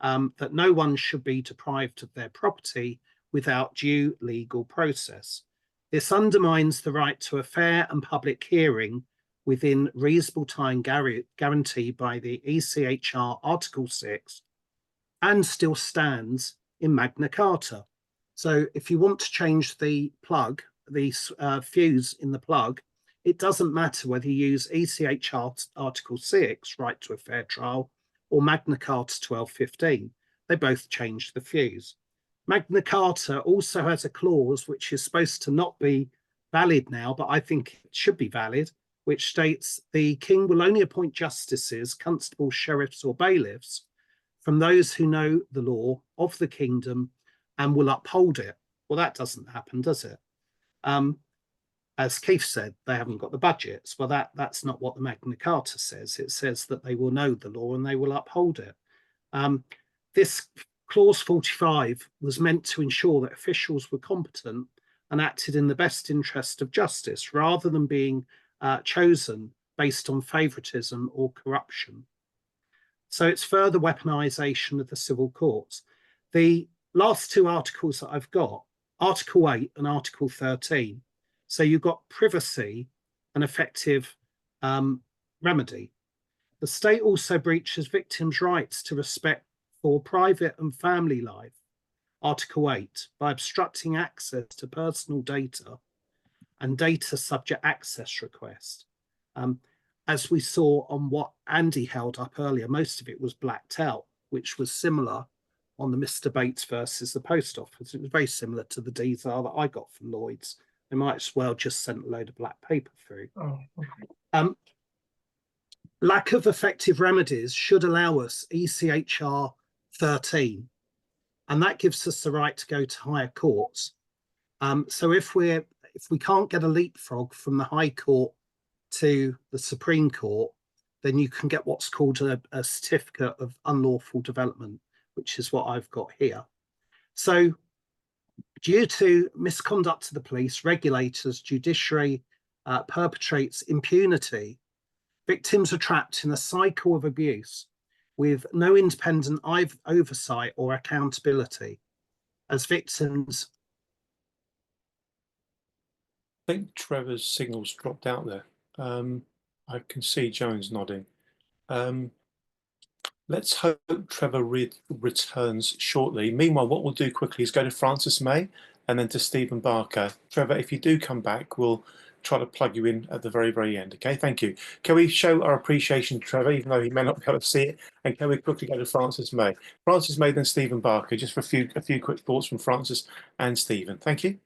that no one should be deprived of their property without due legal process. This undermines the right to a fair and public hearing within reasonable time guaranteed by the ECHR Article 6 and still stands in Magna Carta. So if you want to change the plug, the fuse in the plug, it doesn't matter whether you use ECHR Article 6, right to a fair trial, or Magna Carta 1215. They both change the fuse. Magna Carta also has a clause which is supposed to not be valid now, but I think it should be valid, which states the king will only appoint justices, constables, sheriffs, or bailiffs from those who know the law of the kingdom and will uphold it. Well, that doesn't happen, does it? As Keith said, they haven't got the budgets. Well, that's not what the Magna Carta says. It says that they will know the law and they will uphold it. This clause 45 was meant to ensure that officials were competent and acted in the best interest of justice rather than being chosen based on favouritism or corruption. So it's further weaponisation of the civil courts. The last two articles that I've got, Article 8 and Article 13. So you've got privacy and effective remedy. The state also breaches victims' rights to respect for private and family life, Article 8, by obstructing access to personal data and data subject access request. As we saw on what Andy held up earlier, most of it was blacked out, which was similar on the Mr. Bates versus the Post Office. It was very similar to the DSR that I got from Lloyds. They might as well just sent a load of black paper through. Oh, okay. Lack of effective remedies should allow us ECHR 13, and that gives us the right to go to higher courts. So if we can't get a leapfrog from the High Court to the Supreme Court, then you can get what's called a certificate of unlawful development, which is what I've got here. So due to misconduct of the police, regulators, judiciary perpetrates impunity, victims are trapped in a cycle of abuse with no independent oversight or accountability. As victims, I think Trevor's signal's dropped out there. I can see Jones nodding. Let's hope Trevor returns shortly. Meanwhile, what we'll do quickly is go to Francis May and then to Stephen Barker. Trevor, if you do come back, we'll try to plug you in at the very, very end. Okay, thank you. Can we show our appreciation to Trevor, even though he may not be able to see it? And can we quickly go to Francis May? Francis May, then Stephen Barker, just for a few quick thoughts from Francis and Stephen. Thank you.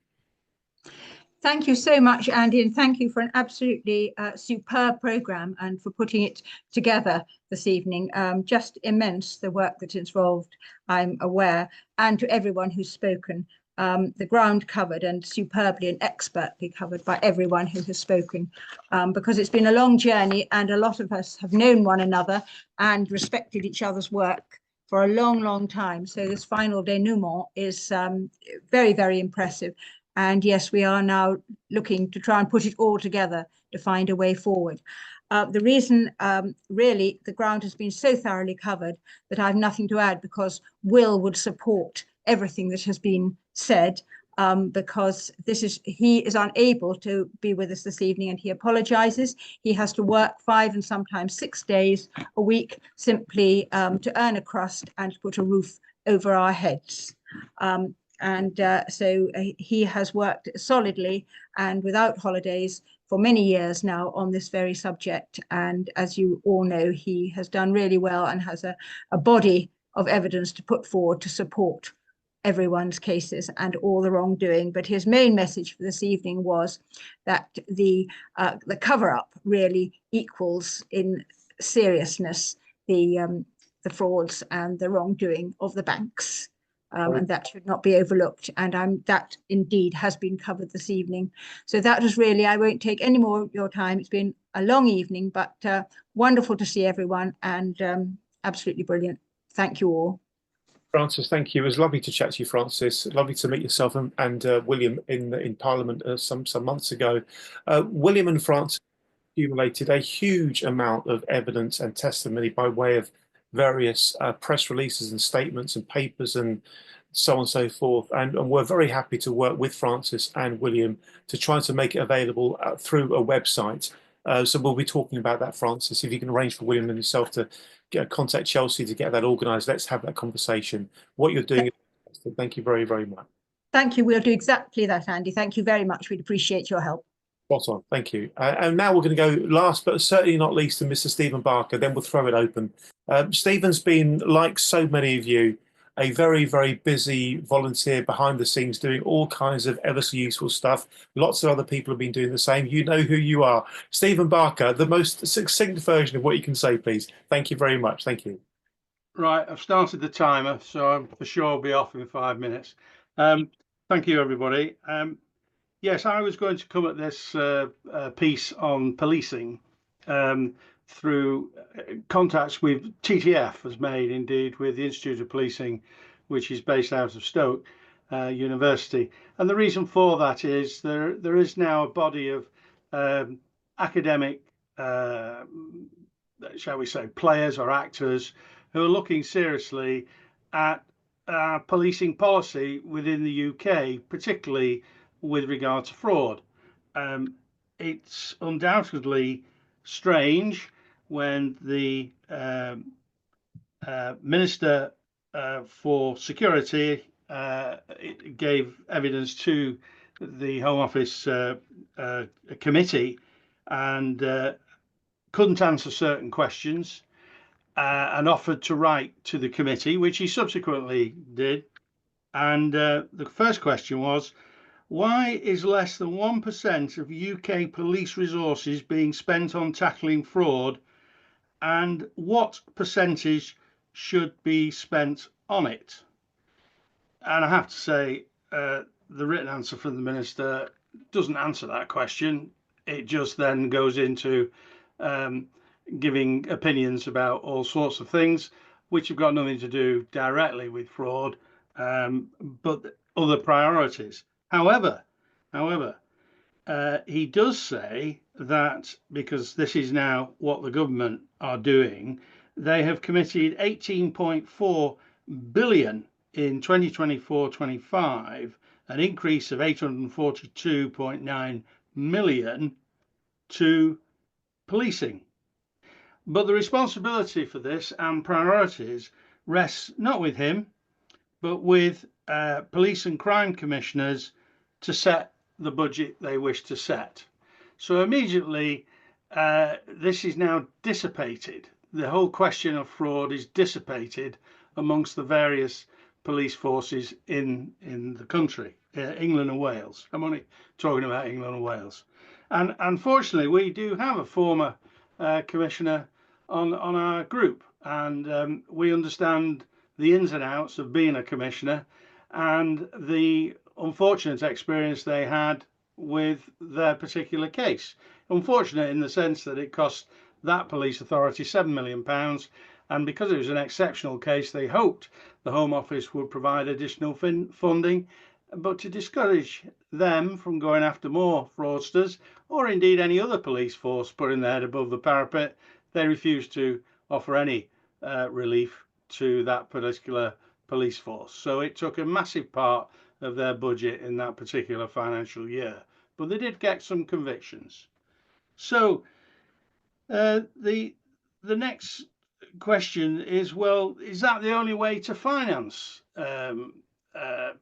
Thank you so much, Andy, and thank you for an absolutely superb programme and for putting it together this evening. Just immense, the work that's involved, I'm aware, and to everyone who's spoken. The ground covered and superbly and expertly covered by everyone who has spoken, because it's been a long journey and a lot of us have known one another and respected each other's work for a long, long time. So this final denouement is very, very impressive. And yes, we are now looking to try and put it all together to find a way forward. The reason really the ground has been so thoroughly covered that I have nothing to add, because Will would support everything that has been said, because he is unable to be with us this evening, and he apologizes. He has to work 5 and sometimes 6 days a week simply to earn a crust and to put a roof over our heads. So he has worked solidly and without holidays for many years now on this very subject. And as you all know, he has done really well and has a body of evidence to put forward to support everyone's cases and all the wrongdoing. But his main message for this evening was that the cover-up really equals in seriousness the frauds and the wrongdoing of the banks. And that should not be overlooked. And that indeed has been covered this evening. So that was really, I won't take any more of your time. It's been a long evening, but wonderful to see everyone and absolutely brilliant. Thank you all. Francis, thank you. It was lovely to chat to you, Francis. Lovely to meet yourself and William in Parliament some months ago. William and Francis accumulated a huge amount of evidence and testimony by way of various press releases and statements and papers and so on and so forth. And we're very happy to work with Francis and William to try to make it available through a website. So we'll be talking about that, Francis. If you can arrange for William and yourself to contact Chelsea to get that organised, let's have that conversation. What you're doing is fantastic. Thank you very, very much. Thank you. We'll do exactly that, Andy. Thank you very much. We'd appreciate your help. Spot on. Thank you. And now we're going to go last, but certainly not least, to Mr. Stephen Barker. Then we'll throw it open. Stephen's been, like so many of you, a very, very busy volunteer behind the scenes doing all kinds of ever so useful stuff. Lots of other people have been doing the same. You know who you are. Stephen Barker, the most succinct version of what you can say, please. Thank you very much. Thank you. Right, I've started the timer, so I'm for sure I'll be off in 5 minutes. Thank you, everybody. Yes, I was going to come at this piece on policing through contacts with TTF has made, indeed, with the Institute of Policing, which is based out of Stoke University. And the reason for that is there is now a body of academic, shall we say, players or actors who are looking seriously at policing policy within the UK, particularly with regard to fraud. It's undoubtedly strange when the Minister for Security gave evidence to the Home Office committee and couldn't answer certain questions and offered to write to the committee, which he subsequently did. And the first question was, why is less than 1% of UK police resources being spent on tackling fraud, and what percentage should be spent on it? And I have to say, the written answer from the Minister doesn't answer that question. It just then goes into giving opinions about all sorts of things, which have got nothing to do directly with fraud, but other priorities. However, he does say that because this is now what the government are doing, they have committed 18.4 billion in 2024-25, an increase of 842.9 million to policing. But the responsibility for this and priorities rests not with him, but with police and crime commissioners to set the budget they wish to set. So immediately, this is now dissipated. The whole question of fraud is dissipated amongst the various police forces in the country, England and Wales. I'm only talking about England and Wales. And unfortunately, we do have a former commissioner on our group, and we understand the ins and outs of being a commissioner and the unfortunate experience they had with their particular case. Unfortunate in the sense that it cost that police authority £7 million, and because it was an exceptional case, they hoped the Home Office would provide additional funding. But to discourage them from going after more fraudsters, or indeed any other police force putting their head above the parapet, they refused to offer any relief to that particular police force. So it took a massive part of their budget in that particular financial year. But they did get some convictions. So the next question is, well, is that the only way to finance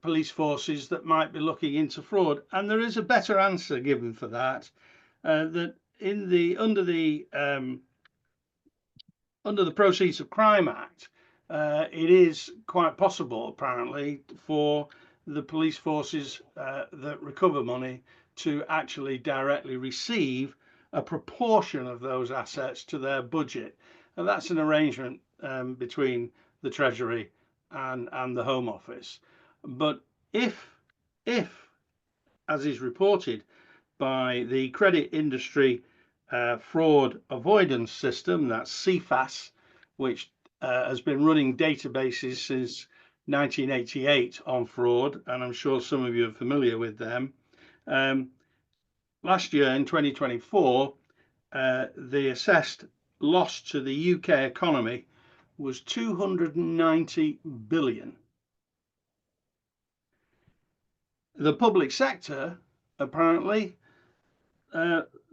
police forces that might be looking into fraud? And there is a better answer given for that. That under the Proceeds of Crime Act, it is quite possible, apparently, for the police forces that recover money to actually directly receive a proportion of those assets to their budget. And that's an arrangement between the Treasury and the Home Office. But if, as is reported by the Credit Industry Fraud Avoidance System, that's CFAS, which has been running databases since 1988 on fraud, and I'm sure some of you are familiar with them. Last year, in 2024, the assessed loss to the UK economy was 290 billion. The public sector apparently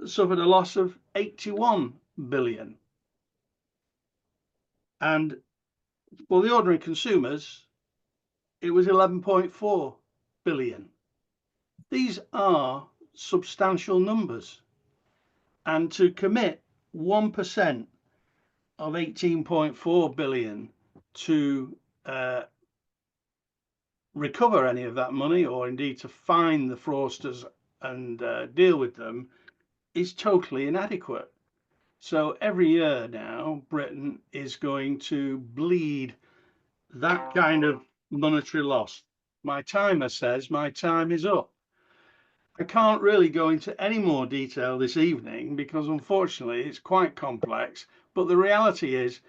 suffered a loss of 81 billion. And for the ordinary consumers, it was 11.4 billion. These are substantial numbers. And to commit 1% of 18.4 billion to recover any of that money, or indeed to fine the fraudsters and deal with them, is totally inadequate. So every year now, Britain is going to bleed that kind of monetary loss. My timer says my time is up. I can't really go into any more detail this evening because unfortunately it's quite complex, but the reality is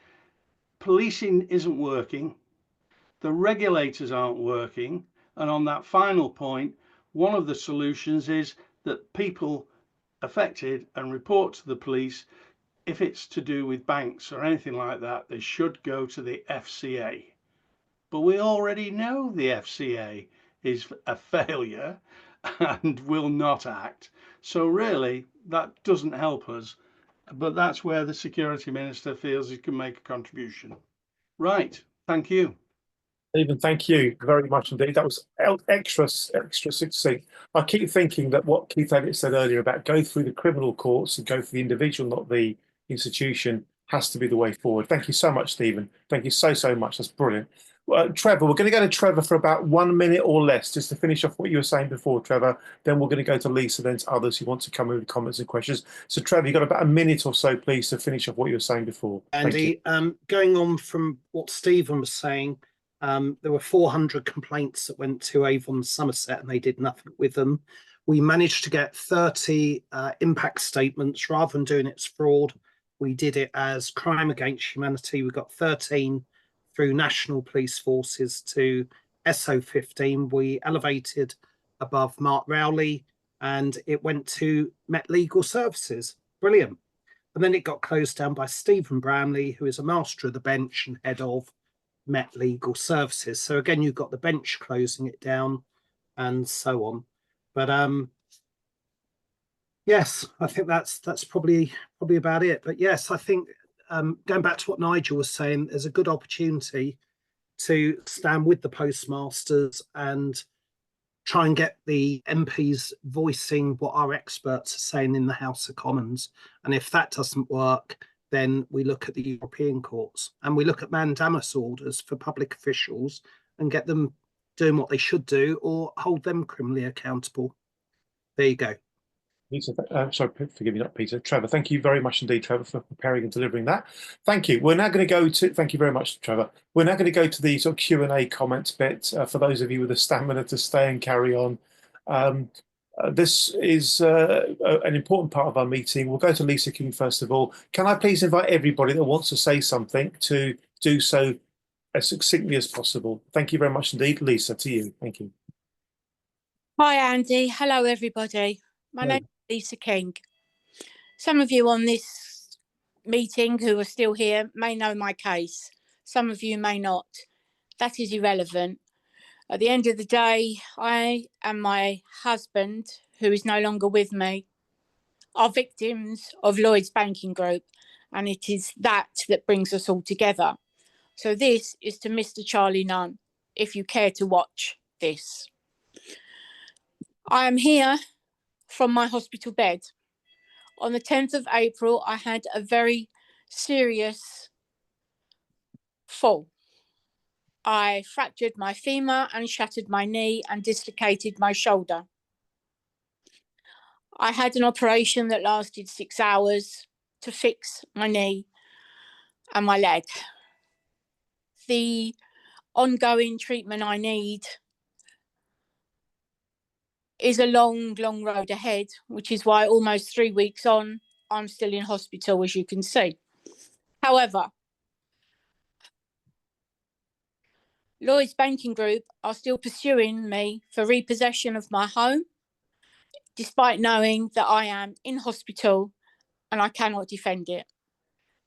policing isn't working, the regulators aren't working, and on that final point, one of the solutions is that people affected and report to the police. If it's to do with banks or anything like that, they should go to the FCA. But we already know the FCA is a failure and will not act. So really, that doesn't help us. But that's where the Security Minister feels he can make a contribution. Right, thank you. Stephen, thank you very much indeed. That was extra succinct. I keep thinking that what Keith Elliott said earlier about go through the criminal courts and go for the individual, not the institution, has to be the way forward. Thank you so much, Stephen. Thank you so much. That's brilliant. Trevor, we're going to go to Trevor for about 1 minute or less, just to finish off what you were saying before, Trevor. Then we're going to go to Lisa, then to others who want to come in with comments and questions. So, Trevor, you've got about a minute or so, please, to finish off what you were saying before. Andy, going on from what Stephen was saying, there were 400 complaints that went to Avon Somerset and they did nothing with them. We managed to get 30 impact statements. Rather than doing it as fraud, we did it as crime against humanity. We got 13 through national police forces to SO15. We elevated above Mark Rowley and it went to Met Legal Services. Brilliant. And then it got closed down by Stephen Bramley, who is a master of the bench and head of Met Legal Services. So again, you've got the bench closing it down and so on. But Yes, I think that's probably about it. But yes, I think going back to what Nigel was saying, there's a good opportunity to stand with the postmasters and try and get the MPs voicing what our experts are saying in the House of Commons. And if that doesn't work, then we look at the European courts and we look at mandamus orders for public officials and get them doing what they should do or hold them criminally accountable. There you go. Peter, sorry, forgive me, not Peter. Trevor, thank you very much indeed, Trevor, for preparing and delivering that. Thank you. We're now going to go to, thank you very much, Trevor. We're now going to go to the sort of Q&A comments bit for those of you with the stamina to stay and carry on. This is an important part of our meeting. We'll go to Lisa King first of all. Can I please invite everybody that wants to say something to do so as succinctly as possible? Thank you very much indeed. Lisa, to you. Thank you. Hi, Andy. Hello, everybody. My name is Lisa King. Some of you on this meeting who are still here may know my case. Some of you may not. That is irrelevant. At the end of the day, I and my husband, who is no longer with me, are victims of Lloyds Banking Group, and it is that that brings us all together. So this is to Mr. Charlie Nunn, if you care to watch this. I am here from my hospital bed. On the 10th of April, I had a very serious fall. I fractured my femur and shattered my knee and dislocated my shoulder. I had an operation that lasted 6 hours to fix my knee and my leg. The ongoing treatment I need is a long, long road ahead, which is why almost 3 weeks on, I'm still in hospital, as you can see. However, Lloyds Banking Group are still pursuing me for repossession of my home, despite knowing that I am in hospital and I cannot defend it.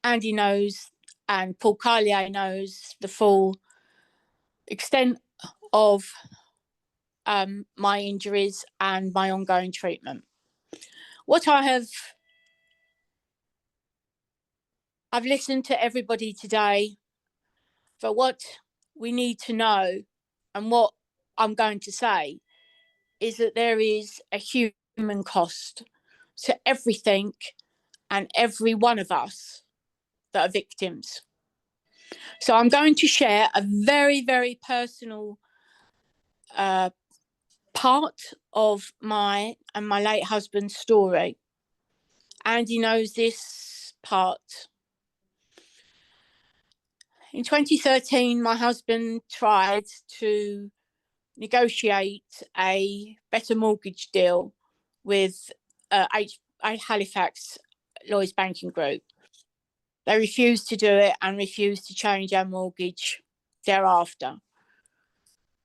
Andy knows and Paul Carlier knows the full extent of my injuries and my ongoing treatment. I've listened to everybody today, but what we need to know and what I'm going to say is that there is a human cost to everything and every one of us that are victims. So I'm going to share a very, very personal part of my and my late husband's story. Andy knows this part. In 2013, my husband tried to negotiate a better mortgage deal with Halifax Lloyds Banking Group. They refused to do it and refused to change our mortgage thereafter.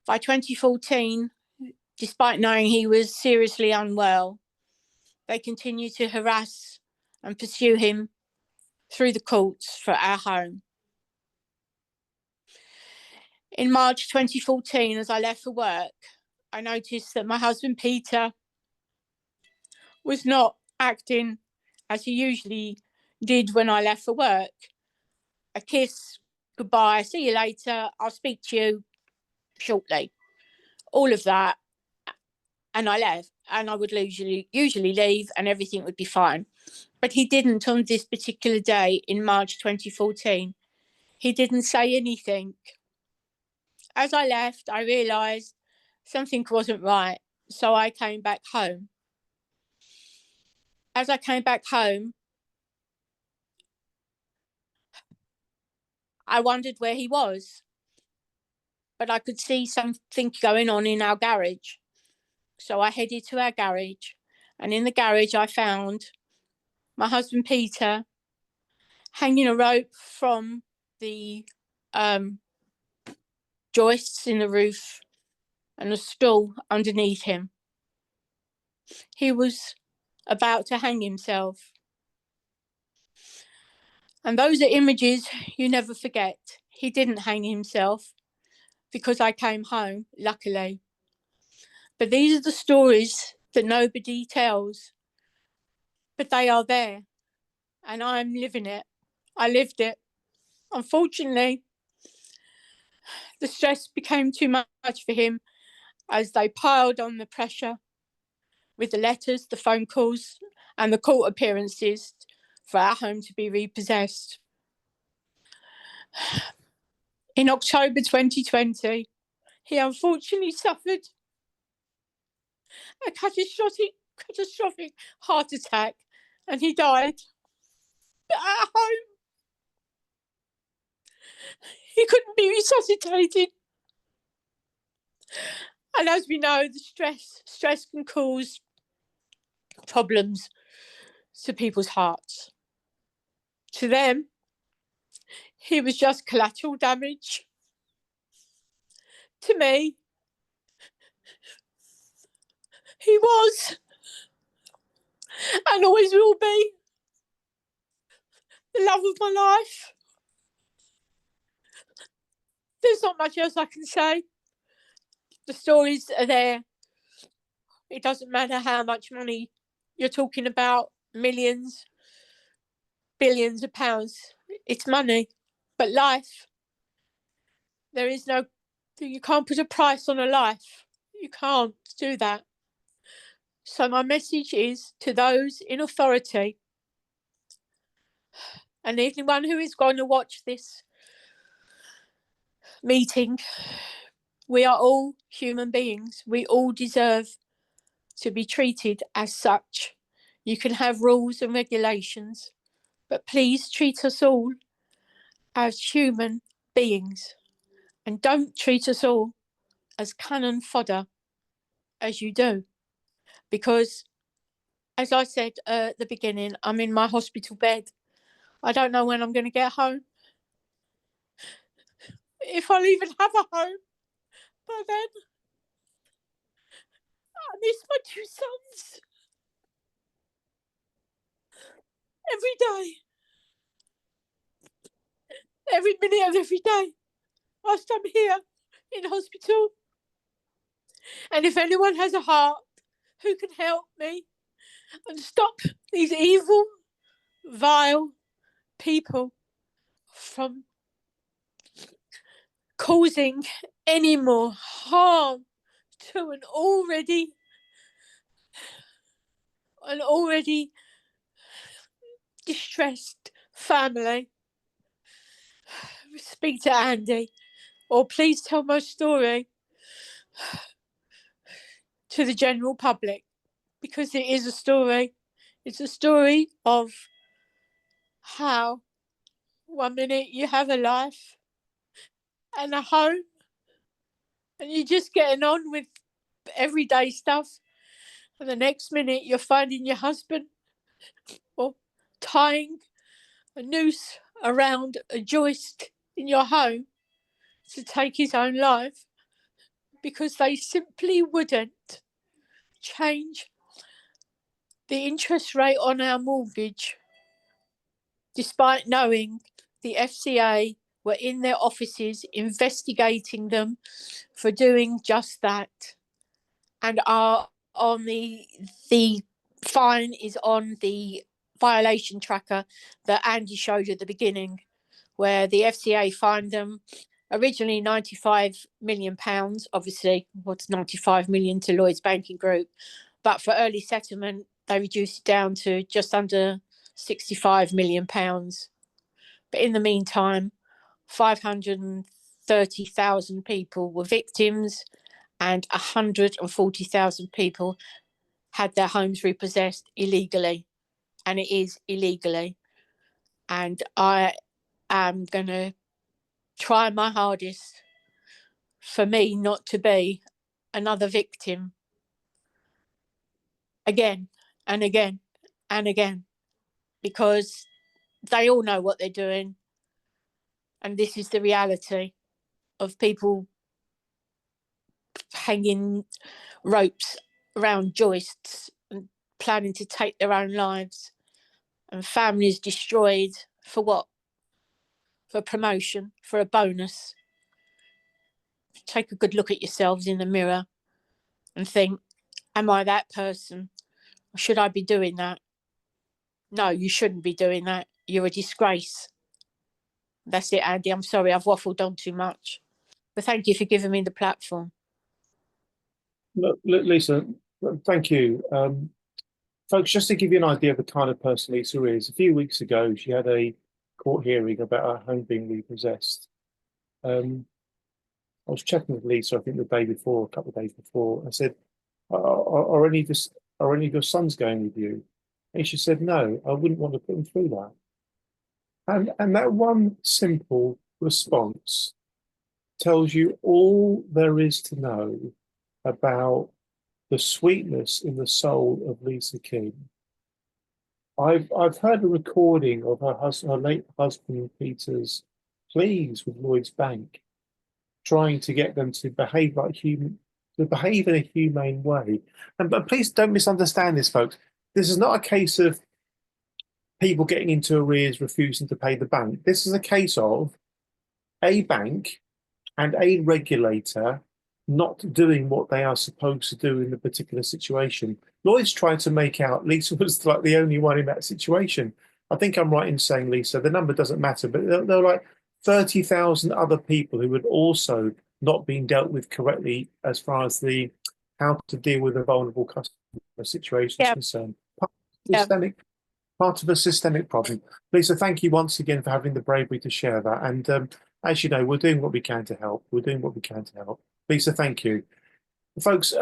By 2014, despite knowing he was seriously unwell, they continued to harass and pursue him through the courts for our home. In March 2014, as I left for work, I noticed that my husband Peter was not acting as he usually did when I left for work. A kiss, goodbye, see you later, I'll speak to you shortly. All of that. And I left, and I would usually leave and everything would be fine. But he didn't on this particular day in March 2014. He didn't say anything. As I left, I realised something wasn't right, so I came back home. As I came back home, I wondered where he was, but I could see something going on in our garage. So I headed to our garage, and in the garage I found my husband Peter hanging a rope from the joists in the roof and a stool underneath him. He was about to hang himself. And those are images you never forget. He didn't hang himself because I came home, luckily. But these are the stories that nobody tells. but they are there, and I'm living it. I lived it. Unfortunately, the stress became too much for him as they piled on the pressure with the letters, the phone calls, and the court appearances for our home to be repossessed. In October 2020, he unfortunately suffered a catastrophic heart attack, and he died. But at home, he couldn't be resuscitated. And as we know, the stress can cause problems to people's hearts. To them, he was just collateral damage. To me, he was, and always will be, the love of my life. There's not much else I can say. The stories are there. It doesn't matter how much money you're talking about, millions, billions of pounds. It's money. But life, you can't put a price on a life. You can't do that. So my message is to those in authority, and anyone who is going to watch this meeting, we are all human beings. We all deserve to be treated as such. You can have rules and regulations, but please treat us all as human beings, and don't treat us all as cannon fodder as you do. Because, as I said at the beginning, I'm in my hospital bed. I don't know when I'm going to get home. If I'll even have a home by then. I miss my two sons. Every day. Every minute of every day. Whilst I'm here in hospital. And if anyone has a heart who can help me and stop these evil, vile people from causing any more harm to an already distressed family, speak to Andy, or please tell my story to the general public, because it is a story. It's a story of how 1 minute you have a life and a home and you're just getting on with everyday stuff, and the next minute you're finding your husband or tying a noose around a joist in your home to take his own life because they simply wouldn't change the interest rate on our mortgage, despite knowing the FCA were in their offices investigating them for doing just that, and are on the fine is on the violation tracker that Andy showed you at the beginning, where the FCA fined them originally £95 million. Obviously, what's 95 million to Lloyds Banking Group, but for early settlement they reduced it down to just under £65 million. But in the meantime, 530,000 people were victims and 140,000 people had their homes repossessed illegally, and it is illegally. And I am going to try my hardest for me not to be another victim again and again and again, because they all know what they're doing, and this is the reality of people hanging ropes around joists and planning to take their own lives, and families destroyed for what? For promotion, for a bonus. Take a good look at yourselves in the mirror and think, am I that person? Or should I be doing that? No, you shouldn't be doing that. You're a disgrace. That's it, Andy. I'm sorry, I've waffled on too much. But thank you for giving me the platform. Look, Lisa, thank you. Folks, just to give you an idea of the kind of person Lisa is, a few weeks ago, she had a court hearing about her home being repossessed. I was checking with Lisa, I think the day before, a couple of days before. I said, are any of your sons going with you? And she said, no, I wouldn't want to put them through that. And that one simple response tells you all there is to know about the sweetness in the soul of Lisa King. I've heard a recording of her late husband Peter's pleas with Lloyds Bank, trying to get them to behave in a humane way. But please don't misunderstand this, folks. This is not a case of people getting into arrears, refusing to pay the bank. This is a case of a bank and a regulator not doing what they are supposed to do in the particular situation. Lloyd's tried to make out Lisa was like the only one in that situation. I think I'm right in saying, Lisa, the number doesn't matter, but there are like 30,000 other people who had also not been dealt with correctly as far as the how to deal with a vulnerable customer situation is concerned. Part of a systemic problem. Lisa, thank you once again for having the bravery to share that. And as you know, we're doing what we can to help. We're doing what we can to help. Lisa, thank you. Folks,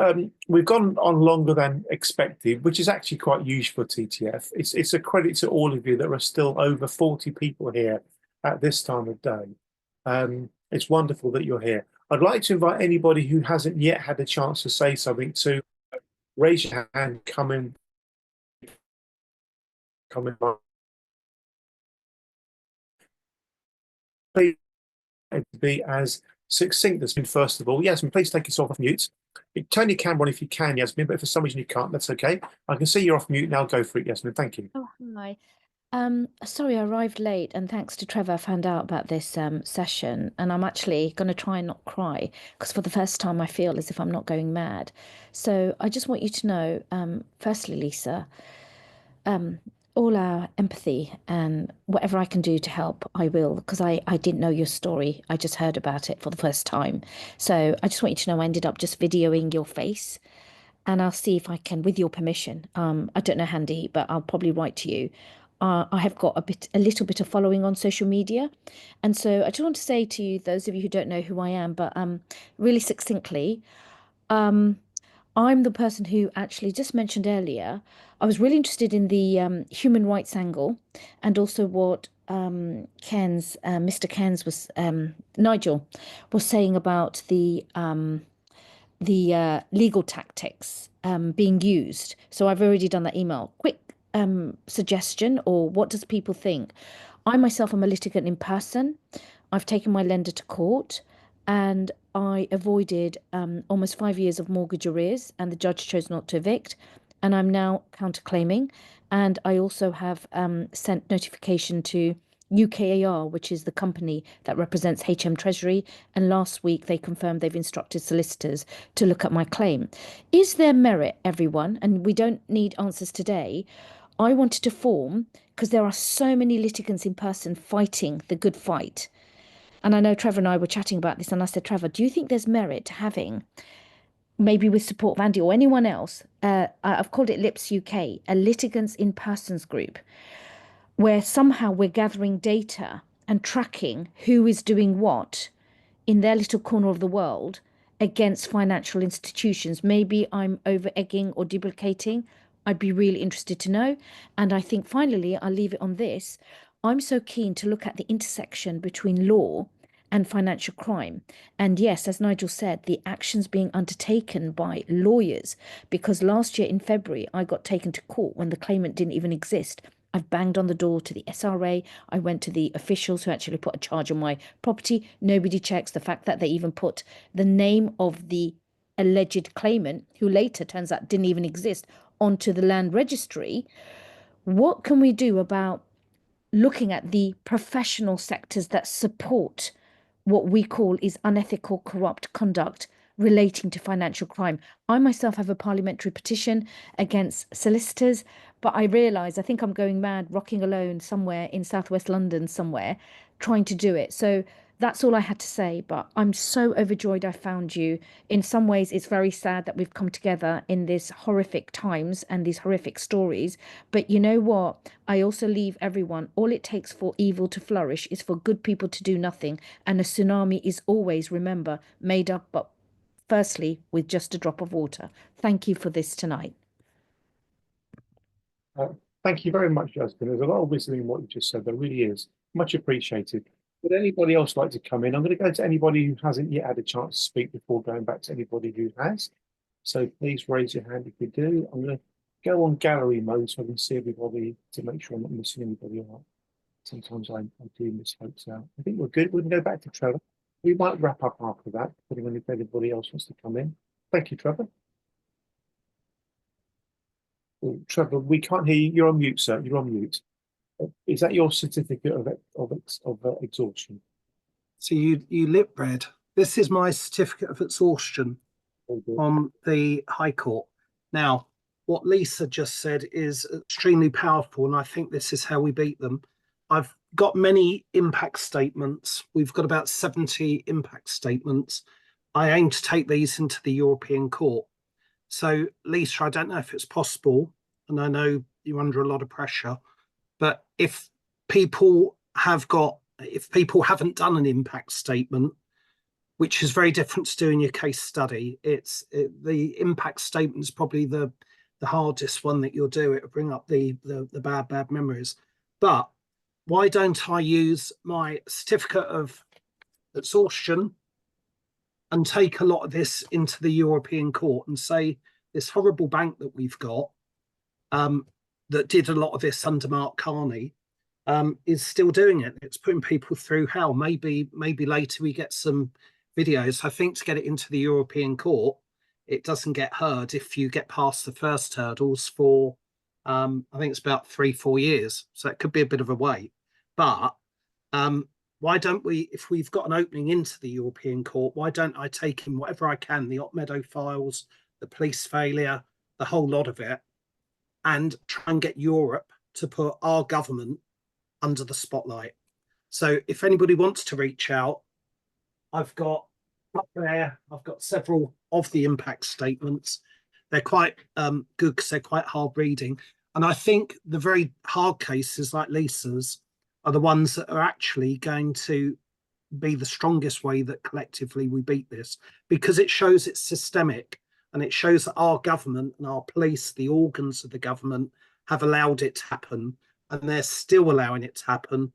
we've gone on longer than expected, which is actually quite usual for TTF. It's a credit to all of you that are still over 40 people here at this time of day. It's wonderful that you're here. I'd like to invite anybody who hasn't yet had a chance to say something to raise your hand, come in. Please be as succinct as first of all. Yasmin, please take yourself off mute. Turn your camera on if you can, Yasmin, but if for some reason you can't, that's okay. I can see you're off mute now. Go for it, Yasmin. Thank you. Oh, hi. Sorry, I arrived late, and thanks to Trevor, I found out about this session, and I'm actually going to try and not cry because for the first time I feel as if I'm not going mad. So I just want you to know, firstly, Lisa, all our empathy and whatever I can do to help, I will, because I didn't know your story. I just heard about it for the first time. So I just want you to know I ended up just videoing your face, and I'll see if I can, with your permission. I don't know, Handy, but I'll probably write to you. I have got a little bit of following on social media. And so I just want to say to you, those of you who don't know who I am, but really succinctly, I'm the person who actually just mentioned earlier, I was really interested in the human rights angle and also what Mr. Cairns was, Nigel was saying about the legal tactics being used. So I've already done that email. Quick suggestion, or what does people think? I myself am a litigant in person. I've taken my lender to court and I avoided almost 5 years of mortgage arrears, and the judge chose not to evict. And I'm now counterclaiming. And I also have sent notification to UKAR, which is the company that represents HM Treasury. And last week they confirmed they've instructed solicitors to look at my claim. Is there merit, everyone? And we don't need answers today. I wanted to form, because there are so many litigants in person fighting the good fight. And I know Trevor and I were chatting about this, and I said, Trevor, do you think there's merit to having, maybe with support of Andy or anyone else, I've called it LIPS UK, a litigants in persons group, where somehow we're gathering data and tracking who is doing what in their little corner of the world against financial institutions. Maybe I'm over-egging or duplicating. I'd be really interested to know. And I think finally, I'll leave it on this. I'm so keen to look at the intersection between law and financial crime. And yes, as Nigel said, the actions being undertaken by lawyers, because last year in February, I got taken to court when the claimant didn't even exist. I've banged on the door to the SRA. I went to the officials who actually put a charge on my property. Nobody checks the fact that they even put the name of the alleged claimant, who later turns out didn't even exist, onto the land registry. What can we do about looking at the professional sectors that support what we call is unethical, corrupt conduct relating to financial crime. I myself have a parliamentary petition against solicitors, but I realise I think I'm going mad, rocking alone somewhere in southwest London somewhere, trying to do it. So that's all I had to say, but I'm so overjoyed I found you. In some ways, it's very sad that we've come together in these horrific times and these horrific stories. But you know what? I also leave everyone, all it takes for evil to flourish is for good people to do nothing. And a tsunami is always, remember, made up, but firstly, with just a drop of water. Thank you for this tonight. Thank you very much, Justin. There's a lot of wisdom in what you just said. There really is. Much appreciated. Would anybody else like to come in? I'm going to go to anybody who hasn't yet had a chance to speak before going back to anybody who has. So please raise your hand if you do. I'm going to go on gallery mode so I can see everybody to make sure I'm not missing anybody out. Sometimes I do miss folks out. I think we're good. We can go back to Trevor. We might wrap up after that, depending on if anybody else wants to come in. Thank you, Trevor. Oh, Trevor, we can't hear you. You're on mute, sir. You're on mute. Is that your certificate of exhaustion? So you lip read. This is my certificate of exhaustion on the High Court. Now, what Lisa just said is extremely powerful, and I think this is how we beat them. I've got many impact statements. We've got about 70 impact statements. I aim to take these into the European Court. So, Lisa, I don't know if it's possible, and I know you're under a lot of pressure, but if people haven't done an impact statement, which is very different to doing your case study, the impact statement is probably the hardest one that you'll do. It'll bring up the bad memories. But why don't I use my certificate of exhaustion and take a lot of this into the European Court and say this horrible bank that we've got that did a lot of this under Mark Carney is still doing it. It's putting people through hell. Maybe later we get some videos. I think to get it into the European Court, it doesn't get heard if you get past the first hurdles for I think it's about 3-4 years. So it could be a bit of a wait. But why don't we, if we've got an opening into the European Court, why don't I take in whatever I can, the Op Meadow files, the police failure, the whole lot of it, and try and get Europe to put our government under the spotlight. So if anybody wants to reach out, I've got up there, I've got several of the impact statements. They're quite good because they're quite hard reading. And I think the very hard cases like Lisa's are the ones that are actually going to be the strongest way that collectively we beat this, because it shows it's systemic and it shows that our government and our police, the organs of the government, have allowed it to happen, and they're still allowing it to happen.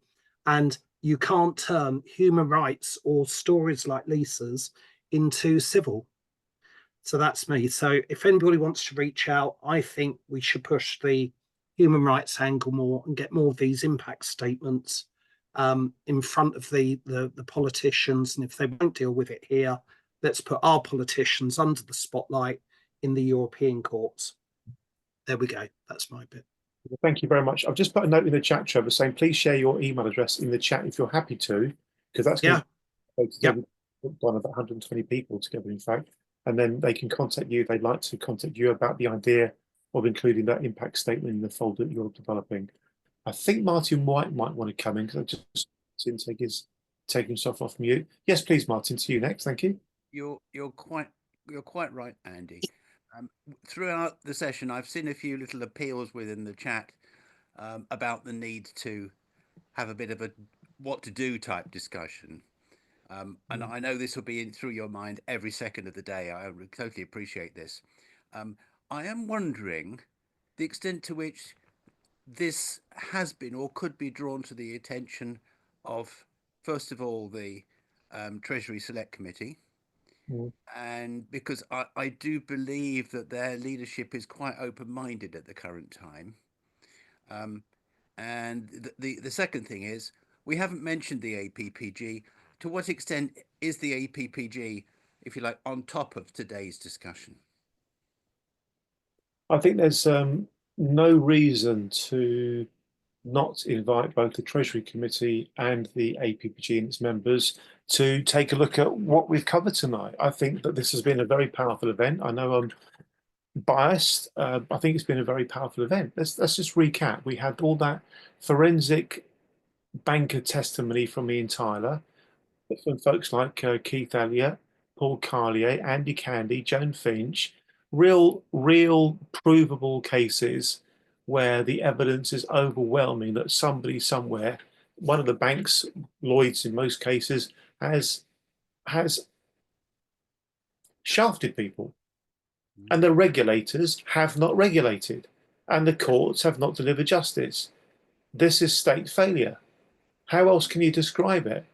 And you can't turn human rights or stories like Lisa's into civil. So that's me. So if anybody wants to reach out, I think we should push the human rights angle more and get more of these impact statements in front of the politicians. And if they won't deal with it here, let's put our politicians under the spotlight in the European courts. There we go. That's my bit. Well, thank you very much. I've just put a note in the chat, Trevor, saying please share your email address in the chat if you're happy to, because that's going to one of 120 people together, in fact, and then they can contact you if they'd like to contact you about the idea of including that impact statement in the folder that you're developing. I think Martin White might want to come in because I just didn't take himself off mute. Yes, please, Martin. To you next. Thank you. You're quite right, Andy. Throughout the session, I've seen a few little appeals within the chat about the need to have a bit of a what to do type discussion. And I know this will be in through your mind every second of the day. I totally appreciate this. I am wondering the extent to which this has been or could be drawn to the attention of, first of all, the Treasury Select Committee. And because I do believe that their leadership is quite open-minded at the current time. And the second thing is, we haven't mentioned the APPG. To what extent is the APPG, if you like, on top of today's discussion? I think there's no reason to not invite both the Treasury Committee and the APPG and its members to take a look at what we've covered tonight. I think that this has been a very powerful event. I know I'm biased. I think it's been a very powerful event. Let's just recap. We had all that forensic banker testimony from Ian Tyler, from folks like Keith Elliott, Paul Carlier, Andy Candy, Joan Finch, real provable cases where the evidence is overwhelming that somebody somewhere, one of the banks, Lloyds in most cases, has shafted people. And the regulators have not regulated, and the courts have not delivered justice. This is state failure. How else can you describe it?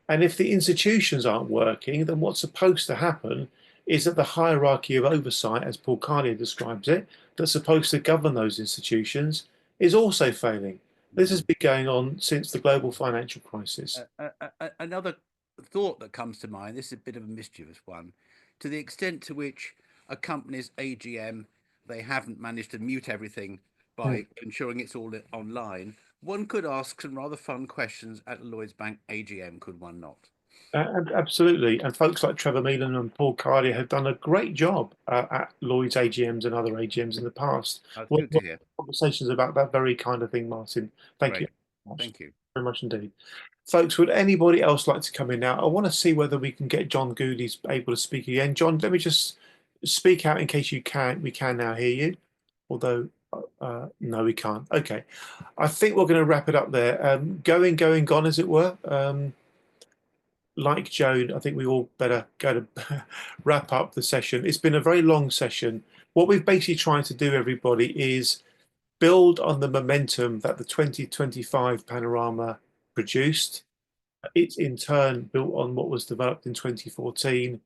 And if the institutions aren't working, then what's supposed to happen is that the hierarchy of oversight, as Paul Carlier describes it, that's supposed to govern those institutions, is also failing. This has been going on since the global financial crisis. Another thought that comes to mind, this is a bit of a mischievous one, to the extent to which a company's AGM, they haven't managed to mute everything by ensuring it's all online. One could ask some rather fun questions at a Lloyds Bank AGM, could one not? Absolutely. And folks like Trevor Meelan and Paul Carlier have done a great job at Lloyds AGMs and other AGMs in the past. That's good to hear. Conversations about that very kind of thing, Martin. Thank you. Thank you Very much indeed. Folks, would anybody else like to come in now? I want to see whether we can get John Gooley's able to speak again. John, let me just speak out in case you can. We can now hear you, although no, we can't. Okay, I think we're going to wrap it up there. Going, gone, as it were. Like Joan, I think we all better go to wrap up the session. It's been a very long session. What we've basically tried to do, everybody, is build on the momentum that the 2025 panorama produced. It's in turn built on what was developed in 2014.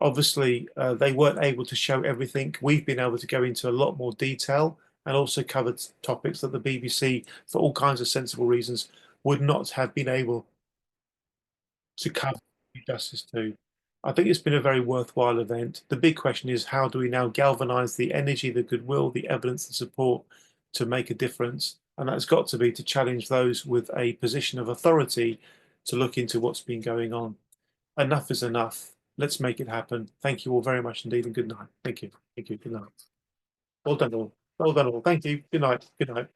Obviously, they weren't able to show everything. We've been able to go into a lot more detail and also covered topics that the BBC, for all kinds of sensible reasons, would not have been able to cover justice to. I think it's been a very worthwhile event. The big question is, how do we now galvanize the energy, the goodwill, the evidence, the support to make a difference? And that's got to be to challenge those with a position of authority to look into what's been going on. Enough is enough. Let's make it happen. Thank you all very much indeed, and good night. Thank you. Thank you. Good night. Well done all. Well done all. Thank you. Good night. Good night.